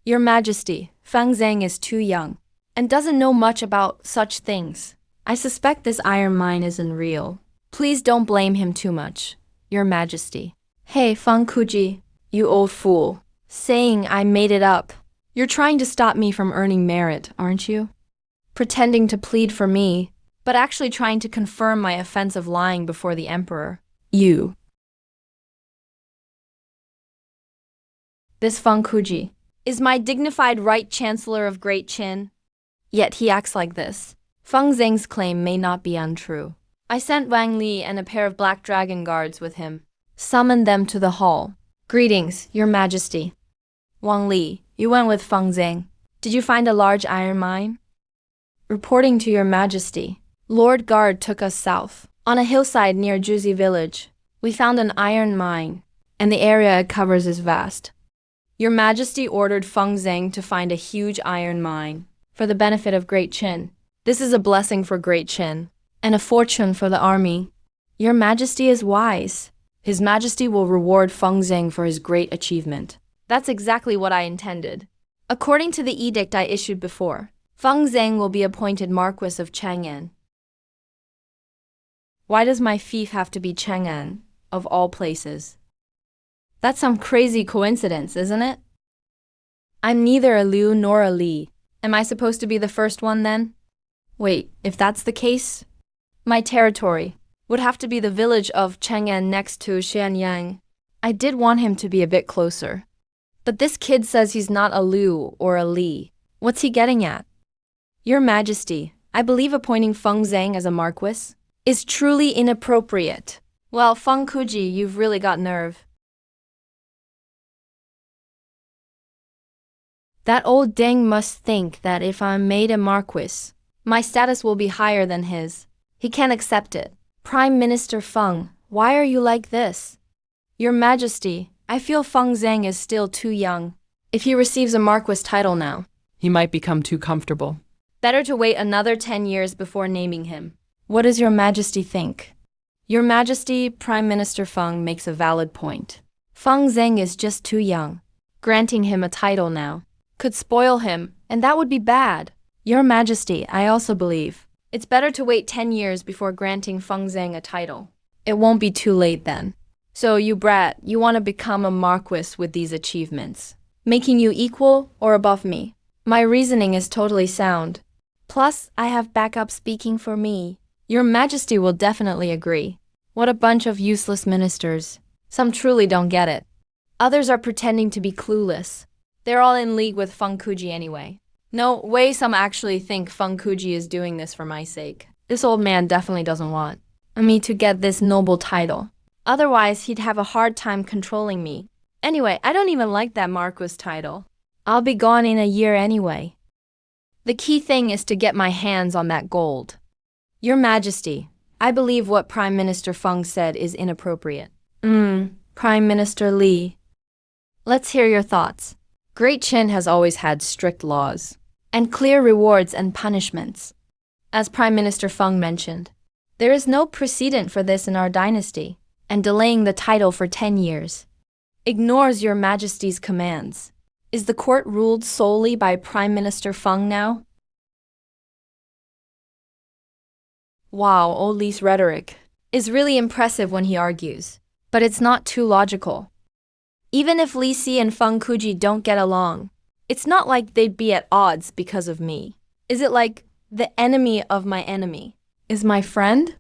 Your Majesty, Feng Zhang is too young and doesn't know much about such things. I suspect this iron mine isn't real. Please don't blame him too much, Your Majesty. Hey, Feng Kuji, you old fool. Saying I made it up. You're trying to stop me from earning merit, aren't you? Pretending to plead for me, but actually trying to confirm my offense of lying before the Emperor. You. This Feng Kuji is my dignified right Chancellor of Great Qin. Yet he acts like this. Feng Zhang's claim may not be untrue. I sent Wang Li and a pair of Black Dragon guards with him. summoned them to the hall. Greetings, Your Majesty. Wang Li, you went with Feng Zhang. Did you find a large iron mine? Reporting to Your Majesty, Lord Guard took us south. On a hillside near Juzi village, we found an iron mine, and the area it covers is vast. Your Majesty ordered Feng Zhang to find a huge iron mine for the benefit of Great Qin. This is a blessing for Great Qin and a fortune for the army. Your Majesty is wise. His Majesty will reward Feng Zhang for his great achievement. That's exactly what I intended. According to the edict I issued before, Feng Zhang will be appointed Marquis of Chang'an. Why does my fief have to be Chang'an, of all places? That's some crazy coincidence, isn't it? I'm neither a Liu nor a Li. Am I supposed to be the first one then? Wait, if that's the case, my territory would have to be the village of Chang'an next to Xianyang. I did want him to be a bit closer. But this kid says he's not a Liu or a Li. What's he getting at? Your Majesty, I believe appointing Feng Zhang as a marquis is truly inappropriate. Well, Feng Kuji, you've really got nerve. That old Deng must think that if I'm made a marquis, my status will be higher than his. He can't accept it. Prime Minister Feng, why are you like this? Your Majesty, I feel Feng Zhang is still too young. If he receives a marquis title now, He might become too comfortable. better to wait another 10 years before naming him. What does Your Majesty think? Your Majesty, Prime Minister Feng makes a valid point. Feng Zhang is just too young. Granting him a title now could spoil him, and that would be bad. Your Majesty, I also believe it's better to wait 10 years before granting Feng Zhang a title. It won't be too late then. So you brat, you want to become a marquis with these achievements, making you equal or above me. My reasoning is totally sound. Plus, I have backup speaking for me. Your Majesty will definitely agree. What a bunch of useless ministers. Some truly don't get it. Others are pretending to be clueless. They're all in league with Feng Kuji anyway. No way some actually think Feng Kuji is doing this for my sake. This old man definitely doesn't want me to get this noble title. Otherwise, he'd have a hard time controlling me. Anyway, I don't even like that Marquis title. I'll be gone in a year anyway. The key thing is to get my hands on that gold. Your Majesty, I believe what Prime Minister Feng said is inappropriate. Prime Minister Li. Let's hear your thoughts. Great Qin has always had strict laws and clear rewards and punishments. As Prime Minister Feng mentioned, there is no precedent for this in our dynasty, and delaying the title for 10 years ignores Your Majesty's commands. Is the court ruled solely by Prime Minister Feng now? Wow, old Li's rhetoric is really impressive when he argues, but it's not too logical. Even if Li Si and Feng Kuji don't get along, it's not like they'd be at odds because of me. Is it like the enemy of my enemy is my friend?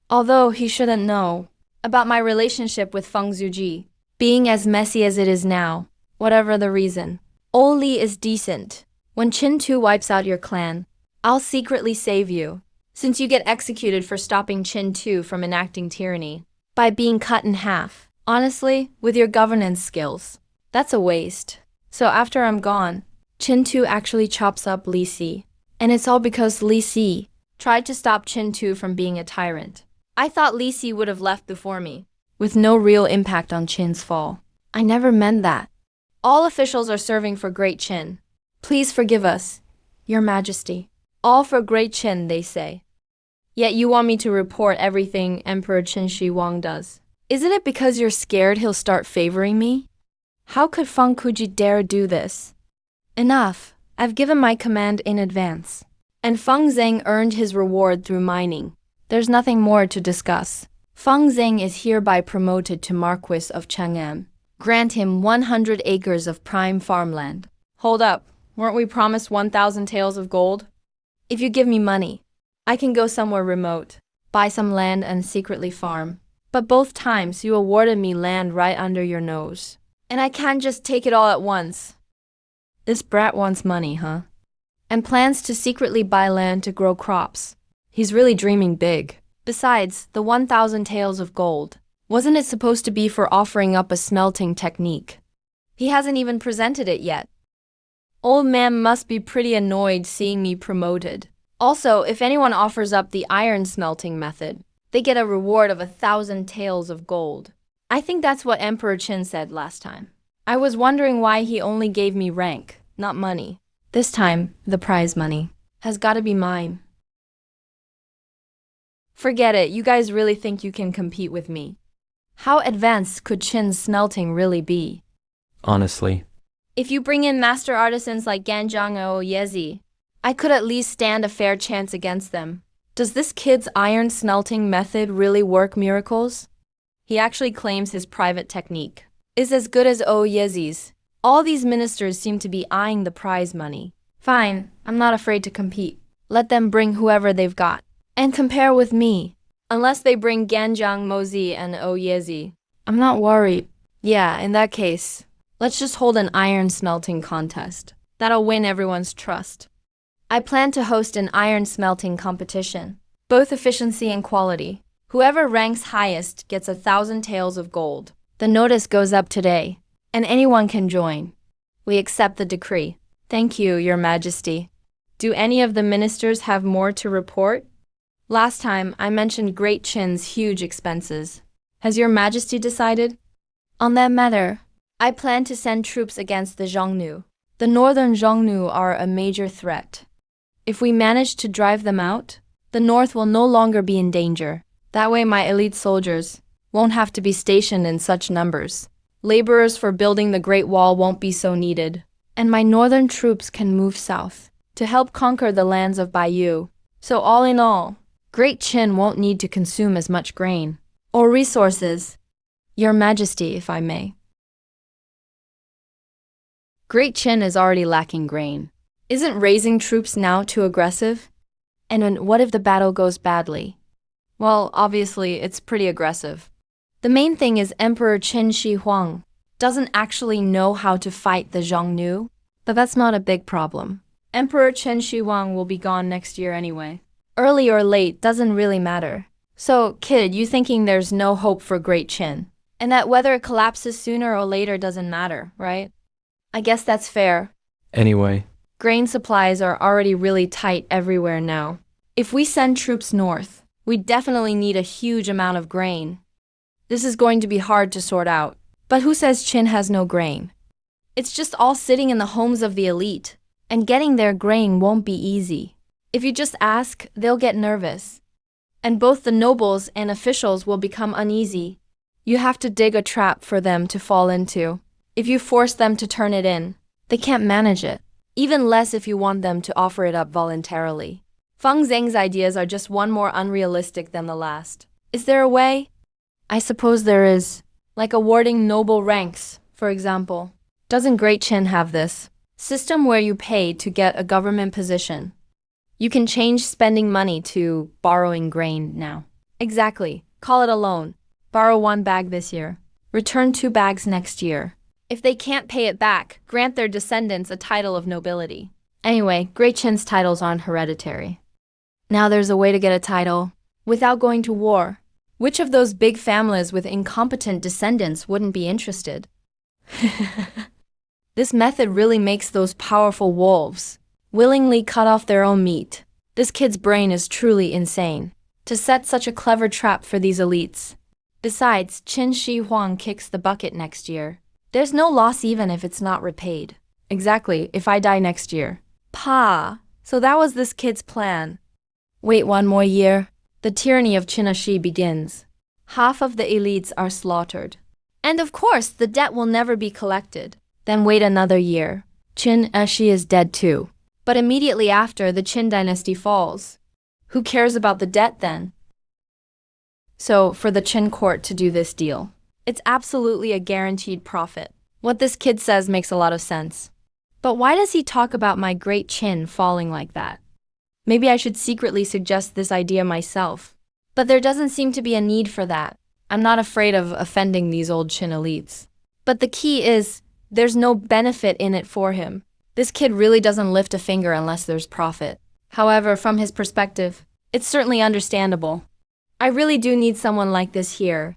Although he shouldn't know about my relationship with Feng Zuji being as messy as it is now, whatever the reason. Old Li is decent. When Qin Tu wipes out your clan, I'll secretly save you, since you get executed for stopping Qin Tu from enacting tyranny by being cut in half. Honestly, with your governance skills, that's a waste. So after I'm gone, Qin Tu actually chops up Li Si. And it's all because Li Si tried to stop Qin Tu from being a tyrant. I thought Li Si would have left before me, with no real impact on Qin's fall. I never meant that. All officials are serving for Great Qin. Please forgive us, Your Majesty. All for Great Qin, they say. Yet you want me to report everything Emperor Qin Shi Huang does. Isn't it because you're scared he'll start favoring me? How could Feng Kuji dare do this? Enough. I've given my command in advance. And Feng Zhang earned his reward through mining. There's nothing more to discuss. Feng Zhang is hereby promoted to Marquis of Chang'an. Grant him 100 acres of prime farmland. Hold up. Weren't we promised 1,000 taels of gold? If you give me money, I can go somewhere remote, buy some land and secretly farm. But both times you awarded me land right under your nose. And I can't just take it all at once. This brat wants money, huh? And plans to secretly buy land to grow crops. He's really dreaming big. Besides, the 1,000 taels of gold Wasn't it supposed to be for offering up a smelting technique? He hasn't even presented it yet. Old man must be pretty annoyed seeing me promoted. Also, if anyone offers up the iron smelting method, they get a reward of 1,000 taels of gold. I think that's what Emperor Qin said last time. I was wondering why he only gave me rank, not money. This time, the prize money has gotta be mine. Forget it, you guys really think you can compete with me? How advanced could Qin's smelting really be? Honestly, If you bring in master artisans like Ganjiang or Yezi, I could at least stand a fair chance against them. Does this kid's iron smelting method really work miracles? He actually claims his private technique is as good as Yezi's. All these ministers seem to be eyeing the prize money. Fine, I'm not afraid to compete. Let them bring whoever they've got. And compare with me. Unless they bring Ganjiang Mozi and Yezi. I'm not worried. Yeah, in that case, let's just hold an iron smelting contest. That'll win everyone's trust. I plan to host an iron smelting competition, both efficiency and quality. Whoever ranks highest gets 1,000 taels of gold. The notice goes up today, and anyone can join. We accept the decree. Thank you, Your Majesty. Do any of the ministers have more to report? Last time, I mentioned Great Qin's huge expenses. Has Your Majesty decided? On that matter, I plan to send troops against the Xiongnu. The northern Xiongnu are a major threat. If we manage to drive them out, the north will no longer be in danger. That way my elite soldiers won't have to be stationed in such numbers. Laborers for building the Great Wall won't be so needed. And my northern troops can move south to help conquer the lands of Baiyu. So all in all, Great Qin won't need to consume as much grain or resources. Your Majesty, if I may. Great Qin is already lacking grain. Isn't raising troops now too aggressive? And what if the battle goes badly? Well, obviously, it's pretty aggressive. The main thing is Emperor Qin Shi Huang doesn't actually know how to fight the Xiongnu, but that's not a big problem. Emperor Qin Shi Huang will be gone next year anyway. Early or late doesn't really matter. So, kid, you thinking there's no hope for Great Qin? And that whether it collapses sooner or later doesn't matter, right? I guess that's fair. anyway, Grain supplies are already really tight everywhere now. If we send troops north, we definitely need a huge amount of grain. This is going to be hard to sort out. But who says Qin has no grain? It's just all sitting in the homes of the elite, and getting their grain won't be easy. If you just ask, they'll get nervous. And both the nobles and officials will become uneasy. You have to dig a trap for them to fall into. If you force them to turn it in, they can't manage it. Even less if you want them to offer it up voluntarily. Feng Zheng's ideas are just one more unrealistic than the last. Is there a way? I suppose there is. Like awarding noble ranks, for example. Doesn't Great Qin have this system where you pay to get a government position? You can change spending money to borrowing grain now. Exactly. Call it a loan. Borrow 1 bag this year. Return 2 bags next year. If they can't pay it back, grant their descendants a title of nobility. Anyway, Great Qin's titles aren't hereditary. Now there's a way to get a title without going to war. Which of those big families with incompetent descendants wouldn't be interested? This method really makes those powerful wolves willingly cut off their own meat. This kid's brain is truly insane to set such a clever trap for these elites. Besides, Qin Shi Huang kicks the bucket next year. There's no loss even if it's not repaid. Exactly, if I die next year. Pa, so that was this kid's plan. Wait 1 more year. The tyranny of Qin Shi begins. Half of the elites are slaughtered. And of course, the debt will never be collected. Then wait another year. Qin Shi is dead too. But immediately after, the Qin dynasty falls. Who cares about the debt then? So, for the Qin court to do this deal, it's absolutely a guaranteed profit. What this kid says makes a lot of sense. But why does he talk about my Great Qin falling like that? Maybe I should secretly suggest this idea myself. But there doesn't seem to be a need for that. I'm not afraid of offending these old Qin elites. But the key is, there's no benefit in it for him. This kid really doesn't lift a finger unless there's profit. However, from his perspective, it's certainly understandable. I really do need someone like this here.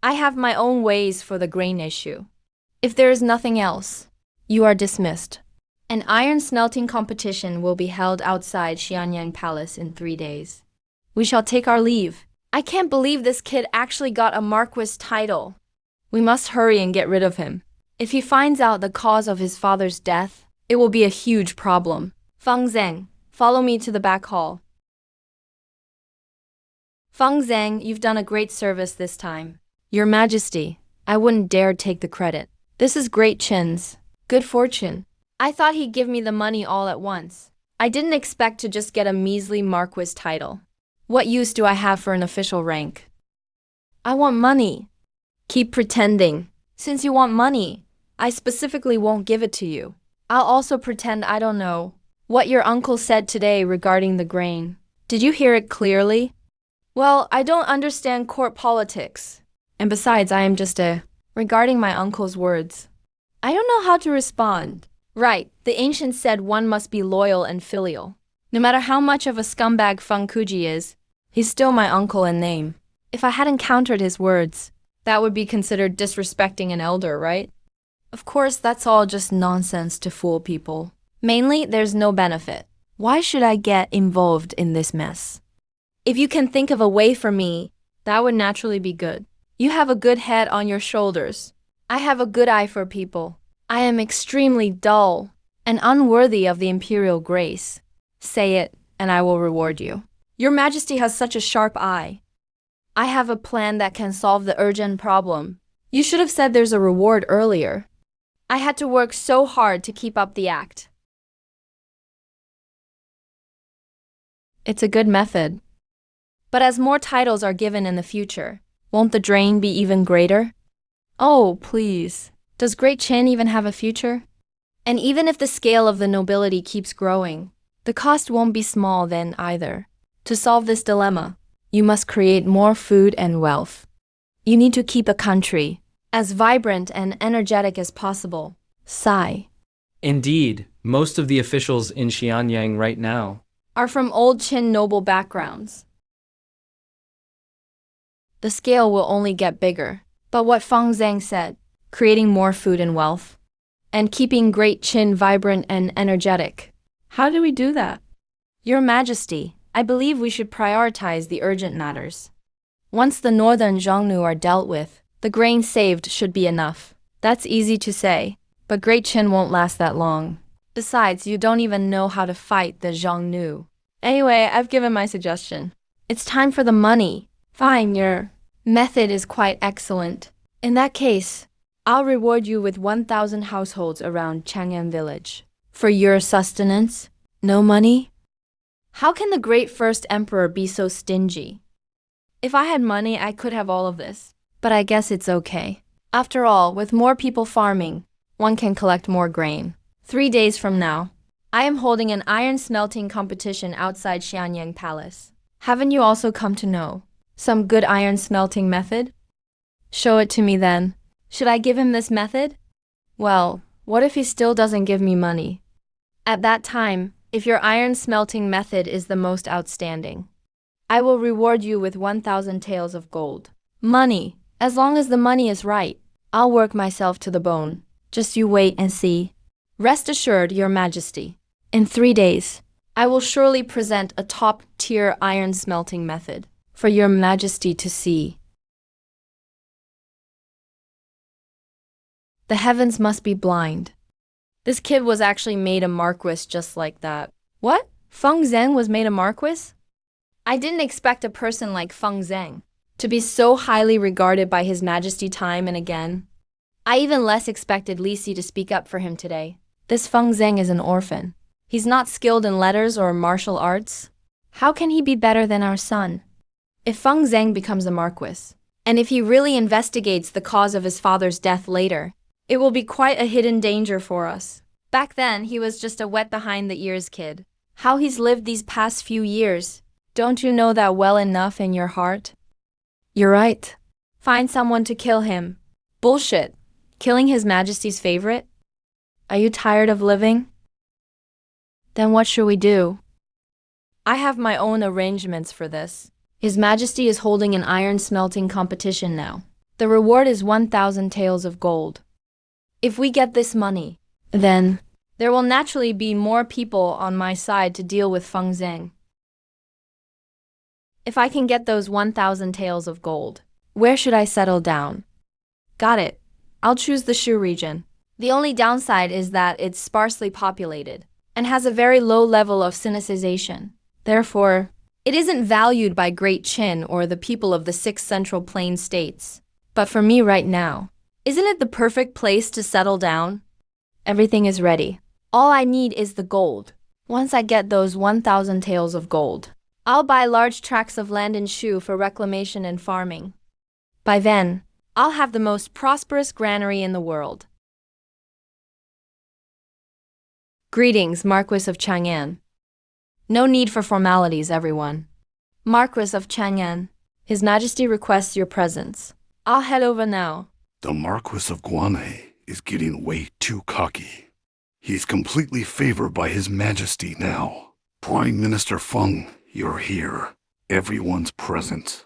I have my own ways for the grain issue. If there is nothing else, you are dismissed. An iron smelting competition will be held outside Xianyang Palace in 3 days. We shall take our leave. I can't believe this kid actually got a marquis title. We must hurry and get rid of him. If he finds out the cause of his father's death, it will be a huge problem. Feng Zheng, follow me to the back hall. Feng Zheng, you've done a great service this time. Your Majesty, I wouldn't dare take the credit. This is Great Qin's good fortune. I thought he'd give me the money all at once. I didn't expect to just get a measly marquis title. What use do I have for an official rank? I want money. Keep pretending. Since you want money, I specifically won't give it to you. I'll also pretend I don't know what your uncle said today regarding the grain. Did you hear it clearly? Well, I don't understand court politics. And besides, I am just regarding my uncle's words. I don't know how to respond. Right, the ancients said one must be loyal and filial. No matter how much of a scumbag Feng Kuji is, he's still my uncle in name. If I hadn't countered his words, that would be considered disrespecting an elder, right? Of course, that's all just nonsense to fool people. Mainly, there's no benefit. Why should I get involved in this mess? If you can think of a way for me, that would naturally be good. You have a good head on your shoulders. I have a good eye for people. I am extremely dull and unworthy of the imperial grace. Say it, and I will reward you. Your Majesty has such a sharp eye. I have a plan that can solve the urgent problem. You should have said there's a reward earlier. I had to work so hard to keep up the act. It's a good method. But as more titles are given in the future, won't the drain be even greater? Oh, please. Does Great Qin even have a future? And even if the scale of the nobility keeps growing, the cost won't be small then either. To solve this dilemma, you must create more food and wealth. You need to keep a country as vibrant and energetic as possible. Sigh. Indeed, most of the officials in Xianyang right now Are from old Qin noble backgrounds. The scale will only get bigger. But what Feng Zhang said, creating more food and wealth, and keeping Great Qin vibrant and energetic. How do we do that? Your Majesty, I believe we should prioritize the urgent matters. Once the northern Xiongnu are dealt with, the grain saved should be enough. That's easy to say, but Great Qin won't last that long. Besides, you don't even know how to fight the Xiongnu. Anyway, I've given my suggestion. It's time for the money. Fine, your method is quite excellent. In that case, I'll reward you with 1,000 households around Chang'an village. For your sustenance, no money? How can the great first emperor be so stingy? If I had money, I could have all of this. But I guess it's okay. After all, with more people farming, one can collect more grain. 3 days from now, I am holding an iron smelting competition outside Xianyang Palace. Haven't you also come to know some good iron smelting method? Show it to me then. Should I give him this method? Well, what if he still doesn't give me money? At that time, if your iron smelting method is the most outstanding, I will reward you with 1,000 taels of gold. Money. As long as the money is right, I'll work myself to the bone. Just you wait and see. Rest assured, Your Majesty, in 3 days, I will surely present a top-tier iron smelting method for Your Majesty to see. The heavens must be blind. This kid was actually made a marquis just like that. What? Feng Zheng was made a marquis? I didn't expect a person like Feng Zheng to be so highly regarded by His Majesty time and again. I even less expected Li Si to speak up for him today. This Feng Zheng is an orphan. He's not skilled in letters or martial arts. How can he be better than our son? If Feng Zheng becomes a marquis, and if he really investigates the cause of his father's death later, it will be quite a hidden danger for us. Back then, he was just a wet-behind-the-ears kid. How he's lived these past few years, don't you know that well enough in your heart? You're right. Find someone to kill him. Bullshit. Killing His Majesty's favorite? Are you tired of living? Then what should we do? I have my own arrangements for this. His Majesty is holding an iron smelting competition now. The reward is 1,000 taels of gold. If we get this money, then there will naturally be more people on my side to deal with Feng Zheng. If I can get those 1,000 taels of gold, where should I settle down? Got it. I'll choose the Shu region. The only downside is that it's sparsely populated and has a very low level of sinicization. Therefore, it isn't valued by Great Qin or the people of the 6 Central Plain states. But for me right now, isn't it the perfect place to settle down? Everything is ready. All I need is the gold. Once I get those 1,000 taels of gold, I'll buy large tracts of land in Shu for reclamation and farming. By then, I'll have the most prosperous granary in the world. Greetings, Marquis of Chang'an. No need for formalities, everyone. Marquis of Chang'an, His Majesty requests your presence. I'll head over now. The Marquis of Guanhe is getting way too cocky. He's completely favored by His Majesty now. Prime Minister Feng, you're here. Everyone's present.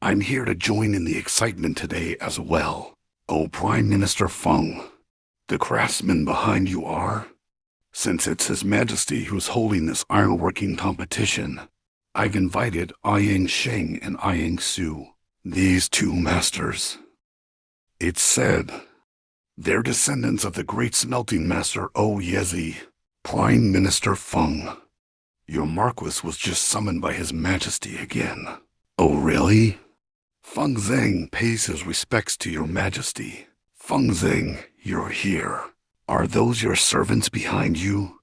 I'm here to join in the excitement today as well. Oh, Prime Minister Feng, the craftsmen behind you are? Since it's His Majesty who's holding this ironworking competition, I've invited Ayang Sheng and Ayang Su, these 2 masters. It's said they're descendants of the great smelting master O Yezi, Prime Minister Feng. Your Marquis was just summoned by His Majesty again. Oh, really? Feng Zheng pays his respects to your Majesty. Feng Zheng, you're here. Are those your servants behind you?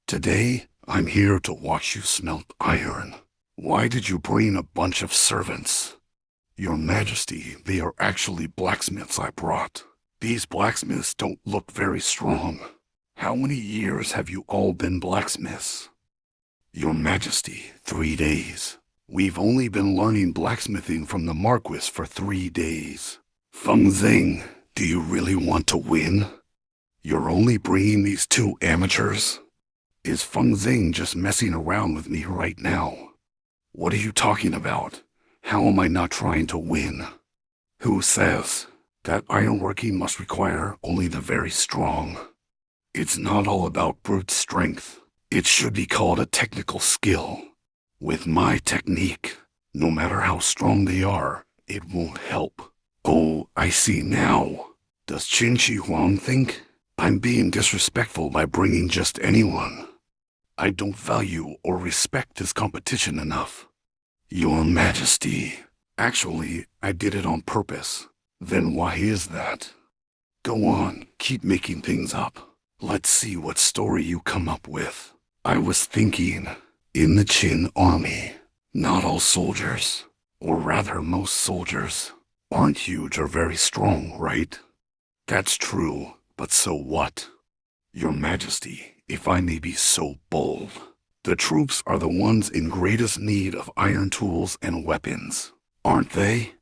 Today, I'm here to watch you smelt iron. Why did you bring a bunch of servants? Your Majesty, they are actually blacksmiths I brought. These blacksmiths don't look very strong. How many years have you all been blacksmiths? Your Majesty, 3 days. We've only been learning blacksmithing from the Marquis for 3 days. Feng Zheng, do you really want to win? You're only bringing these 2 amateurs? Is Feng Zheng just messing around with me right now? What are you talking about? How am I not trying to win? Who says that ironworking must require only the very strong? It's not all about brute strength. It should be called a technical skill. With my technique, no matter how strong they are, it won't help. Oh, I see now. Does Qin Shi Huang think I'm being disrespectful by bringing just anyone? I don't value or respect this competition enough. Your Majesty, actually, I did it on purpose. Then why is that? Go on, keep making things up. Let's see what story you come up with. I was thinking, in the Qin army, not all soldiers, or rather most soldiers, aren't huge or very strong, right? That's true, but so what? Your Majesty, if I may be so bold, the troops are the ones in greatest need of iron tools and weapons, aren't they?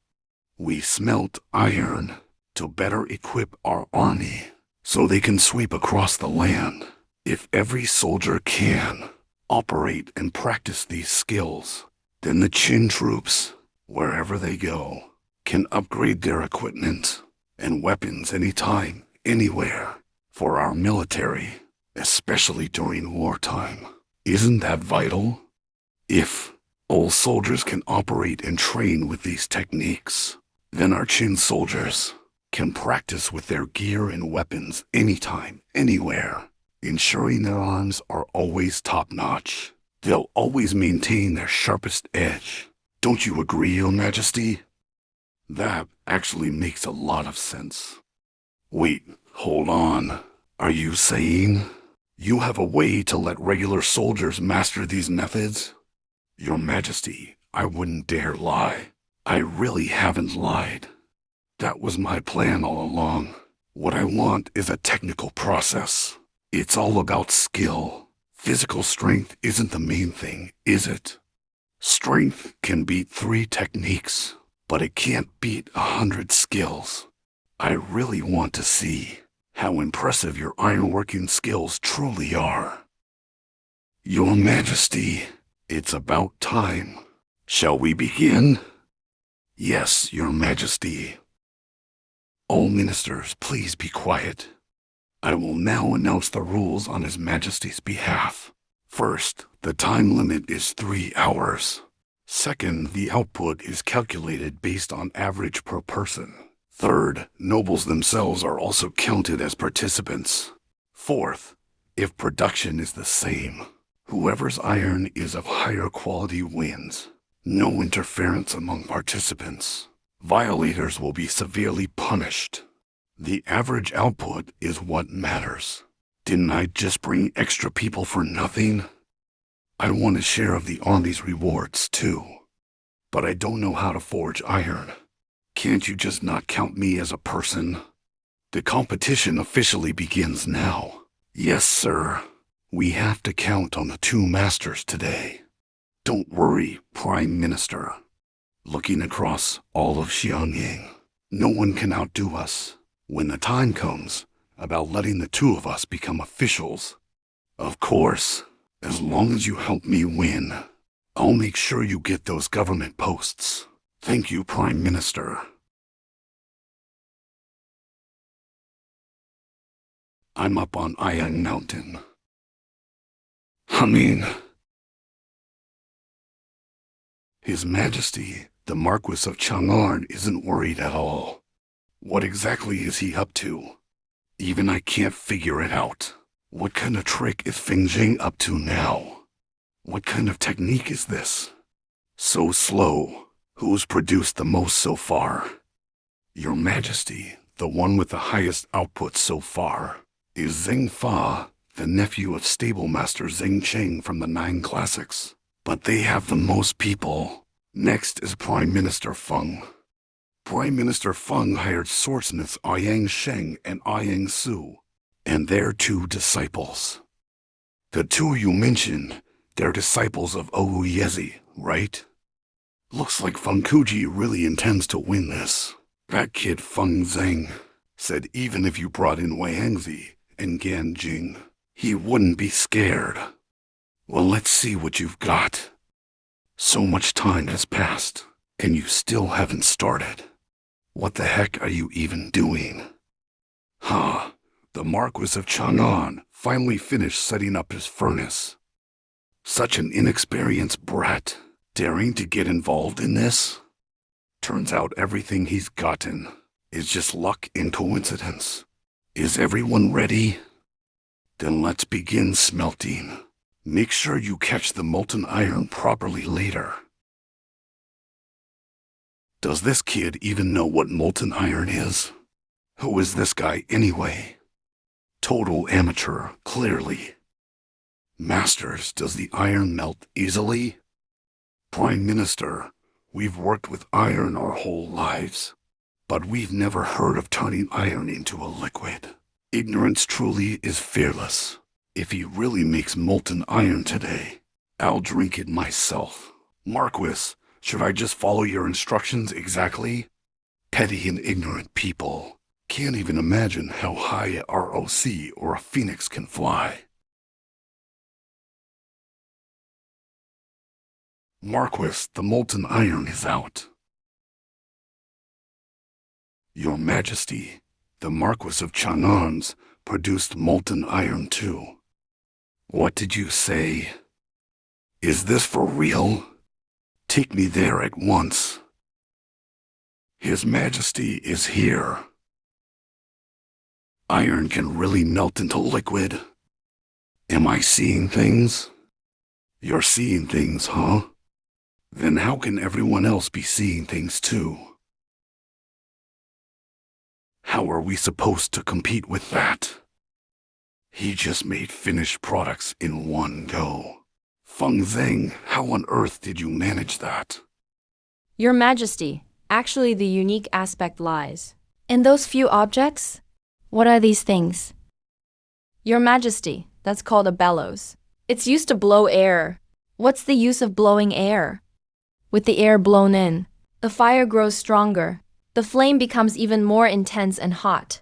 We smelt iron to better equip our army so they can sweep across the land. If every soldier can operate and practice these skills, then the Qin troops, wherever they go, can upgrade their equipment and weapons anytime, anywhere, for our military, especially during wartime. Isn't that vital? If all soldiers can operate and train with these techniques, then our Qin soldiers can practice with their gear and weapons anytime, anywhere, ensuring their arms are always top-notch. They'll always maintain their sharpest edge. Don't you agree, Your Majesty? That actually makes a lot of sense. Wait, hold on. Are you saying you have a way to let regular soldiers master these methods? Your Majesty, I wouldn't dare lie. I really haven't lied. That was my plan all along. What I want is a technical process. It's all about skill. Physical strength isn't the main thing, is it? Strength can beat 3 techniques, but it can't beat 100 skills. I really want to see how impressive your ironworking skills truly are. Your Majesty, it's about time. Shall we begin? Yes, Your Majesty. All ministers, please be quiet. I will now announce the rules on His Majesty's behalf. First, the time limit is 3 hours. Second, the output is calculated based on average per person. Third, nobles themselves are also counted as participants. Fourth, if production is the same, whoever's iron is of higher quality wins. No interference among participants. Violators will be severely punished. The average output is what matters. Didn't I just bring extra people for nothing? I want a share of the army's rewards too. But I don't know how to forge iron. Can't you just not count me as a person? The competition officially begins now. Yes, sir. We have to count on the 2 masters today. Don't worry, Prime Minister. Looking across all of Xiangyang, no one can outdo us. When the time comes about letting the 2 of us become officials, of course, as long as you help me win, I'll make sure you get those government posts. Thank you, Prime Minister. I'm up on Ayang Mountain. His Majesty, the Marquis of Chang'an, isn't worried at all. What exactly is he up to? Even I can't figure it out. What kind of trick is Feng Jing up to now? What kind of technique is this? So slow. Who's produced the most so far? Your Majesty, the one with the highest output so far, is Zheng Fa, the nephew of stablemaster Zheng Cheng from the 9 Classics. But they have the most people. Next is Prime Minister Feng. Prime Minister Feng hired swordsmiths Ouyang Sheng and Ouyang Su, and their 2 disciples. The 2 you mentioned, they're disciples of Ouyezi, right? Looks like Feng Kuji really intends to win this. That kid Feng Zheng said even if you brought in Wangzi and Gan Jing, he wouldn't be scared. Well, let's see what you've got. So much time has passed, and you still haven't started. What the heck are you even doing? The Marquis of Chang'an finally finished setting up his furnace. Such an inexperienced brat, daring to get involved in this? Turns out everything he's gotten is just luck and coincidence. Is everyone ready? Then let's begin smelting. Make sure you catch the molten iron properly later. Does this kid even know what molten iron is? Who is this guy anyway? Total amateur, clearly. Masters, does the iron melt easily? Prime Minister, we've worked with iron our whole lives, but we've never heard of turning iron into a liquid. Ignorance truly is fearless. If he really makes molten iron today, I'll drink it myself. Marquis, should I just follow your instructions exactly? Petty and ignorant people can't even imagine how high a ROC or a phoenix can fly. Marquis, the molten iron is out. Your Majesty, the Marquis of Chang'an's produced molten iron too. What did you say? Is this for real? Take me there at once. His Majesty is here. Iron can really melt into liquid. Am I seeing things? You're seeing things, huh? Then how can everyone else be seeing things too? How are we supposed to compete with that? He just made finished products in one go. Feng Zheng, how on earth did you manage that? Your Majesty, actually the unique aspect lies in those few objects. What are these things? Your Majesty, that's called a bellows. It's used to blow air. What's the use of blowing air? With the air blown in, the fire grows stronger. The flame becomes even more intense and hot.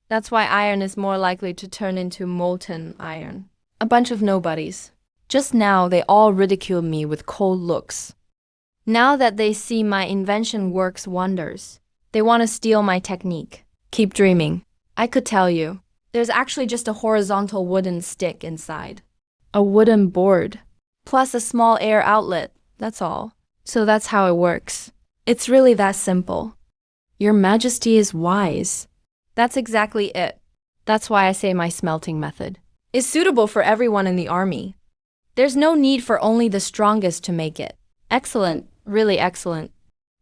That's why iron is more likely to turn into molten iron. A bunch of nobodies. Just now they all ridiculed me with cold looks. Now that they see my invention works wonders, they want to steal my technique. Keep dreaming. I could tell you. There's actually just a horizontal wooden stick inside. A wooden board. Plus a small air outlet, that's all. So that's how it works. It's really that simple. Your Majesty is wise. That's exactly it. That's why I say my smelting method is suitable for everyone in the army. There's no need for only the strongest to make it. Excellent, really excellent.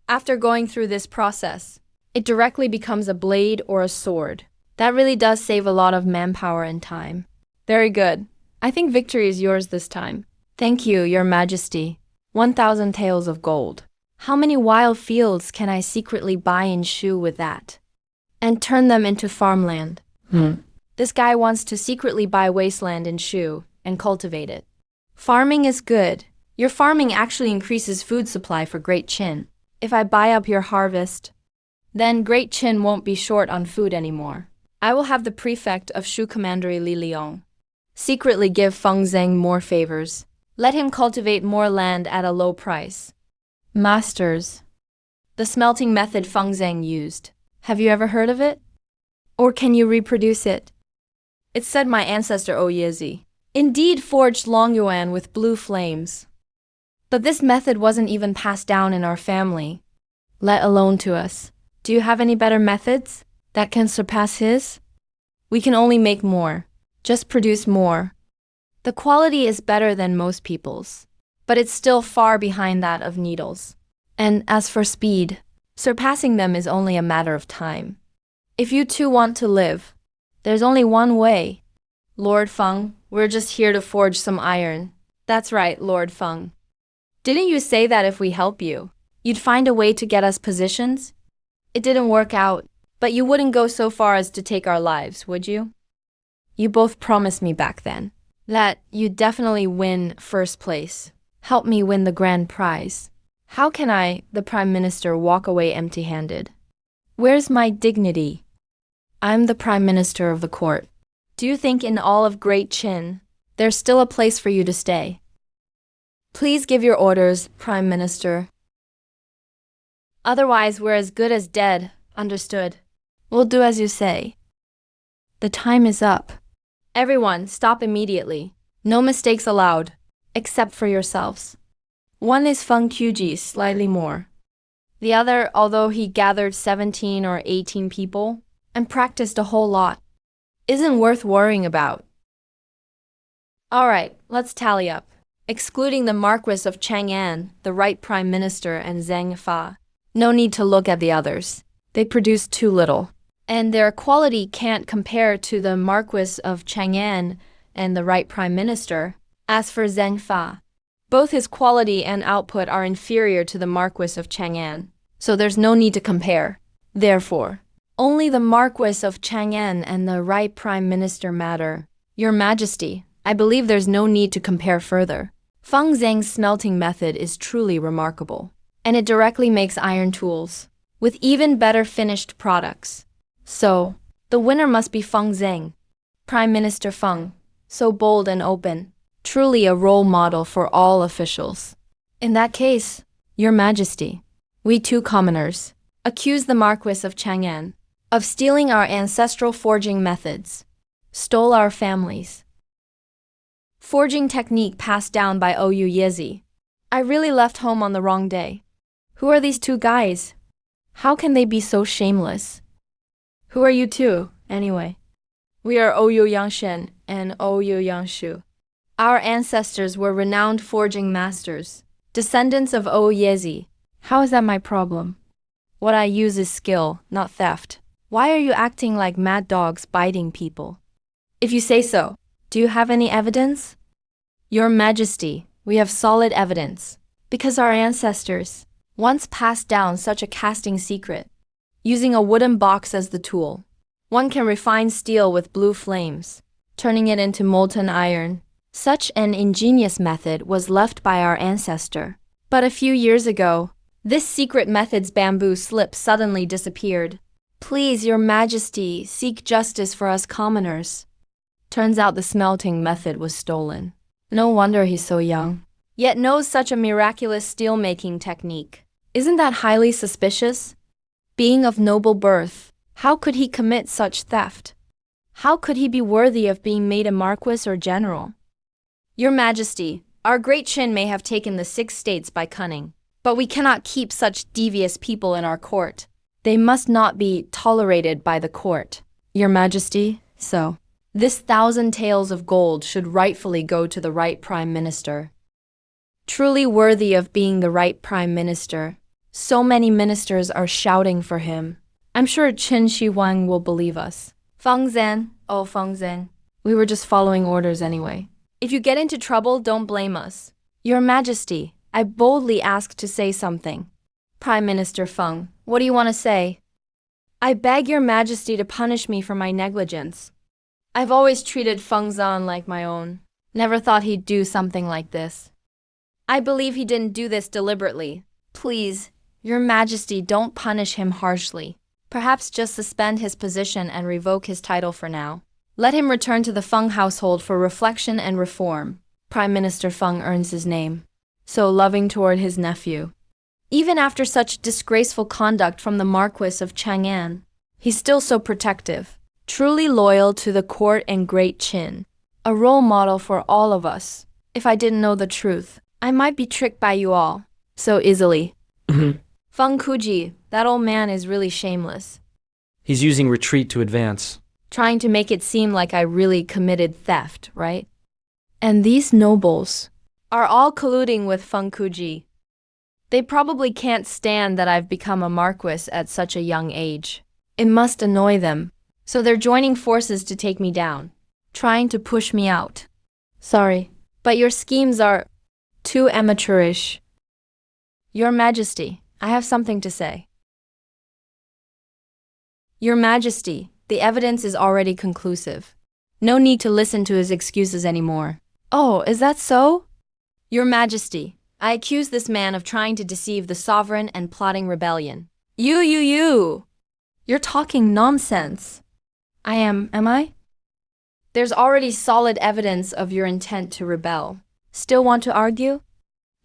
After going through this process, it directly becomes a blade or a sword. That really does save a lot of manpower and time. Very good. I think victory is yours this time. Thank you, Your Majesty. 1,000 taels of gold. How many wild fields can I secretly buy in Shu with that? And turn them into farmland. This guy wants to secretly buy wasteland in Shu and cultivate it. Farming is good. Your farming actually increases food supply for Great Qin. If I buy up your harvest, then Great Qin won't be short on food anymore. I will have the prefect of Shu Commandery Li Liang secretly give Feng Zheng more favors. Let him cultivate more land at a low price. Masters. The smelting method Feng Zheng used. Have you ever heard of it? Or can you reproduce it? It said my ancestor Oyezi indeed forged Longyuan with blue flames. But this method wasn't even passed down in our family, let alone to us. Do you have any better methods that can surpass his? We can only make more. Just produce more. The quality is better than most people's, but it's still far behind that of needles. And as for speed, surpassing them is only a matter of time. If you two want to live, there's only one way. Lord Feng, we're just here to forge some iron. That's right, Lord Feng. Didn't you say that if we help you, you'd find a way to get us positions? It didn't work out, but you wouldn't go so far as to take our lives, would you? You both promised me back then that you'd definitely win first place. Help me win the grand prize. How can I, the Prime Minister, walk away empty-handed? Where's my dignity? I'm the Prime Minister of the court. Do you think in all of Great Qin, there's still a place for you to stay? Please give your orders, Prime Minister. Otherwise, we're as good as dead, understood? We'll do as you say. The time is up. Everyone, stop immediately. No mistakes allowed, except for yourselves. One is Feng Quji, slightly more. The other, although he gathered 17 or 18 people and practiced a whole lot, isn't worth worrying about. All right, let's tally up. Excluding the Marquis of Chang'an, the right Prime Minister, and Zheng Fa. No need to look at the others. They produce too little. And their quality can't compare to the Marquis of Chang'an and the right Prime Minister. As for Zheng Fa, both his quality and output are inferior to the Marquis of Chang'an, so there's no need to compare. Therefore, only the Marquis of Chang'an and the right Prime Minister matter. Your Majesty, I believe there's no need to compare further. Feng Zheng's smelting method is truly remarkable, and it directly makes iron tools, with even better finished products. So, the winner must be Feng Zheng. Prime Minister Feng, so bold and open, truly a role model for all officials. In that case, Your Majesty, we two commoners accuse the Marquis of Chang'an of stealing our ancestral forging methods, stole our families. Forging technique passed down by Oyezi. I really left home on the wrong day. Who are these two guys? How can they be so shameless? Who are you two, anyway? We are Oyu Yangshen and Oyu Yangshu. Our ancestors were renowned forging masters, descendants of Oyezi. How is that my problem? What I use is skill, not theft. Why are you acting like mad dogs biting people? If you say so, do you have any evidence? Your Majesty, we have solid evidence, because our ancestors once passed down such a casting secret. Using a wooden box as the tool, one can refine steel with blue flames, turning it into molten iron. Such an ingenious method was left by our ancestor. But a few years ago, this secret method's bamboo slip suddenly disappeared. Please, Your Majesty, seek justice for us commoners. Turns out the smelting method was stolen. No wonder he's so young, yet knows such a miraculous steel-making technique. Isn't that highly suspicious? Being of noble birth, How could he commit such theft? How could he be worthy of being made a marquis or general? Your Majesty, our great Qin may have taken the 6 states by cunning, but we cannot keep such devious people in our court. They must not be tolerated by the court. Your Majesty, so this 1,000 taels of gold should rightfully go to the right Prime Minister. Truly worthy of being the right Prime Minister. So many ministers are shouting for him. I'm sure Qin Shi Huang will believe us. Feng Zhen, oh Feng Zhen, we were just following orders anyway. If you get into trouble, don't blame us. Your Majesty, I boldly ask to say something. Prime Minister Feng, what do you want to say? I beg your Majesty to punish me for my negligence. I've always treated Feng Zhen like my own. Never thought he'd do something like this. I believe he didn't do this deliberately. Please, Your Majesty, don't punish him harshly. Perhaps just suspend his position and revoke his title for now. Let him return to the Feng household for reflection and reform. Prime Minister Feng earns his name. So loving toward his nephew. Even after such disgraceful conduct from the Marquis of Chang'an, he's still so protective. Truly loyal to the court and great Qin. A role model for all of us. If I didn't know the truth, I might be tricked by you all so easily. Feng Kuji, that old man is really shameless. He's using retreat to advance. Trying to make it seem like I really committed theft, right? And these nobles are all colluding with Feng Kuji. They probably can't stand that I've become a marquis at such a young age. It must annoy them. So they're joining forces to take me down, trying to push me out. Sorry, but your schemes are too amateurish. Your Majesty, I have something to say. Your Majesty, the evidence is already conclusive. No need to listen to his excuses anymore. Oh, is that so? Your Majesty, I accuse this man of trying to deceive the sovereign and plotting rebellion. You! You're talking nonsense. Am I? There's already solid evidence of your intent to rebel. Still want to argue?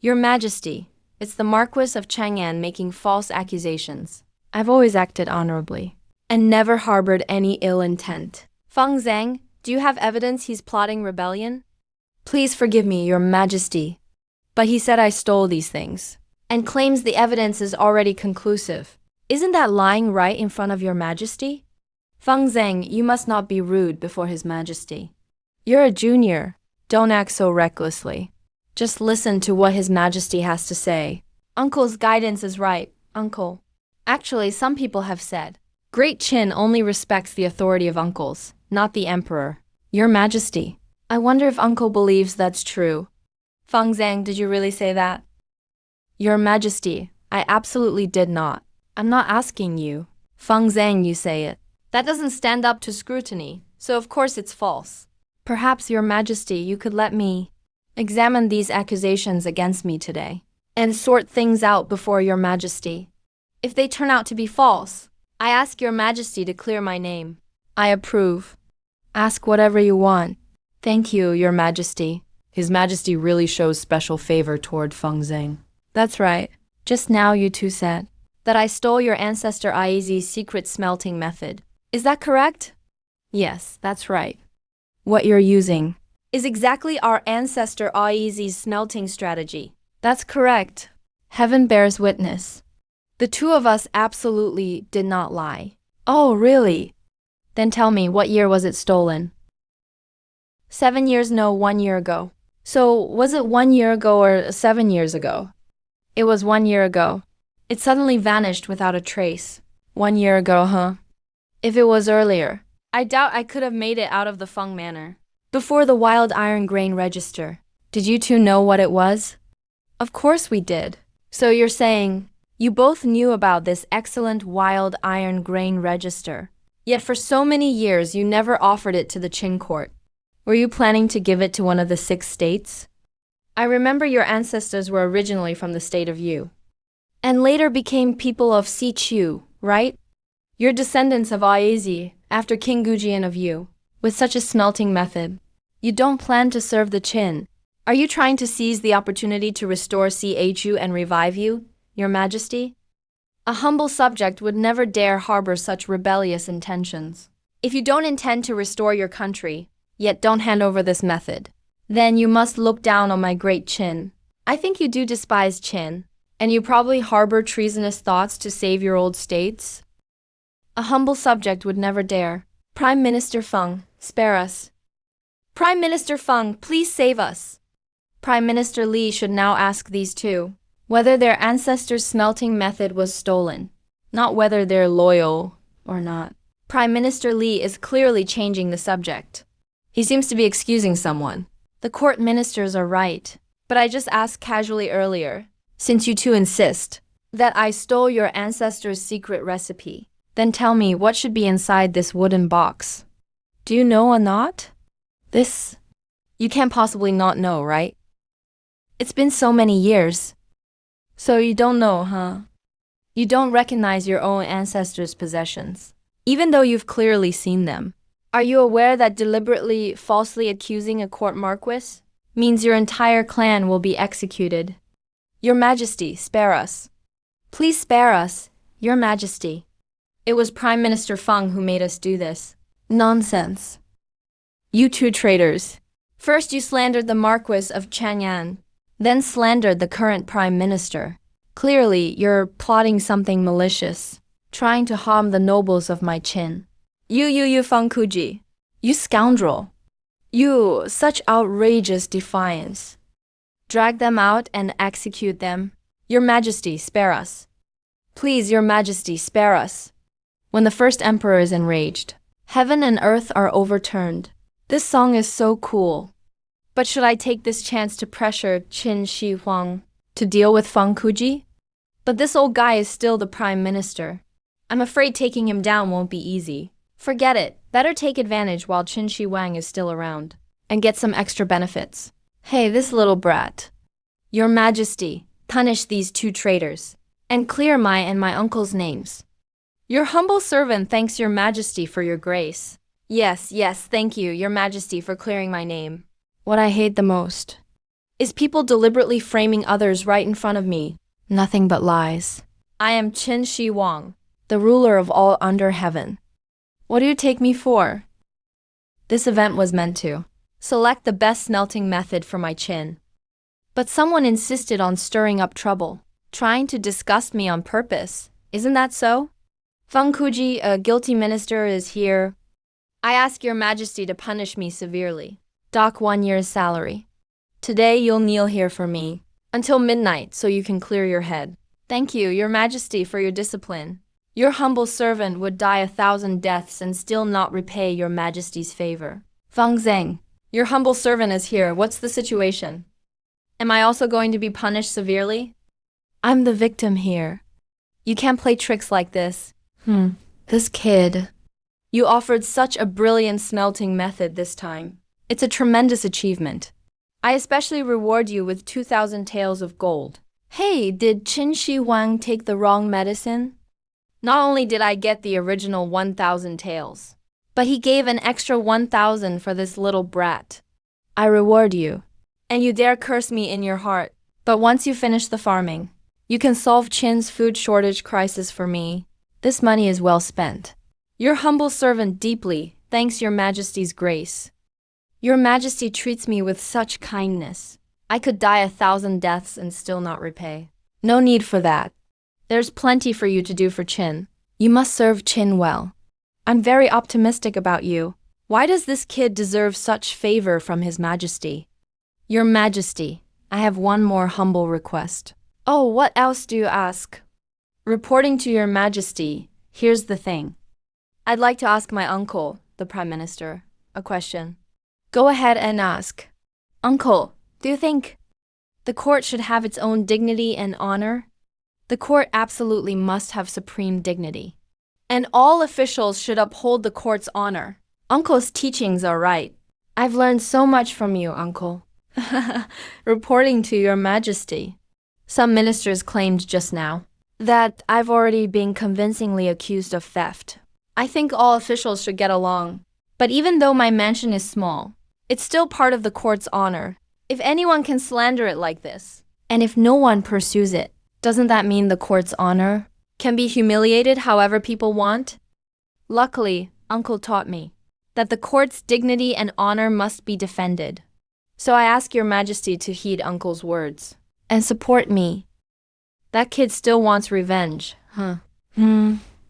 Your Majesty, it's the Marquis of Chang'an making false accusations. I've always acted honorably and never harbored any ill intent. Feng Zhang, do you have evidence he's plotting rebellion? Please forgive me, Your Majesty, but he said I stole these things and claims the evidence is already conclusive. Isn't that lying right in front of Your Majesty? Feng Zhang, you must not be rude before His Majesty. You're a junior. Don't act so recklessly. Just listen to what His Majesty has to say. Uncle's guidance is right, Uncle. Actually, some people have said, Great Qin only respects the authority of uncles, not the emperor. Your Majesty, I wonder if Uncle believes that's true. Feng Zhang, did you really say that? Your Majesty, I absolutely did not. I'm not asking you. Feng Zhang, you say it. That doesn't stand up to scrutiny, so of course it's false. Perhaps, Your Majesty, you could let me examine these accusations against me today and sort things out before Your Majesty. If they turn out to be false, I ask Your Majesty to clear my name. I approve. Ask whatever you want. Thank you, Your Majesty. His Majesty really shows special favor toward Feng Zhang. That's right. Just now you two said that I stole your ancestor Aizi's secret smelting method. Is that correct? Yes, that's right. What you're using is exactly our ancestor Aizi's smelting strategy. That's correct. Heaven bears witness. The two of us absolutely did not lie. Oh, really? Then tell me, what year was it stolen? 7 years, no, 1 year ago. So, was it 1 year ago or 7 years ago? It was 1 year ago. It suddenly vanished without a trace. 1 year ago, huh? If it was earlier, I doubt I could have made it out of the Feng Manor. Before the wild iron grain register. Did you two know what it was? Of course we did. So you're saying you both knew about this excellent wild iron grain register. Yet for so many years you never offered it to the Qin court. Were you planning to give it to one of the 6 states? I remember your ancestors were originally from the state of Yu, and later became people of Siqiu, right? You're descendants of Aizi after King Gujian of Yu. With such a smelting method, you don't plan to serve the Qin. Are you trying to seize the opportunity to restore Chu and revive you, Your Majesty? A humble subject would never dare harbor such rebellious intentions. If you don't intend to restore your country, yet don't hand over this method, then you must look down on my great Qin. I think you do despise Qin, and you probably harbor treasonous thoughts to save your old states. A humble subject would never dare. Prime Minister Feng, spare us. Prime Minister Feng, please save us. Prime Minister Li should now ask these two whether their ancestors' smelting method was stolen, not whether they're loyal or not. Prime Minister Li is clearly changing the subject. He seems to be excusing someone. The court ministers are right, but I just asked casually earlier, since you two insist that I stole your ancestors' secret recipe, then tell me what should be inside this wooden box. Do you know or not? This? You can't possibly not know, right? It's been so many years. So you don't know, huh? You don't recognize your own ancestors' possessions, even though you've clearly seen them. Are you aware that deliberately falsely accusing a court marquis means your entire clan will be executed? Your Majesty, spare us. Please spare us, Your Majesty. It was Prime Minister Feng who made us do this. Nonsense. You two traitors. First you slandered the Marquis of Chang'an, then slandered the current Prime Minister. Clearly, you're plotting something malicious, trying to harm the nobles of my Qin. You Feng Kuji. You scoundrel. You, such outrageous defiance. Drag them out and execute them. Your Majesty, spare us. Please, Your Majesty, spare us. When the first emperor is enraged, heaven and earth are overturned. This song is so cool. But should I take this chance to pressure Qin Shi Huang to deal with Feng Kuji? But this old guy is still the prime minister. I'm afraid taking him down won't be easy. Forget it. Better take advantage while Qin Shi Huang is still around and get some extra benefits. Hey, this little brat. Your Majesty, punish these two traitors and clear my and my uncle's names. Your humble servant thanks Your Majesty for your grace. Yes, thank you, Your Majesty, for clearing my name. What I hate the most is people deliberately framing others right in front of me. Nothing but lies. I am Qin Shi Huang, the ruler of all under heaven. What do you take me for? This event was meant to select the best smelting method for my Qin. But someone insisted on stirring up trouble, trying to disgust me on purpose. Isn't that so? Feng Kuji, a guilty minister, is here. I ask Your Majesty to punish me severely. Dock 1 year's salary. Today you'll kneel here for me until midnight so you can clear your head. Thank you, Your Majesty, for your discipline. Your humble servant would die 1,000 deaths and still not repay Your Majesty's favor. Feng Zheng, your humble servant is here. What's the situation? Am I also going to be punished severely? I'm the victim here. You can't play tricks like this. This kid. You offered such a brilliant smelting method this time. It's a tremendous achievement. I especially reward you with 2,000 taels of gold. Hey, did Qin Shi Huang take the wrong medicine? Not only did I get the original 1,000 taels, but he gave an extra 1,000 for this little brat. I reward you. And you dare curse me in your heart. But once you finish the farming, you can solve Qin's food shortage crisis for me. This money is well spent. Your humble servant deeply thanks Your Majesty's grace. Your Majesty treats me with such kindness. I could die 1,000 deaths and still not repay. No need for that. There's plenty for you to do for Qin. You must serve Qin well. I'm very optimistic about you. Why does this kid deserve such favor from His Majesty? Your Majesty, I have one more humble request. Oh, what else do you ask? Reporting to Your Majesty, here's the thing. I'd like to ask my uncle, the Prime Minister, a question. Go ahead and ask. Uncle, do you think the court should have its own dignity and honor? The court absolutely must have supreme dignity. And all officials should uphold the court's honor. Uncle's teachings are right. I've learned so much from you, Uncle. Reporting to Your Majesty. Some ministers claimed just now that I've already been convincingly accused of theft. I think all officials should get along. But even though my mansion is small, it's still part of the court's honor. If anyone can slander it like this, and if no one pursues it, doesn't that mean the court's honor can be humiliated however people want? Luckily, Uncle taught me that the court's dignity and honor must be defended. So I ask your majesty to heed Uncle's words and support me. That kid still wants revenge, huh?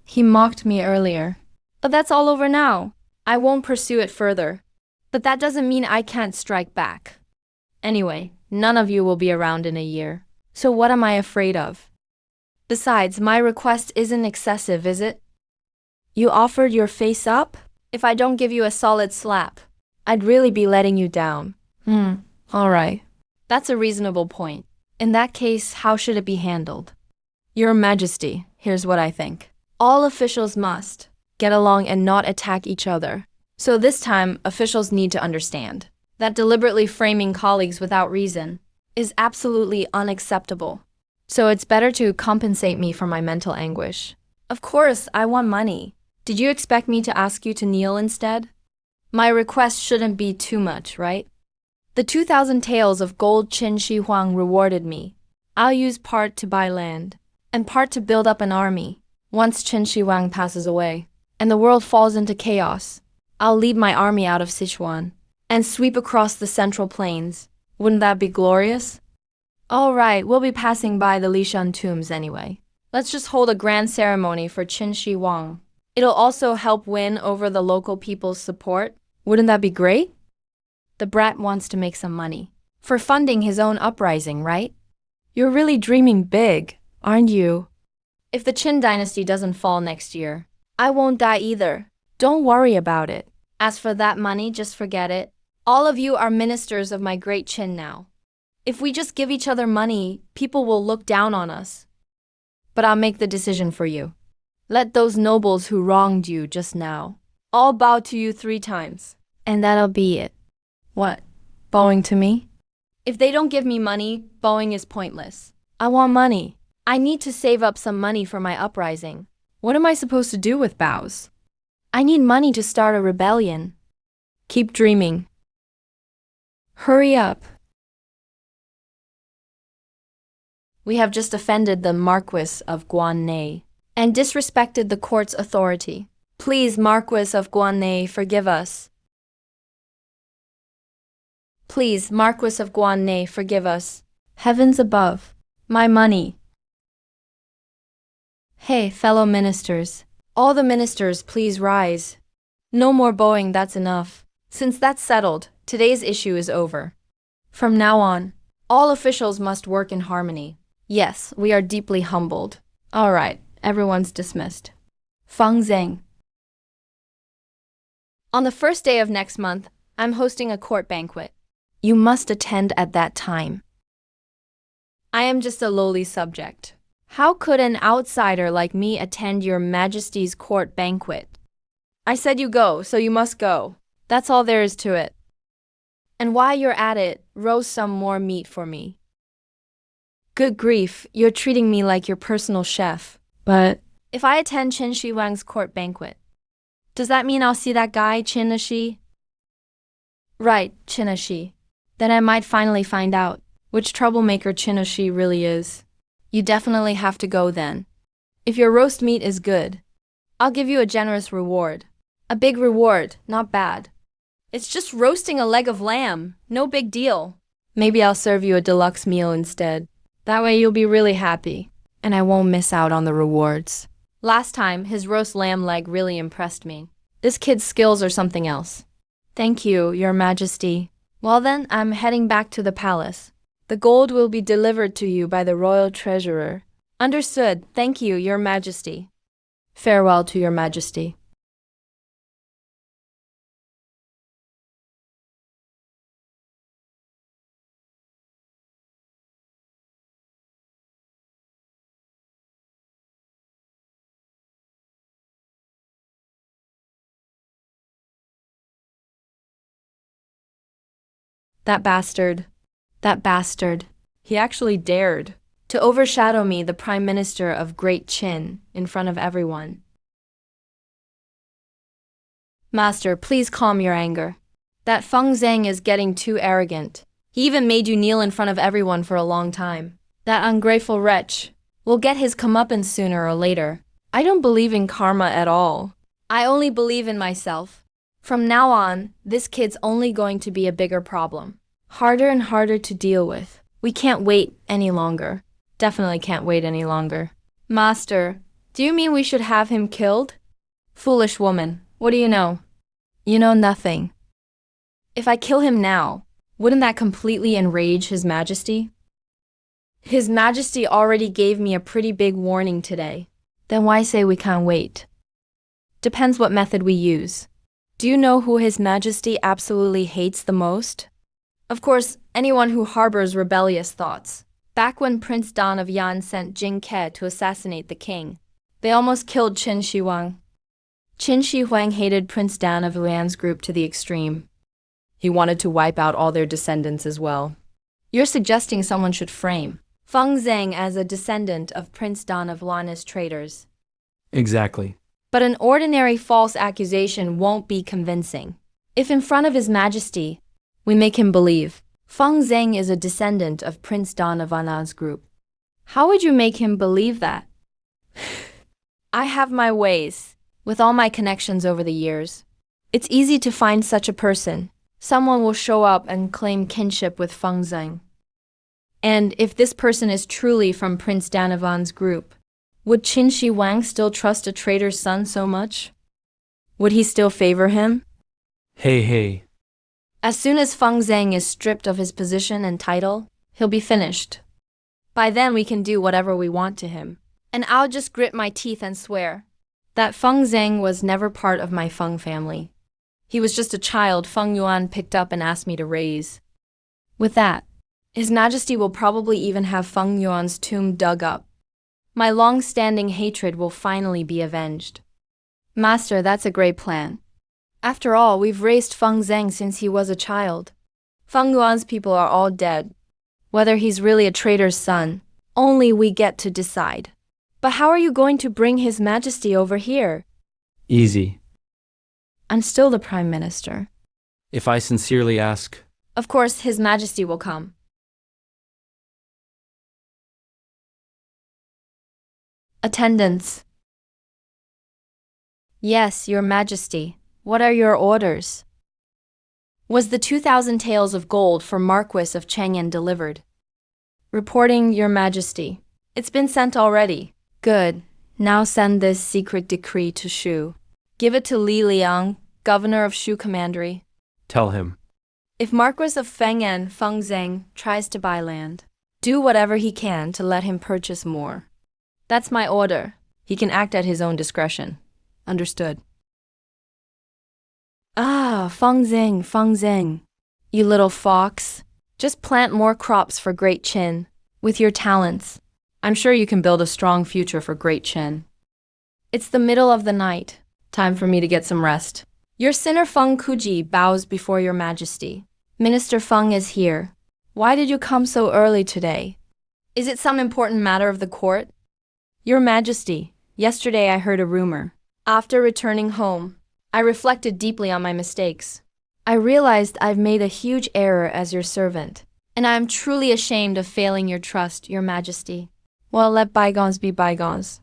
He mocked me earlier. But that's all over now. I won't pursue it further. But that doesn't mean I can't strike back. Anyway, none of you will be around in a year. So what am I afraid of? Besides, my request isn't excessive, is it? You offered your face up? If I don't give you a solid slap, I'd really be letting you down. All right. That's a reasonable point. In that case, how should it be handled? Your Majesty, here's what I think. All officials must get along and not attack each other. So this time, officials need to understand that deliberately framing colleagues without reason is absolutely unacceptable. So it's better to compensate me for my mental anguish. Of course, I want money. Did you expect me to ask you to kneel instead? My request shouldn't be too much, right? The 2,000 taels of gold Qin Shi Huang rewarded me. I'll use part to buy land, and part to build up an army. Once Qin Shi Huang passes away, and the world falls into chaos, I'll lead my army out of Sichuan, and sweep across the Central Plains. Wouldn't that be glorious? All right, we'll be passing by the Lishan tombs anyway. Let's just hold a grand ceremony for Qin Shi Huang. It'll also help win over the local people's support. Wouldn't that be great? The brat wants to make some money for funding his own uprising, right? You're really dreaming big, aren't you? If the Qin dynasty doesn't fall next year, I won't die either. Don't worry about it. As for that money, just forget it. All of you are ministers of my great Qin now. If we just give each other money, people will look down on us. But I'll make the decision for you. Let those nobles who wronged you just now all bow to you 3 times, and that'll be it. What? Bowing to me? If they don't give me money, bowing is pointless. I want money. I need to save up some money for my uprising. What am I supposed to do with bows? I need money to start a rebellion. Keep dreaming. Hurry up. We have just offended the Marquis of Guannei and disrespected the court's authority. Please, Marquis of Guannei, forgive us. Please, Marquis of Guannei, forgive us. Heavens above. My money. Hey, fellow ministers. All the ministers, please rise. No more bowing, that's enough. Since that's settled, today's issue is over. From now on, all officials must work in harmony. Yes, we are deeply humbled. All right, everyone's dismissed. Feng Zheng. On the first day of next month, I'm hosting a court banquet. You must attend at that time. I am just a lowly subject. How could an outsider like me attend your Majesty's court banquet? I said you go, so you must go. That's all there is to it. And while you're at it, roast some more meat for me. Good grief, you're treating me like your personal chef. But if I attend Qin Shi Huang's court banquet, does that mean I'll see that guy, Qin Shi? Right, Qin Shi. Then I might finally find out which troublemaker Qin Shi really is. You definitely have to go then. If your roast meat is good, I'll give you a generous reward. A big reward, not bad. It's just roasting a leg of lamb, no big deal. Maybe I'll serve you a deluxe meal instead. That way you'll be really happy, and I won't miss out on the rewards. Last time, his roast lamb leg really impressed me. This kid's skills are something else. Thank you, Your Majesty. Well then, I'm heading back to the palace. The gold will be delivered to you by the royal treasurer. Understood. Thank you, Your Majesty. Farewell to Your Majesty. That bastard. That bastard. He actually dared to overshadow me, the Prime Minister of Great Qin, in front of everyone. Master, please calm your anger. That Feng Zheng is getting too arrogant. He even made you kneel in front of everyone for a long time. That ungrateful wretch. will get his comeuppance sooner or later. I don't believe in karma at all. I only believe in myself. From now on, this kid's only going to be a bigger problem. Harder and harder to deal with. We can't wait any longer. Definitely can't wait any longer. Master, do you mean we should have him killed? Foolish woman, what do you know? You know nothing. If I kill him now, wouldn't that completely enrage His Majesty? His Majesty already gave me a pretty big warning today. Then why say we can't wait? Depends what method we use. Do you know who His Majesty absolutely hates the most? Of course, anyone who harbors rebellious thoughts. Back when Prince Dan of Yan sent Jin Ke to assassinate the king, they almost killed Qin Shi Huang. Qin Shi Huang hated Prince Dan of Yan's group to the extreme. He wanted to wipe out all their descendants as well. You're suggesting someone should frame Feng Zhang as a descendant of Prince Dan of Lan as traitors. Exactly. But an ordinary false accusation won't be convincing. If in front of His Majesty, we make him believe Feng Zhang is a descendant of Prince Dan of Anan's group, how would you make him believe that? I have my ways. With all my connections over the years, it's easy to find such a person. Someone will show up and claim kinship with Feng Zhang. And if this person is truly from Prince Dan of An's group, would Qin Shi Huang still trust a traitor's son so much? Would he still favor him? Hey. As soon as Feng Zhang is stripped of his position and title, he'll be finished. By then we can do whatever we want to him. And I'll just grit my teeth and swear that Feng Zhang was never part of my Feng family. He was just a child Feng Yuan picked up and asked me to raise. With that, His Majesty will probably even have Feng Yuan's tomb dug up. My long-standing hatred will finally be avenged. Master, that's a great plan. After all, we've raised Feng Zhang since he was a child. Feng Yuan's people are all dead. Whether he's really a traitor's son, only we get to decide. But how are you going to bring His Majesty over here? Easy. I'm still the Prime Minister. If I sincerely ask. Of course, His Majesty will come. Attendants. Yes, Your Majesty. What are your orders? Was the 2,000 taels of gold for Marquis of Chang'an delivered? Reporting, Your Majesty. It's been sent already. Good. Now send this secret decree to Shu. Give it to Li Liang, governor of Shu Commandery. Tell him. If Marquis of Feng'an, Feng Zhang, tries to buy land, do whatever he can to let him purchase more. That's my order. He can act at his own discretion. Understood. Feng Zhang. You little fox. Just plant more crops for Great Qin. With your talents, I'm sure you can build a strong future for Great Qin. It's the middle of the night. Time for me to get some rest. Your sinner Feng Kuji bows before Your Majesty. Minister Feng is here. Why did you come so early today? Is it some important matter of the court? Your Majesty, yesterday I heard a rumor. After returning home, I reflected deeply on my mistakes. I realized I've made a huge error as your servant, and I am truly ashamed of failing your trust, Your Majesty. Well, let bygones be bygones.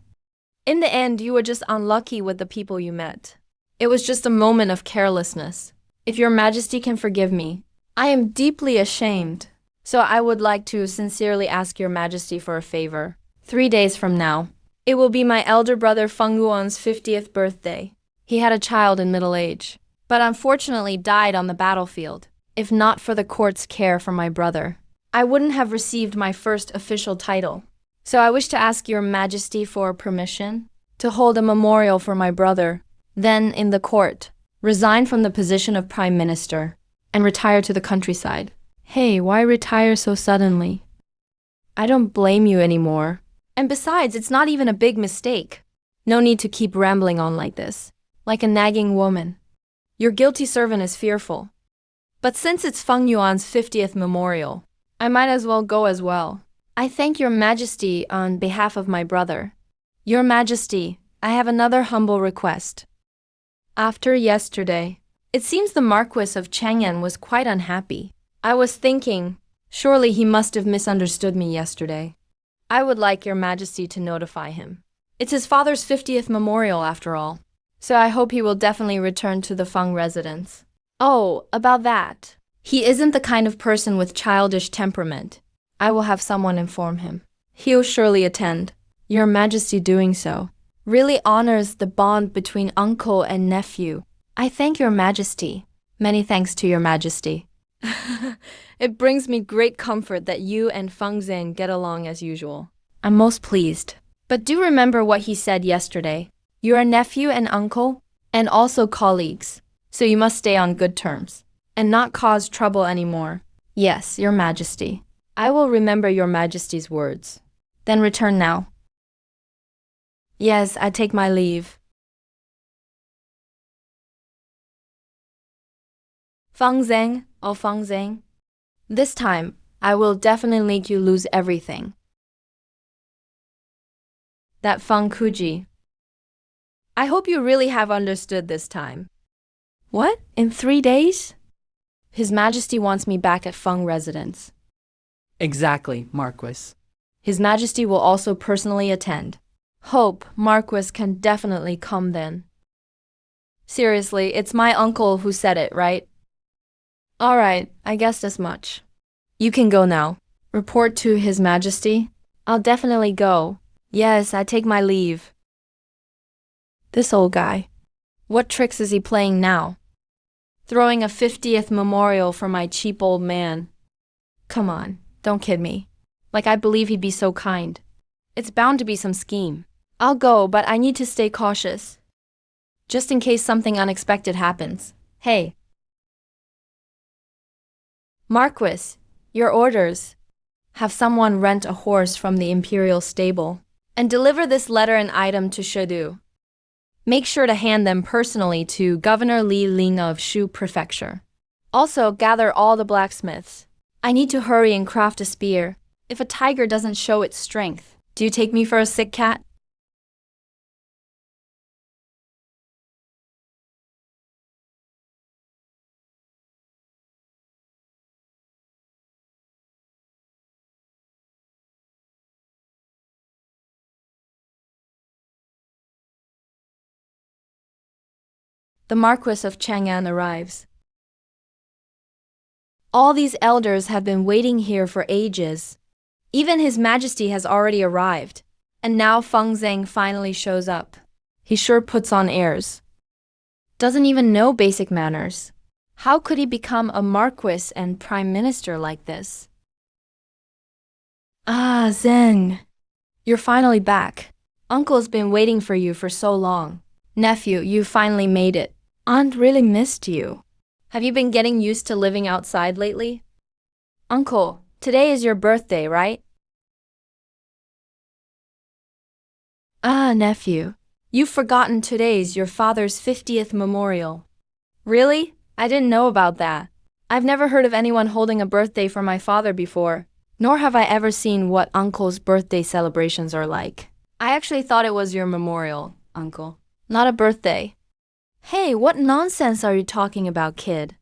In the end, you were just unlucky with the people you met. It was just a moment of carelessness. If Your Majesty can forgive me, I am deeply ashamed. So I would like to sincerely ask Your Majesty for a favor. 3 days from now, it will be my elder brother Feng Yuan's 50th birthday. He had a child in middle age, but unfortunately died on the battlefield. If not for the court's care for my brother, I wouldn't have received my first official title. So I wish to ask Your Majesty for permission to hold a memorial for my brother, then in the court, resign from the position of Prime Minister, and retire to the countryside. Hey, why retire so suddenly? I don't blame you anymore. And besides, it's not even a big mistake. No need to keep rambling on like this, like a nagging woman. Your guilty servant is fearful. But since it's Feng Yuan's 50th memorial, I might as well go as well. I thank Your Majesty on behalf of my brother. Your Majesty, I have another humble request. After yesterday, it seems the Marquis of Chang'an was quite unhappy. I was thinking, surely he must have misunderstood me yesterday. I would like your majesty to notify him. It's his father's 50th memorial after all. So I hope he will definitely return to the Feng residence. Oh, about that. He isn't the kind of person with childish temperament. I will have someone inform him. He'll surely attend. Your majesty doing so really honors the bond between uncle and nephew. I thank your majesty. Many thanks to your majesty. It brings me great comfort that you and Feng Zheng get along as usual. I'm most pleased. But do remember what he said yesterday. You're a nephew and uncle, and also colleagues, so you must stay on good terms, and not cause trouble anymore. Yes, your majesty. I will remember your majesty's words. Then return now. Yes, I take my leave. Feng Zheng, oh Feng Zheng. This time, I will definitely make you lose everything. That Feng Kuji. I hope you really have understood this time. What? In 3 days? His Majesty wants me back at Feng residence. Exactly, Marquis. His Majesty will also personally attend. Hope Marquis can definitely come then. Seriously, it's my uncle who said it, right? Alright, I guessed as much. You can go now. Report to His Majesty. I'll definitely go. Yes, I take my leave. This old guy. What tricks is he playing now? Throwing a 50th memorial for my cheap old man. Come on, don't kid me. Like I believe he'd be so kind. It's bound to be some scheme. I'll go, but I need to stay cautious. Just in case something unexpected happens. Hey. Marquis, your orders. Have someone rent a horse from the imperial stable and deliver this letter and item to Shedu. Make sure to hand them personally to Governor Li Ling of Shu Prefecture. Also, gather all the blacksmiths. I need to hurry and craft a spear. If a tiger doesn't show its strength, do you take me for a sick cat? The Marquis of Chang'an arrives. All these elders have been waiting here for ages. Even His Majesty has already arrived, and now Feng Zheng finally shows up. He sure puts on airs. Doesn't even know basic manners. How could he become a Marquis and Prime Minister like this? Ah, Zheng. You're finally back. Uncle's been waiting for you for so long. Nephew, you finally made it. Aunt really missed you. Have you been getting used to living outside lately? Uncle, today is your birthday, right? Ah, nephew. You've forgotten today's your father's 50th memorial. Really? I didn't know about that. I've never heard of anyone holding a birthday for my father before, nor have I ever seen what uncle's birthday celebrations are like. I actually thought it was your memorial, uncle, not a birthday. Hey, what nonsense are you talking about, kid?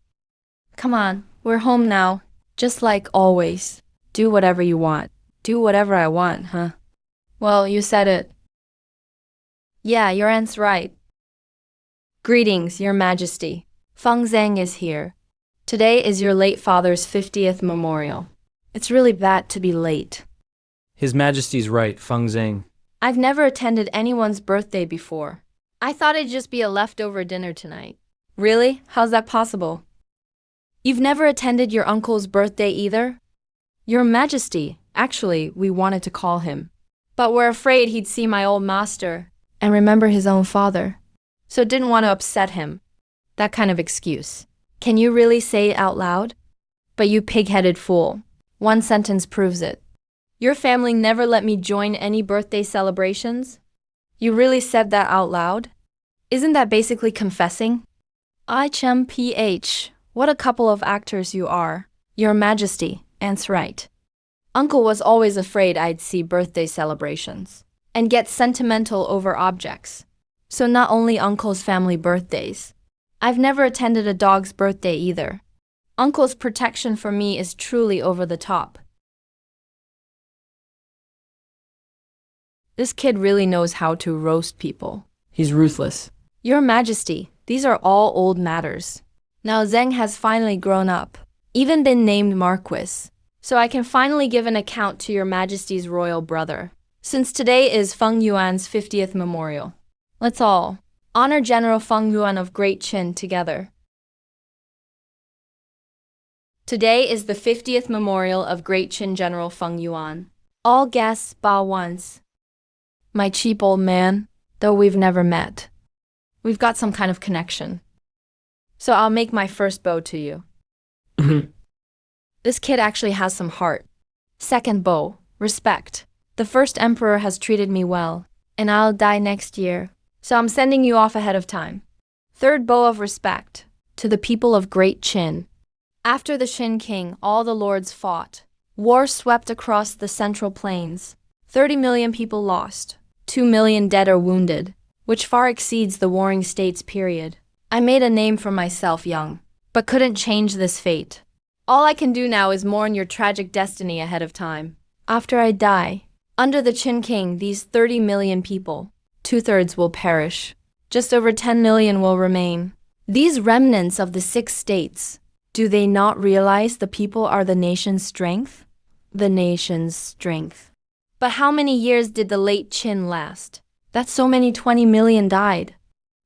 Come on, we're home now. Just like always. Do whatever you want. Do whatever I want, huh? Well, you said it. Yeah, your aunt's right. Greetings, your majesty. Feng Zheng is here. Today is your late father's 50th memorial. It's really bad to be late. His Majesty's right, Feng Zheng. I've never attended anyone's birthday before. I thought it'd just be a leftover dinner tonight. Really? How's that possible? You've never attended your uncle's birthday either? Your Majesty, actually, we wanted to call him. But we're afraid he'd see my old master and remember his own father. So didn't want to upset him. That kind of excuse. Can you really say it out loud? But you pig-headed fool. One sentence proves it. Your family never let me join any birthday celebrations? You really said that out loud? Isn't that basically confessing? IHMPH, what a couple of actors you are. Your Majesty, Aunt's right. Uncle was always afraid I'd see birthday celebrations and get sentimental over objects. So not only Uncle's family birthdays. I've never attended a dog's birthday either. Uncle's protection for me is truly over the top. This kid really knows how to roast people. He's ruthless. Your Majesty, these are all old matters. Now Zheng has finally grown up, even been named Marquis. So I can finally give an account to your Majesty's royal brother. Since today is Feng Yuan's 50th memorial, let's all honor General Feng Yuan of Great Qin together. Today is the 50th memorial of Great Qin General Feng Yuan. All guests bow once. My cheap old man, though we've never met, we've got some kind of connection. So I'll make my first bow to you. This kid actually has some heart. Second bow, respect. The first emperor has treated me well, and I'll die next year, so I'm sending you off ahead of time. Third bow of respect, to the people of Great Qin. After the Qin king, all the lords fought. War swept across the central plains. 30 million people lost, 2 million dead or wounded, which far exceeds the warring states period. I made a name for myself young, but couldn't change this fate. All I can do now is mourn your tragic destiny ahead of time. After I die, under the Qin king, these 30 million people, 2/3 will perish. Just over 10 million will remain. These remnants of the 6 states, do they not realize the people are the nation's strength? The nation's strength. But how many years did the late Qin last? That so many 20 million died.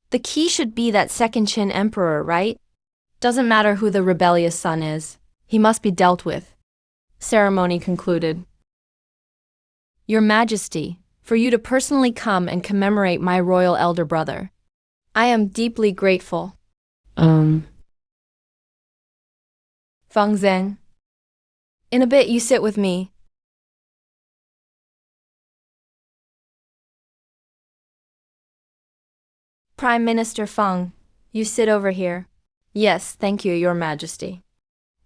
The key should be that second Qin emperor, right? Doesn't matter who the rebellious son is. He must be dealt with. Ceremony concluded. Your Majesty, for you to personally come and commemorate my royal elder brother. I am deeply grateful. Feng Zheng. In a bit, you sit with me. Prime Minister Feng, you sit over here. Yes, thank you, Your Majesty.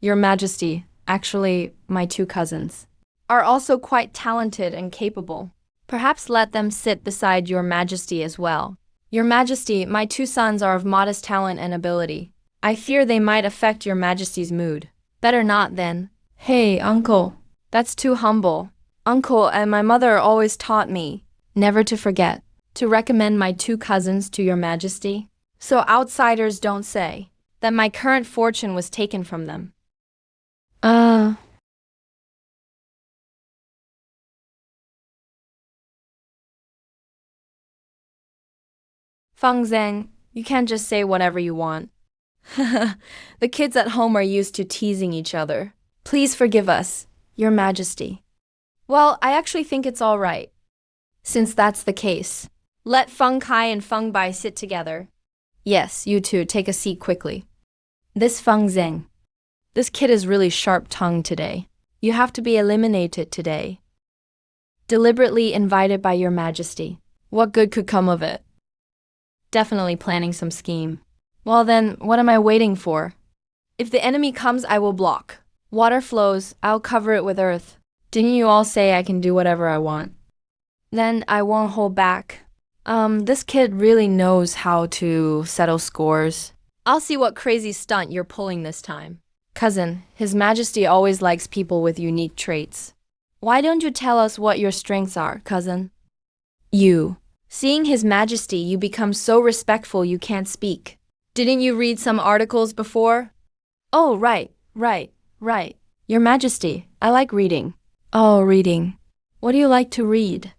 Your Majesty, actually, my 2 cousins, are also quite talented and capable. Perhaps let them sit beside Your Majesty as well. Your Majesty, my 2 sons are of modest talent and ability. I fear they might affect Your Majesty's mood. Better not then. Hey, uncle, that's too humble. Uncle and my mother always taught me never to forget to recommend my 2 cousins to Your Majesty, so outsiders don't say that my current fortune was taken from them. Feng Zheng, you can't just say whatever you want. The kids at home are used to teasing each other. Please forgive us, Your Majesty. Well, I actually think it's all right. Since that's the case, let Feng Kai and Feng Bai sit together. Yes, you two, take a seat quickly. This Feng Zheng. This kid is really sharp-tongued today. You have to be eliminated today. Deliberately invited by Your Majesty. What good could come of it? Definitely planning some scheme. Well then, what am I waiting for? If the enemy comes, I will block. Water flows, I'll cover it with earth. Didn't you all say I can do whatever I want? Then I won't hold back. This kid really knows how to settle scores. I'll see what crazy stunt you're pulling this time. Cousin, His Majesty always likes people with unique traits. Why don't you tell us what your strengths are, cousin? You. Seeing His Majesty, you become so respectful you can't speak. Didn't you read some articles before? Oh, right. Your Majesty, I like reading. Oh, reading. What do you like to read?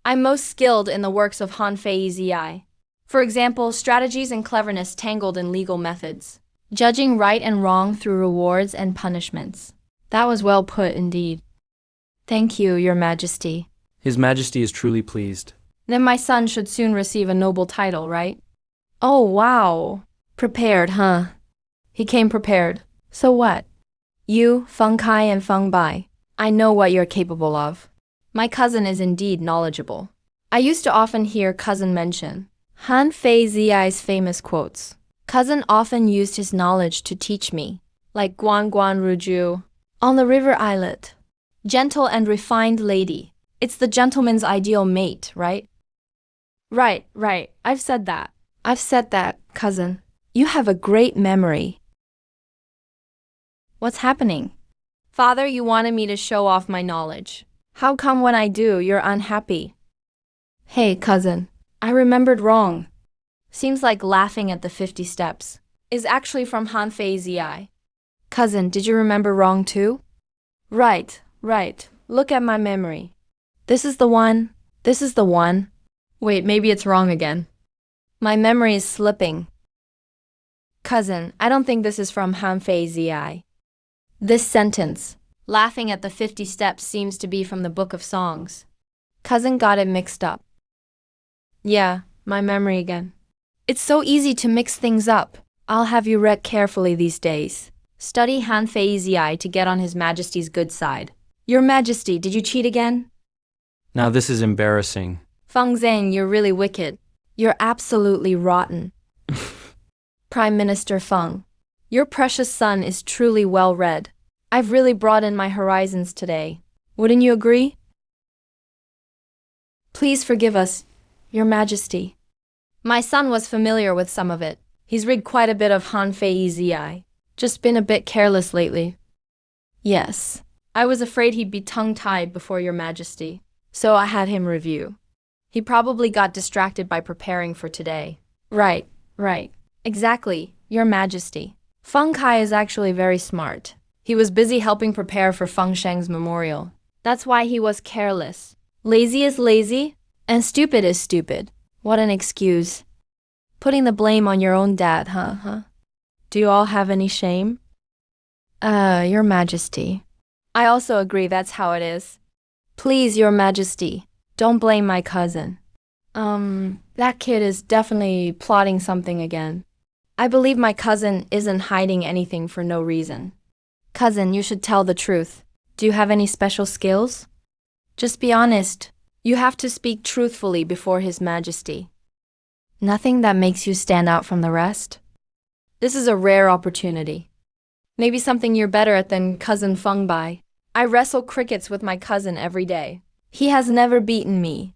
I'm most skilled in the works of Han Fei Zi. For example, strategies and cleverness tangled in legal methods. Judging right and wrong through rewards and punishments. That was well put indeed. Thank you, Your Majesty. His Majesty is truly pleased. Then my son should soon receive a noble title, right? Oh, wow. Prepared, huh? He came prepared. So what? You, Feng Kai and Feng Bai, I know what you're capable of. My cousin is indeed knowledgeable. I used to often hear cousin mention Han Fei Zi's famous quotes. Cousin often used his knowledge to teach me, like Guan Guan Ruju, on the river islet. Gentle and refined lady. It's the gentleman's ideal mate, right? Right. I've said that, cousin. You have a great memory. What's happening? Father, you wanted me to show off my knowledge. How come when I do, you're unhappy? Hey, cousin. I remembered wrong. Seems like laughing at the 50 steps is actually from Hanfei Zi. Cousin, did you remember wrong too? Right. Look at my memory. This is the one. This is the one. Wait, maybe it's wrong again. My memory is slipping. Cousin, I don't think this is from Hanfei Zi. This sentence, laughing at the 50 steps, seems to be from the Book of Songs. Cousin got it mixed up. Yeah, my memory again. It's so easy to mix things up. I'll have you read carefully these days. Study Hanfei Zi to get on His Majesty's good side. Your Majesty, did you cheat again? Now this is embarrassing. Feng Zhang, you're really wicked. You're absolutely rotten. Prime Minister Feng, your precious son is truly well read. I've really broadened my horizons today. Wouldn't you agree? Please forgive us, Your Majesty. My son was familiar with some of it. He's read quite a bit of Hanfei Zi. Just been a bit careless lately. Yes, I was afraid he'd be tongue-tied before Your Majesty, so I had him review. He probably got distracted by preparing for today. Right. Exactly, Your Majesty. Feng Kai is actually very smart. He was busy helping prepare for Feng Sheng's memorial. That's why he was careless. Lazy is lazy, and stupid is stupid. What an excuse. Putting the blame on your own dad, huh? Do you all have any shame? Your Majesty. I also agree that's how it is. Please, Your Majesty, don't blame my cousin. That kid is definitely plotting something again. I believe my cousin isn't hiding anything for no reason. Cousin, you should tell the truth. Do you have any special skills? Just be honest. You have to speak truthfully before His Majesty. Nothing that makes you stand out from the rest? This is a rare opportunity. Maybe something you're better at than Cousin Feng Bai. I wrestle crickets with my cousin every day. He has never beaten me.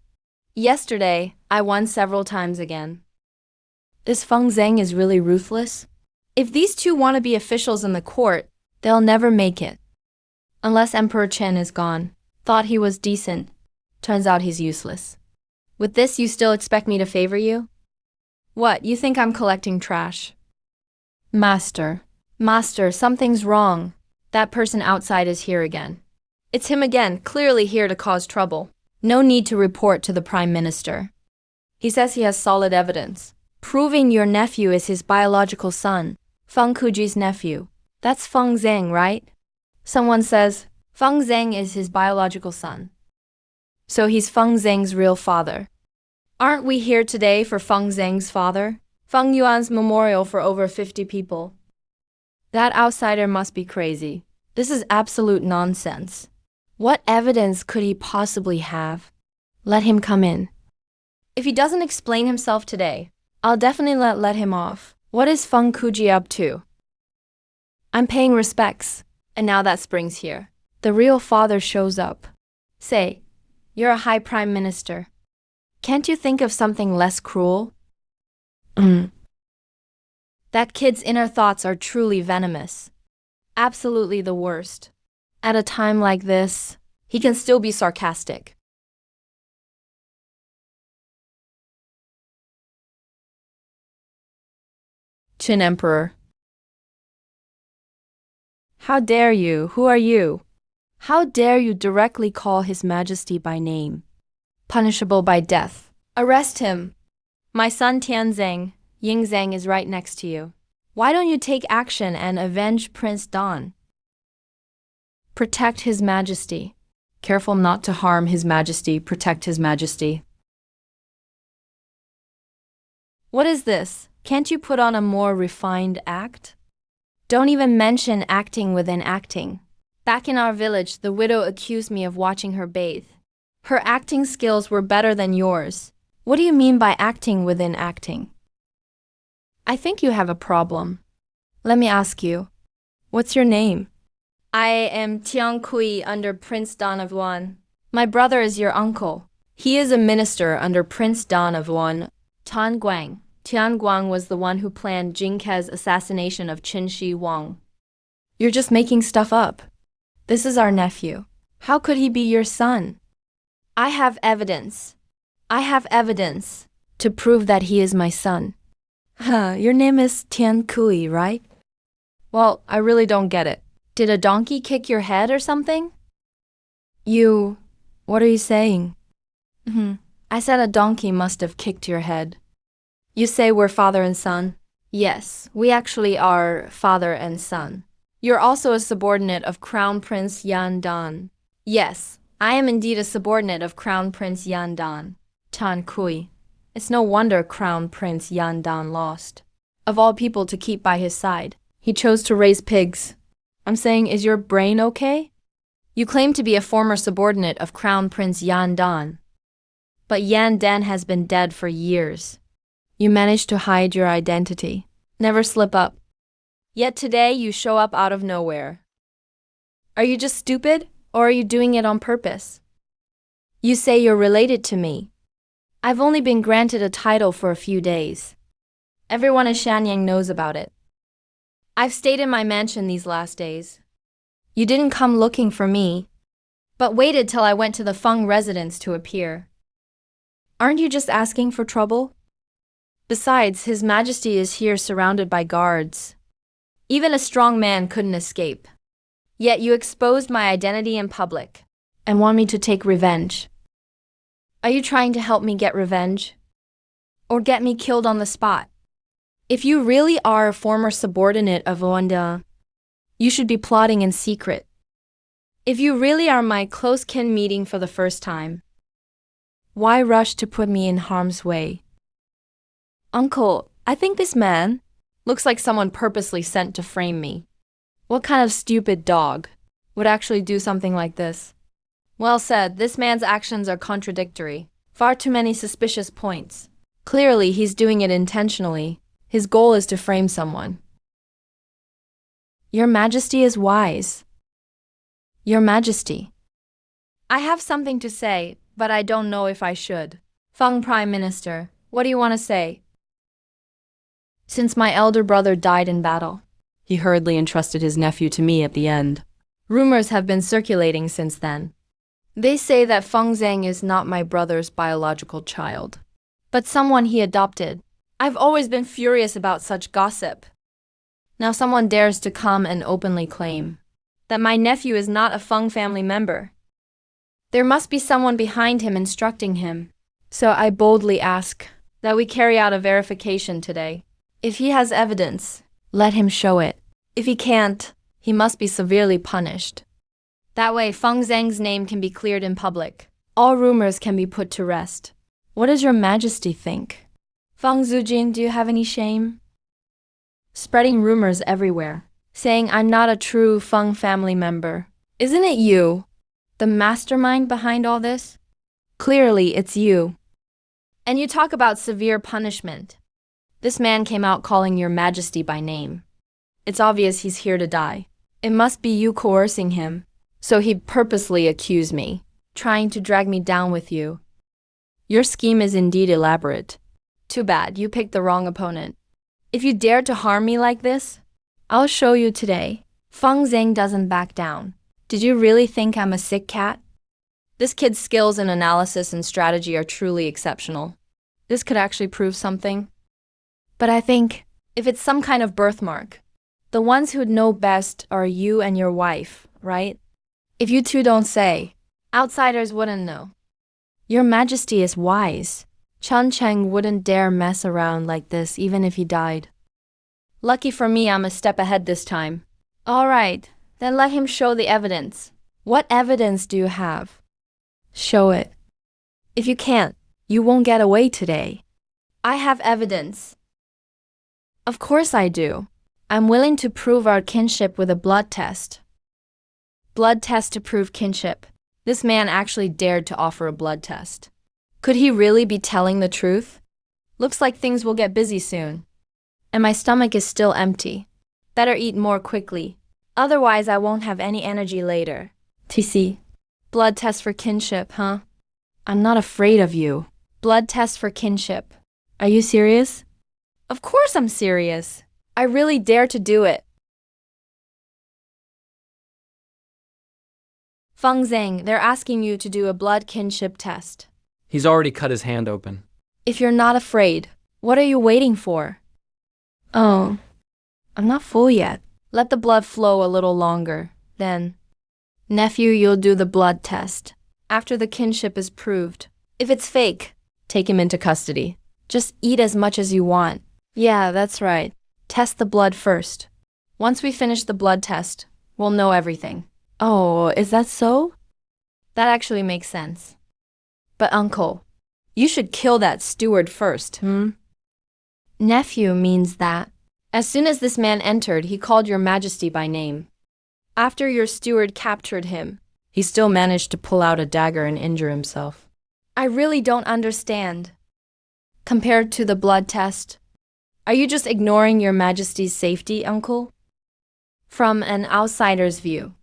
Yesterday, I won several times again. This Feng Zhang is really ruthless. If these two want to be officials in the court, they'll never make it. Unless Emperor Chen is gone. Thought he was decent. Turns out he's useless. With this, you still expect me to favor you? What, you think I'm collecting trash? Master, something's wrong. That person outside is here again. It's him again, clearly here to cause trouble. No need to report to the Prime Minister. He says he has solid evidence, proving your nephew is his biological son, Feng Kuji's nephew. That's Feng Zhang, right? Someone says, Feng Zhang is his biological son. So he's Feng Zhang's real father. Aren't we here today for Feng Zhang's father? Feng Yuan's memorial for over 50 people. That outsider must be crazy. This is absolute nonsense. What evidence could he possibly have? Let him come in. If he doesn't explain himself today, I'll definitely let him off. What is Feng Kuji up to? I'm paying respects, and now that spring's here. The real father shows up. Say, you're a high prime minister. Can't you think of something less cruel? That kid's inner thoughts are truly venomous. Absolutely the worst. At a time like this, he can still be sarcastic. Qin Emperor. How dare you? Who are you? How dare you directly call His Majesty by name? Punishable by death. Arrest him. My son Tianzeng, Yingzhang is right next to you. Why don't you take action and avenge Prince Dan? Protect His Majesty. Careful not to harm His Majesty. Protect His Majesty. What is this? Can't you put on a more refined act? Don't even mention acting within acting. Back in our village, the widow accused me of watching her bathe. Her acting skills were better than yours. What do you mean by acting within acting? I think you have a problem. Let me ask you, what's your name? I am Tian Kui under Prince Dan of Yuan. My brother is your uncle. He is a minister under Prince Dan of Yuan. Tan Guang. Tian Guang was the one who planned Jing Ke's assassination of Qin Shi Huang. You're just making stuff up. This is our nephew. How could he be your son? I have evidence. I have evidence to prove that he is my son. Your name is Tian Kui, right? Well, I really don't get it. Did a donkey kick your head or something? What are you saying? I said a donkey must have kicked your head. You say we're father and son? Yes, we actually are father and son. You're also a subordinate of Crown Prince Yan Dan. Yes, I am indeed a subordinate of Crown Prince Yan Dan. Tan Kui. It's no wonder Crown Prince Yan Dan lost. Of all people to keep by his side, he chose to raise pigs. I'm saying, is your brain okay? You claim to be a former subordinate of Crown Prince Yan Dan. But Yan Dan has been dead for years. You managed to hide your identity. Never slip up. Yet today you show up out of nowhere. Are you just stupid, or are you doing it on purpose? You say you're related to me. I've only been granted a title for a few days. Everyone in Shanyang knows about it. I've stayed in my mansion these last days. You didn't come looking for me, but waited till I went to the Feng residence to appear. Aren't you just asking for trouble? Besides, His Majesty is here surrounded by guards. Even a strong man couldn't escape. Yet you exposed my identity in public and want me to take revenge. Are you trying to help me get revenge? Or get me killed on the spot? If you really are a former subordinate of Wanda, you should be plotting in secret. If you really are my close kin meeting for the first time, why rush to put me in harm's way? Uncle, I think this man looks like someone purposely sent to frame me. What kind of stupid dog would actually do something like this? Well said, this man's actions are contradictory. Far too many suspicious points. Clearly, he's doing it intentionally. His goal is to frame someone. Your Majesty is wise. Your Majesty. I have something to say, but I don't know if I should. Feng Prime Minister, what do you want to say? Since my elder brother died in battle, he hurriedly entrusted his nephew to me at the end. Rumors have been circulating since then. They say that Feng Zhang is not my brother's biological child, but someone he adopted. I've always been furious about such gossip. Now someone dares to come and openly claim that my nephew is not a Feng family member. There must be someone behind him instructing him. So I boldly ask that we carry out a verification today. If he has evidence, let him show it. If he can't, he must be severely punished. That way, Feng Zhang's name can be cleared in public. All rumors can be put to rest. What does your Majesty think? Feng Zujin, do you have any shame? Spreading rumors everywhere, saying I'm not a true Feng family member. Isn't it you, the mastermind behind all this? Clearly, it's you. And you talk about severe punishment. This man came out calling your Majesty by name. It's obvious he's here to die. It must be you coercing him. So he'd purposely accuse me, trying to drag me down with you. Your scheme is indeed elaborate. Too bad, you picked the wrong opponent. If you dare to harm me like this, I'll show you today. Feng Zhang doesn't back down. Did you really think I'm a sick cat? This kid's skills in analysis and strategy are truly exceptional. This could actually prove something. But I think, if it's some kind of birthmark, the ones who'd know best are you and your wife, right? If you two don't say, outsiders wouldn't know. Your Majesty is wise. Chen Cheng wouldn't dare mess around like this even if he died. Lucky for me, I'm a step ahead this time. All right, then let him show the evidence. What evidence do you have? Show it. If you can't, you won't get away today. I have evidence. Of course I do. I'm willing to prove our kinship with a blood test. Blood test to prove kinship. This man actually dared to offer a blood test. Could he really be telling the truth? Looks like things will get busy soon. And my stomach is still empty. Better eat more quickly. Otherwise I won't have any energy later. TC. Blood test for kinship, huh? I'm not afraid of you. Blood test for kinship. Are you serious? Of course I'm serious. I really dare to do it. Feng Zhang, they're asking you to do a blood kinship test. He's already cut his hand open. If you're not afraid, what are you waiting for? Oh, I'm not full yet. Let the blood flow a little longer. Then, nephew, you'll do the blood test. After the kinship is proved. If it's fake, take him into custody. Just eat as much as you want. Yeah, that's right. Test the blood first. Once we finish the blood test, we'll know everything. Oh, is that so? That actually makes sense. But uncle, you should kill that steward first, Nephew means that. As soon as this man entered, he called your majesty by name. After your steward captured him, he still managed to pull out a dagger and injure himself. I really don't understand. Compared to the blood test, are you just ignoring your majesty's safety, uncle? From an outsider's view,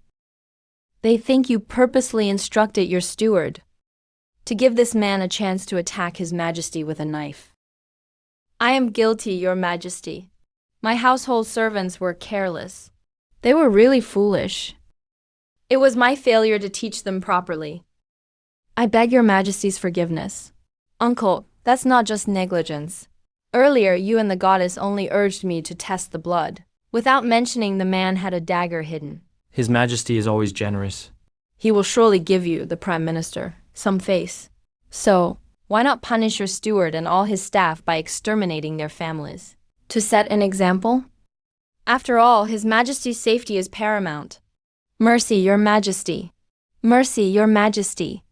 they think you purposely instructed your steward to give this man a chance to attack his majesty with a knife. I am guilty, your majesty. My household servants were careless. They were really foolish. It was my failure to teach them properly. I beg your majesty's forgiveness. Uncle, that's not just negligence. Earlier, you and the goddess only urged me to test the blood, without mentioning the man had a dagger hidden. His Majesty is always generous. He will surely give you, the Prime Minister, some face. So, why not punish your steward and all his staff by exterminating their families? To set an example? After all, His Majesty's safety is paramount. Mercy, Your Majesty. Mercy, Your Majesty.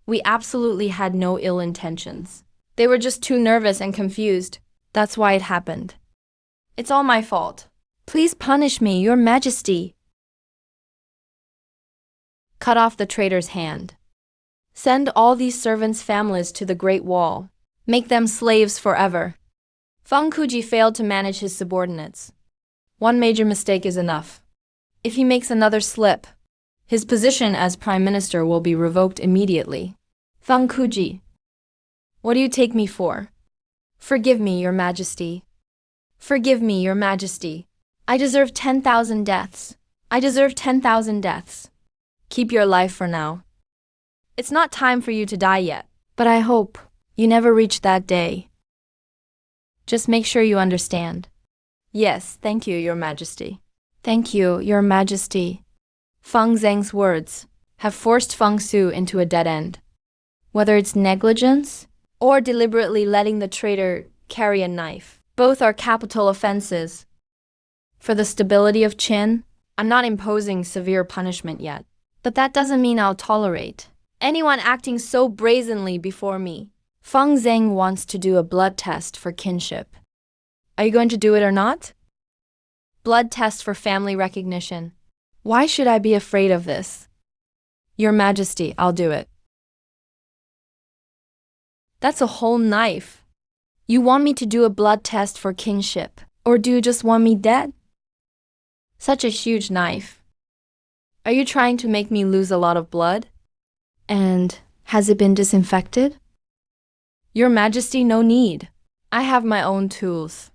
We absolutely had no ill intentions. They were just too nervous and confused. That's why it happened. It's all my fault. Please punish me, Your Majesty. Cut off the traitor's hand. Send all these servants' families to the Great Wall. Make them slaves forever. Feng Kuji failed to manage his subordinates. One major mistake is enough. If he makes another slip, his position as Prime Minister will be revoked immediately. Feng Kuji, what do you take me for? Forgive me, Your Majesty. Forgive me, Your Majesty. I deserve 10,000 deaths. I deserve 10,000 deaths. Keep your life for now. It's not time for you to die yet, but I hope you never reach that day. Just make sure you understand. Yes, thank you, Your Majesty. Thank you, Your Majesty. Feng Zheng's words have forced Feng Su into a dead end. Whether it's negligence or deliberately letting the traitor carry a knife, both are capital offenses. For the stability of Qin, I'm not imposing severe punishment yet, but that doesn't mean I'll tolerate anyone acting so brazenly before me. Feng Zheng wants to do a blood test for kinship. Are you going to do it or not? Blood test for family recognition. Why should I be afraid of this? Your Majesty, I'll do it. That's a whole knife. You want me to do a blood test for kinship, or do you just want me dead? Such a huge knife. Are you trying to make me lose a lot of blood? And has it been disinfected? Your Majesty, no need. I have my own tools.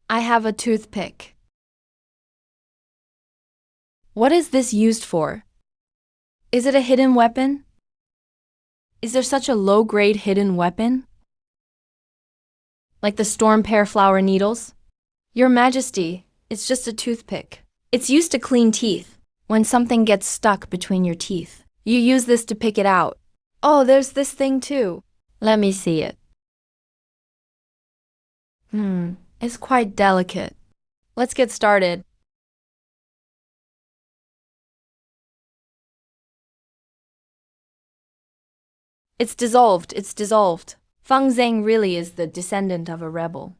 I have a toothpick. What is this used for? Is it a hidden weapon? Is there such a low-grade hidden weapon? Like the storm pear flower needles? Your Majesty, it's just a toothpick. It's used to clean teeth. When something gets stuck between your teeth, you use this to pick it out. Oh, there's this thing too. Let me see it. It's quite delicate. Let's get started. It's dissolved, it's dissolved. Feng Zheng really is the descendant of a rebel.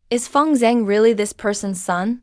Is Feng Zheng really this person's son?